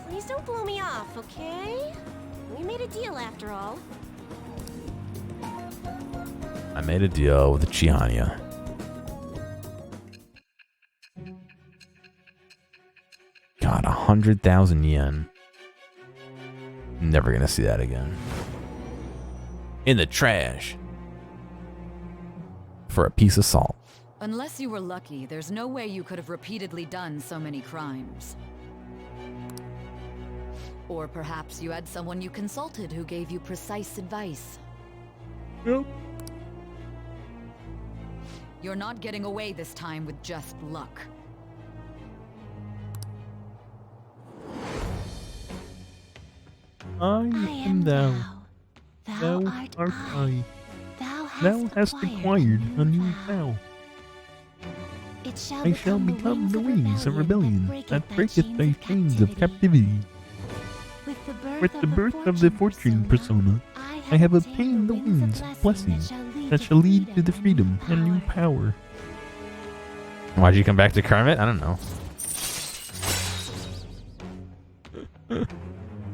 Please don't blow me off, okay? We made a deal after all. I made a deal with the Chihanya. God, 100,000 yen. Never gonna see that again. In the trash. For a piece of salt. Unless you were lucky, there's no way you could have repeatedly done so many crimes. Or perhaps you had someone you consulted who gave you precise advice. Yep. You're not getting away this time with just luck. I am thou. Thou art I. Thou hast acquired a new vow. I shall become the wings of rebellion that breaketh thy chains of captivity. With the birth of the fortune persona, I have obtained the winds of blessings that shall lead to the freedom and new power. Why'd you come back to Kermit? I don't know.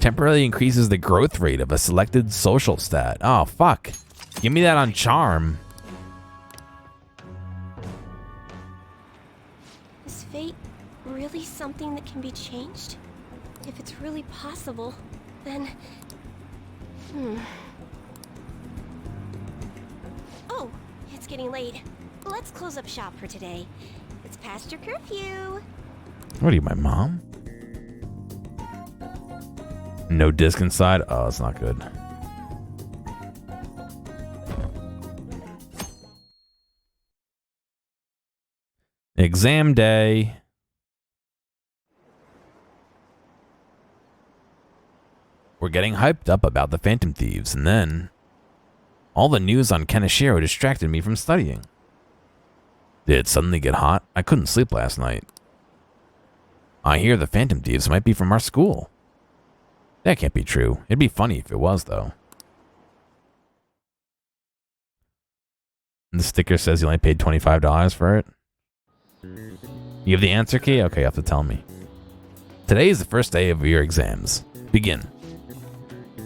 Temporarily increases the growth rate of a selected social stat. Oh, fuck. Give me that on charm. Is fate really something that can be changed? If it's really possible, then... Oh, it's getting late. Let's close up shop for today. It's past your curfew. What are you, my mom? No disc inside? Oh, it's not good. Exam day. We're getting hyped up about the Phantom Thieves, and then all the news on Kaneshiro distracted me from studying. Did it suddenly get hot? I couldn't sleep last night. I hear the Phantom Thieves might be from our school. That can't be true. It'd be funny if it was, though. And the sticker says you only paid $25 for it. You have the answer key? Okay, you have to tell me. Today is the first day of your exams. Begin.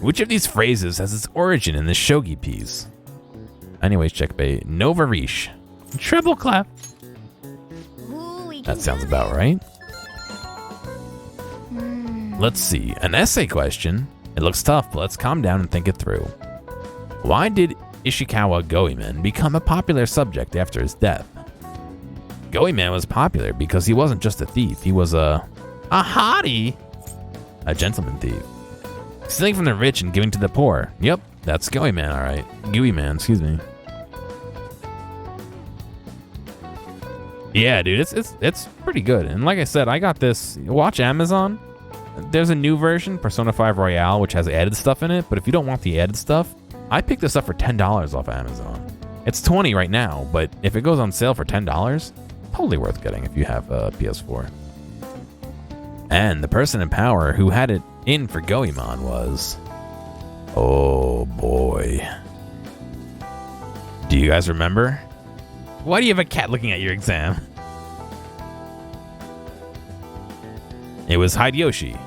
Which of these phrases has its origin in the shogi piece? Anyways, checkmate. Novarish. Treble clap. That sounds about right. Let's see. An essay question. It looks tough, but let's calm down and think it through. Why did Ishikawa Goemon become a popular subject after his death? Goemon was popular because he wasn't just a thief. He was a hottie. A gentleman thief. Stealing from the rich and giving to the poor. Yep, that's Goemon, alright. Gooey-man, excuse me. Yeah, dude, it's pretty good. And like I said, I got this. Watch Amazon. There's a new version, Persona 5 Royale, which has added stuff in it. But if you don't want the added stuff, I picked this up for $10 off Amazon. It's $20 right now, but if it goes on sale for $10, totally worth getting if you have a PS4. And the person in power who had it in for Goemon was... Oh boy. Do you guys remember? Why do you have a cat looking at your exam? It was Hideyoshi.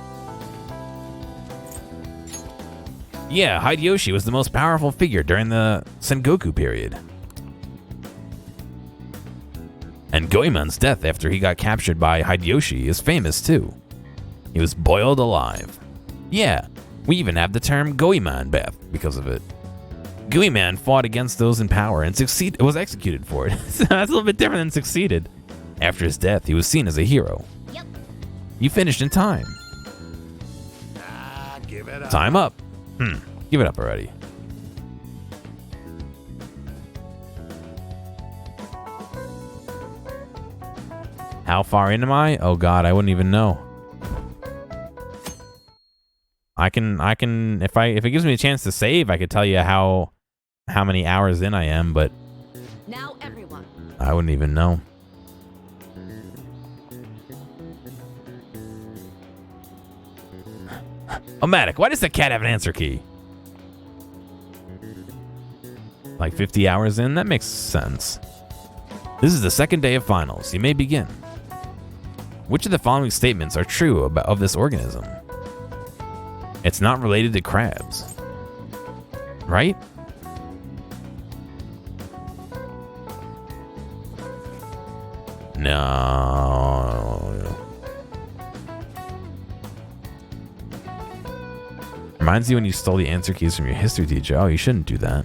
Yeah, Hideyoshi was the most powerful figure during the Sengoku period. And Goemon's death after he got captured by Hideyoshi is famous too. He was boiled alive. Yeah, we even have the term Goemon bath because of it. Goemon fought against those in power and was executed for it. That's a little bit different than succeeded. After his death, he was seen as a hero. Yep. You finished in time. Give it up. Time up. Give it up already. How far in am I? Oh god, I wouldn't even know. I can if it gives me a chance to save, I could tell you how many hours in I am, but now everyone. I wouldn't even know. Gearomatic, why does the cat have an answer key? Like 50 hours in? That makes sense. This is the second day of finals. You may begin. Which of the following statements are true of this organism? It's not related to crabs. Right? No. Reminds you when you stole the answer keys from your history teacher. Oh, you shouldn't do that.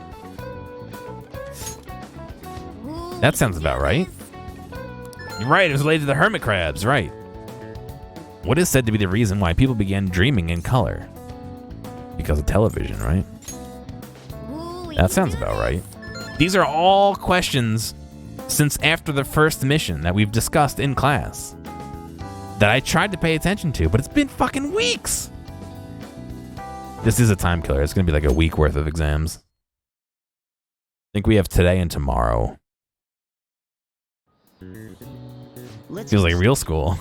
That sounds about right. You're right, it was related to the hermit crabs, right. What is said to be the reason why people began dreaming in color? Because of television, right? That sounds about right. These are all questions since after the first mission that we've discussed in class that I tried to pay attention to, but it's been fucking weeks. This is a time killer. It's going to be like a week worth of exams. I think we have today and tomorrow. Feels like real school.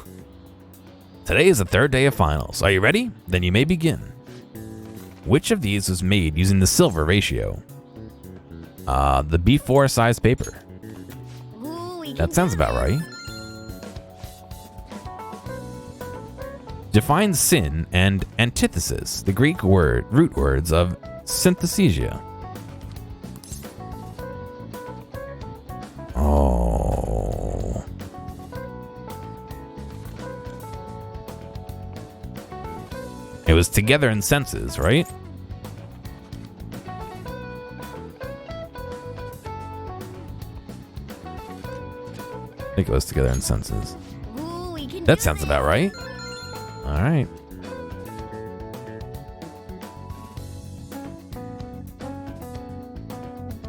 Today is the third day of finals. Are you ready? Then you may begin. Which of these was made using the silver ratio? The B4 size paper. That sounds about right. Define sin and antithesis, the Greek root words of synthesia. Oh. It was together in senses, right? I think it was together in senses. Ooh, we can That sounds about right. All right.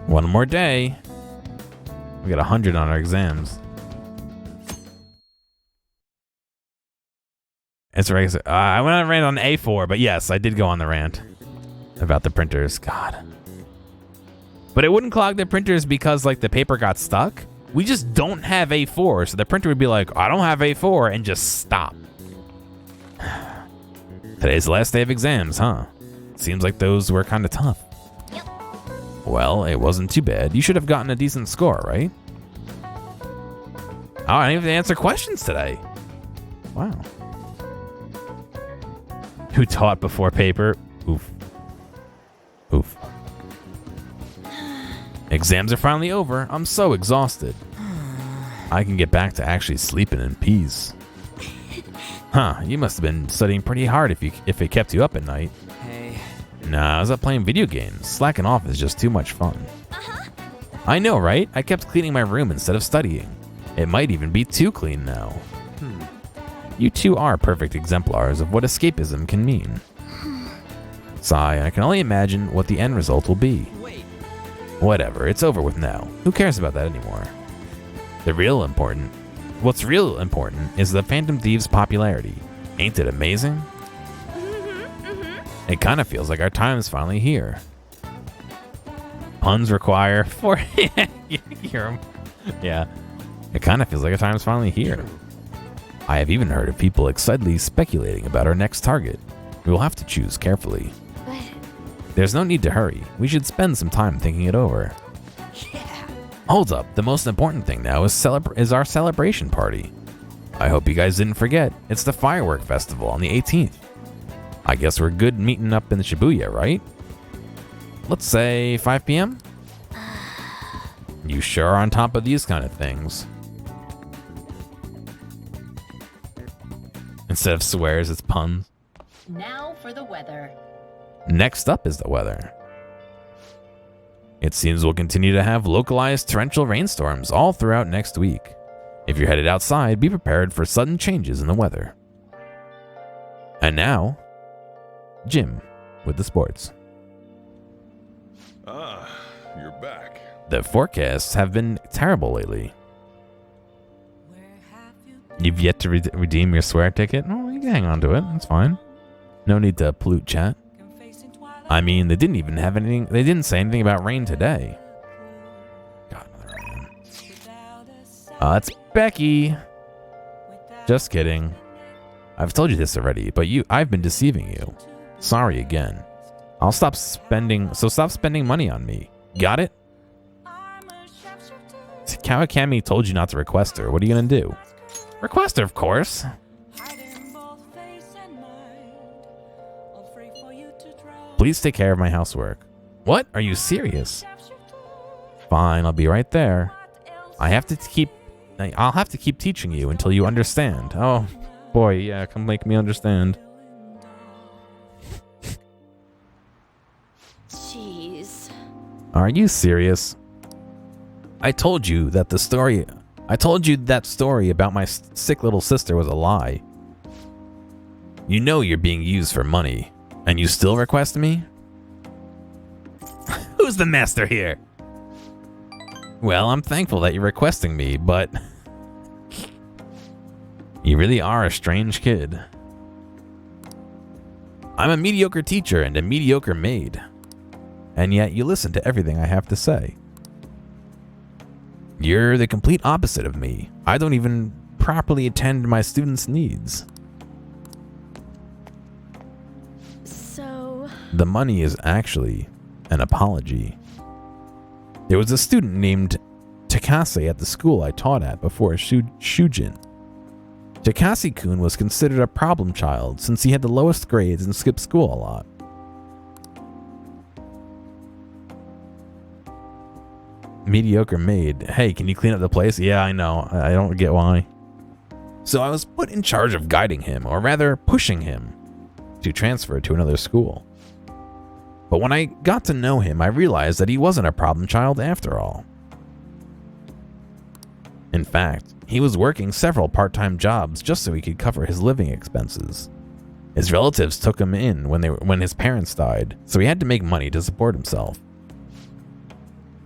One more day. We got 100 on our exams. It's right. I went on a rant on A4, but yes, I did go on the rant about the printers. God. But it wouldn't clog the printers because like the paper got stuck. We just don't have A4, so the printer would be like, I don't have A4, and just stop. Today's the last day of exams, huh? Seems like those were kind of tough. Yep. Well, it wasn't too bad. You should have gotten a decent score, right? Oh, I didn't even answer questions today. Wow. Who taught before paper? Oof. Oof. Exams are finally over. I'm so exhausted. I can get back to actually sleeping in peace. Huh, you must have been studying pretty hard if it kept you up at night. Hey. Nah, I was up playing video games. Slacking off is just too much fun. I know, right? I kept cleaning my room instead of studying. It might even be too clean now. You two are perfect exemplars of what escapism can mean. Sigh, I can only imagine what the end result will be. Whatever, it's over with now. Who cares about that anymore? What's real important is the Phantom Thieves' popularity. Ain't it amazing? It kind of feels like our time is finally here. Puns require for yeah. It kind of feels like our time is finally here. I have even heard of people excitedly speculating about our next target. We will have to choose carefully. There's no need to hurry. We should spend some time thinking it over. Hold up, the most important thing now is our celebration party. I hope you guys didn't forget. It's the firework festival on the 18th. I guess we're good meeting up in the Shibuya, right? Let's say 5 p.m.? You sure are on top of these kind of things. Instead of swears, it's puns. Now for the weather. Next up is the weather. It seems we'll continue to have localized torrential rainstorms all throughout next week. If you're headed outside, be prepared for sudden changes in the weather. And now, Jim with the sports. Ah, you're back. The forecasts have been terrible lately. You've yet to redeem your swear ticket? Oh, you can hang on to it. That's fine. No need to pollute chat. I mean, they didn't even have anything. They didn't say anything about rain today. God, another rain. It's Becky. Just kidding. I've told you this already, but I've been deceiving you. Sorry again. I'll stop spending. So stop spending money on me. Got it? Kawakami told you not to request her. What are you gonna do? Request her, of course. Please take care of my housework. What? Are you serious? Fine, I'll be right there. I'll have to keep teaching you until you understand. Oh, boy, yeah, come make me understand. Jeez. Are you serious? I told you that story about my sick little sister was a lie. You know you're being used for money, and you still request me? Who's the master here? Well, I'm thankful that you're requesting me, but you really are a strange kid. I'm a mediocre teacher and a mediocre maid, and yet you listen to everything I have to say. You're the complete opposite of me. I don't even properly attend to my students' needs. So... The money is actually an apology. There was a student named Takase at the school I taught at before Shujin. Takase-kun was considered a problem child since he had the lowest grades and skipped school a lot. Mediocre maid. Hey, can you clean up the place? Yeah, I know. I don't get why. So I was put in charge of guiding him, or rather pushing him, to transfer to another school. But when I got to know him, I realized that he wasn't a problem child after all. In fact, he was working several part-time jobs just so he could cover his living expenses. His relatives took him in when his parents died, so he had to make money to support himself.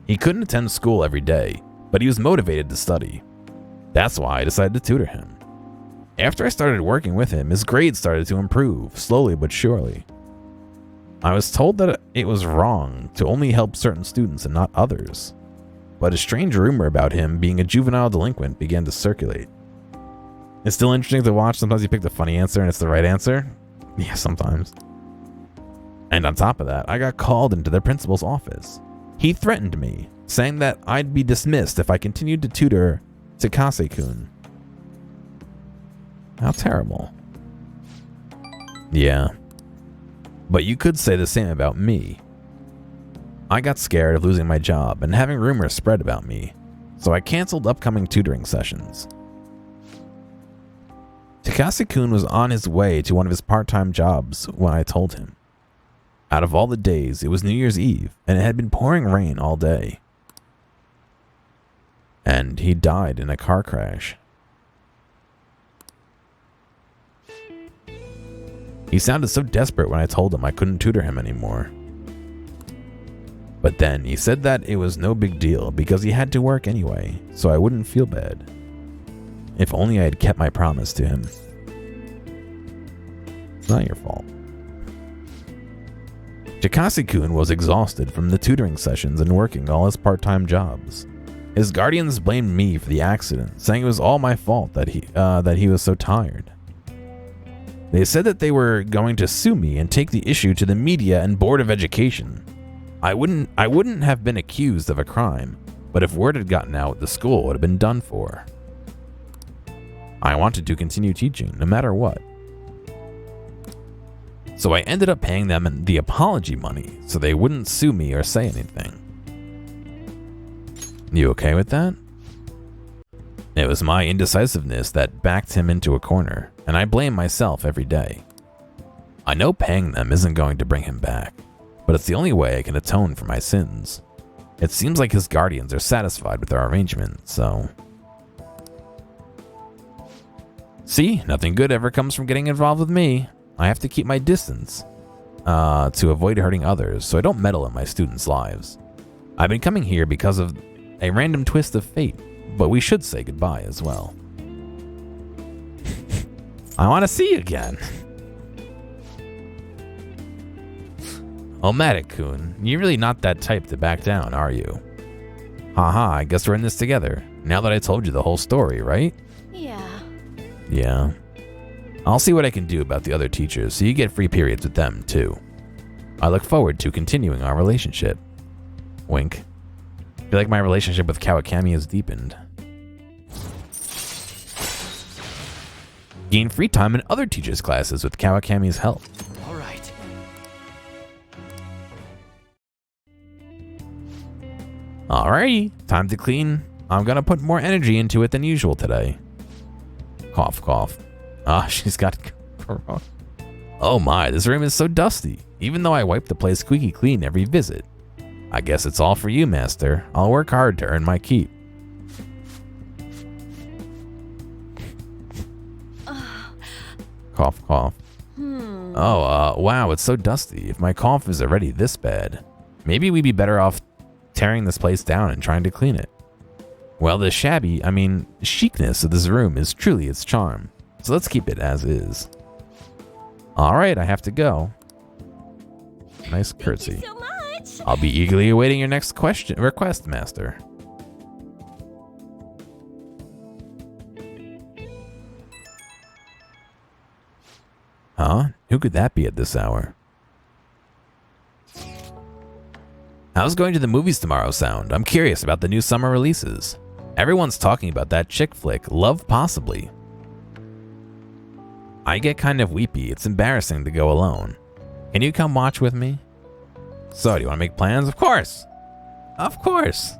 He couldn't attend school every day, but he was motivated to study. That's why I decided to tutor him. After I started working with him, his grades started to improve, slowly but surely. I was told that it was wrong to only help certain students and not others, but a strange rumor about him being a juvenile delinquent began to circulate. It's still interesting to watch. Sometimes you pick the funny answer and it's the right answer. Yeah, sometimes. And on top of that, I got called into the principal's office. He threatened me, saying that I'd be dismissed if I continued to tutor Takase-kun. How terrible. Yeah. But you could say the same about me. I got scared of losing my job and having rumors spread about me, so I canceled upcoming tutoring sessions. Takase-kun was on his way to one of his part-time jobs when I told him. Out of all the days, it was New Year's Eve, and it had been pouring rain all day. And he died in a car crash. He sounded so desperate when I told him I couldn't tutor him anymore. But then he said that it was no big deal because he had to work anyway, so I wouldn't feel bad. If only I had kept my promise to him. It's not your fault. Takase-kun was exhausted from the tutoring sessions and working all his part-time jobs. His guardians blamed me for the accident, saying it was all my fault that he was so tired. They said that they were going to sue me and take the issue to the media and Board of Education. I wouldn't have been accused of a crime, but if word had gotten out, the school would have been done for. I wanted to continue teaching, no matter what. So I ended up paying them the apology money so they wouldn't sue me or say anything. You okay with that? It was my indecisiveness that backed him into a corner, and I blame myself every day. I know paying them isn't going to bring him back, but it's the only way I can atone for my sins. It seems like his guardians are satisfied with our arrangement, so... See, nothing good ever comes from getting involved with me. I have to keep my distance to avoid hurting others, so I don't meddle in my students' lives. I've been coming here because of a random twist of fate, but we should say goodbye as well. I want to see you again. Gearomatic-kun, you're really not that type to back down, are you? Haha, I guess we're in this together, now that I told you the whole story, right? Yeah. Yeah. I'll see what I can do about the other teachers so you get free periods with them, too. I look forward to continuing our relationship. Wink. I feel like my relationship with Kawakami has deepened. Gain free time in other teachers' classes with Kawakami's help. All right. Alrighty, time to clean. I'm gonna put more energy into it than usual today. Cough, cough. Ah, she's got corona. Oh my, this room is so dusty, even though I wipe the place squeaky clean every visit. I guess it's all for you, Master. I'll work hard to earn my keep. Cough, cough. Oh, wow, it's so dusty. If my cough is already this bad, maybe we'd be better off tearing this place down and trying to clean it. Well, the chicness of this room is truly its charm. So let's keep it as is. Alright, I have to go. Nice curtsy. Thank you so much. I'll be eagerly awaiting your next request, Master. Huh? Who could that be at this hour? How's going to the movies tomorrow sound? I'm curious about the new summer releases. Everyone's talking about that chick flick, Love Possibly. I get kind of weepy. It's embarrassing to go alone. Can you come watch with me? So, do you want to make plans? Of course! Of course!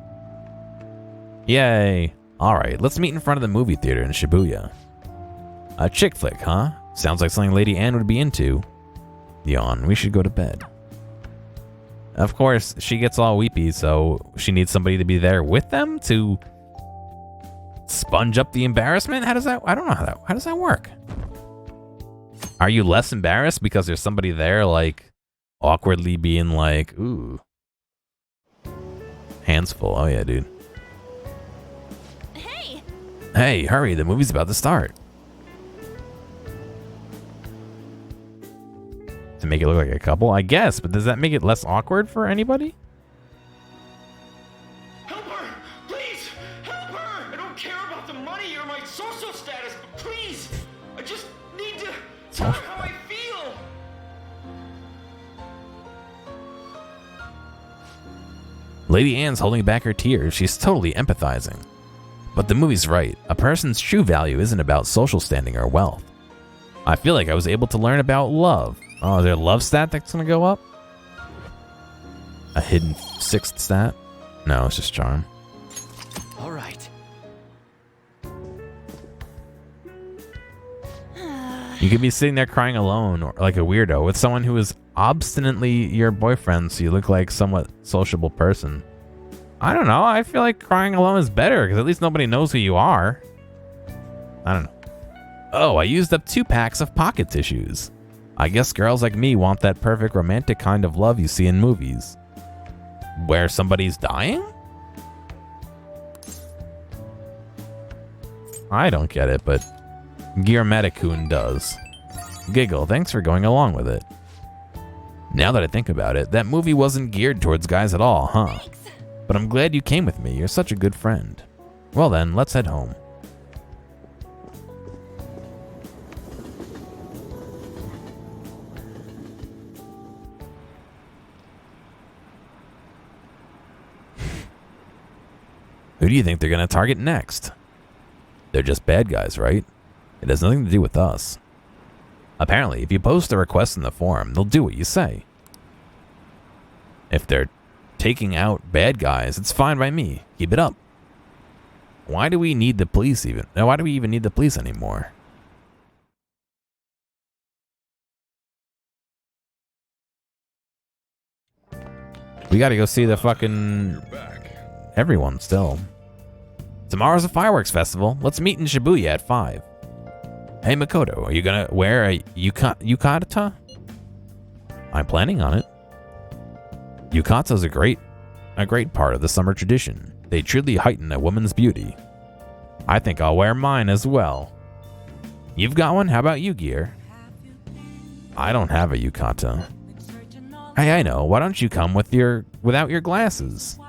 Yay! Alright, let's meet in front of the movie theater in Shibuya. A chick flick, huh? Sounds like something Lady Anne would be into. Yawn, we should go to bed. Of course, she gets all weepy, so she needs somebody to be there with them to sponge up the embarrassment? How does that, I don't know how does that work? Are you less embarrassed because there's somebody there, like, awkwardly being like, ooh. Hands full, oh yeah, dude. Hey! Hey, hurry, the movie's about to start. To make it look like a couple, I guess, but does that make it less awkward for anybody? Help her! Please! Help her! I don't care about the money or my social status, but please! I just need to tell her how I feel! Lady Anne's holding back her tears. She's totally empathizing. But the movie's right. A person's true value isn't about social standing or wealth. I feel like I was able to learn about love. Oh, is there a love stat that's gonna go up? A hidden sixth stat? No, it's just charm. All right. You could be sitting there crying alone, or like a weirdo, with someone who is obstinately your boyfriend, so you look like somewhat sociable person. I don't know. I feel like crying alone is better, because at least nobody knows who you are. I don't know. Oh, I used up 2 packs of pocket tissues. I guess girls like me want that perfect romantic kind of love you see in movies. Where somebody's dying? I don't get it, but Gearomatic does. Giggle, thanks for going along with it. Now that I think about it, that movie wasn't geared towards guys at all, huh? But I'm glad you came with me. You're such a good friend. Well then, let's head home. Who do you think they're going to target next? They're just bad guys, right? It has nothing to do with us. Apparently, if you post a request in the forum, they'll do what you say. If they're taking out bad guys, it's fine by me. Keep it up. Why do we need the police even? Now, why do we even need the police anymore? We gotta go see the fucking everyone still. Tomorrow's a fireworks festival. Let's meet in Shibuya at 5. Hey Makoto, are you gonna wear a yukata? I'm planning on it. Yukatas are a great part of the summer tradition. They truly heighten a woman's beauty. I think I'll wear mine as well. You've got one? How about you, Gear? I don't have a yukata. Hey, I know. Why don't you come without your glasses?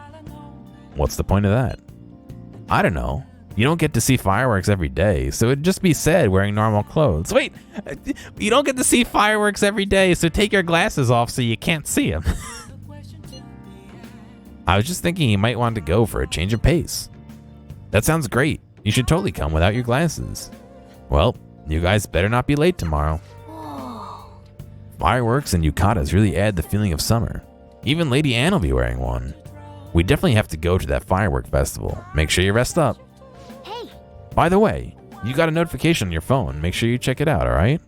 What's the point of that? I don't know. You don't get to see fireworks every day, so it'd just be sad wearing normal clothes. Wait, you don't get to see fireworks every day, so take your glasses off so you can't see them. I was just thinking you might want to go for a change of pace. That sounds great. You should totally come without your glasses. Well, you guys better not be late tomorrow. Fireworks and yukatas really add the feeling of summer. Even Lady Anne will be wearing one. We definitely have to go to that firework festival. Make sure you rest up. Hey. By the way, you got a notification on your phone. Make sure you check it out, all right?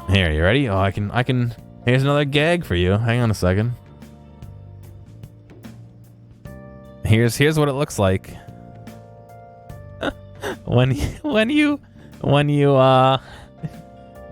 Here, you ready? Oh, I can. Here's another gag for you. Hang on a second. Here's what it looks like. when you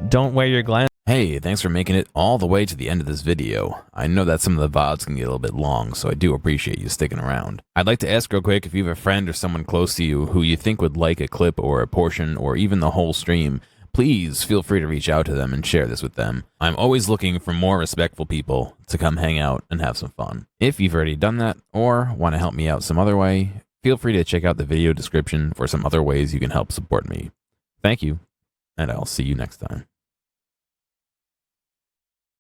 don't wear your glasses. Hey, thanks for making it all the way to the end of this video. I know that some of the VODs can get a little bit long, so I do appreciate you sticking around. I'd like to ask real quick if you have a friend or someone close to you who you think would like a clip or a portion or even the whole stream, please feel free to reach out to them and share this with them. I'm always looking for more respectful people to come hang out and have some fun. If you've already done that or want to help me out some other way, feel free to check out the video description for some other ways you can help support me. Thank you, and I'll see you next time.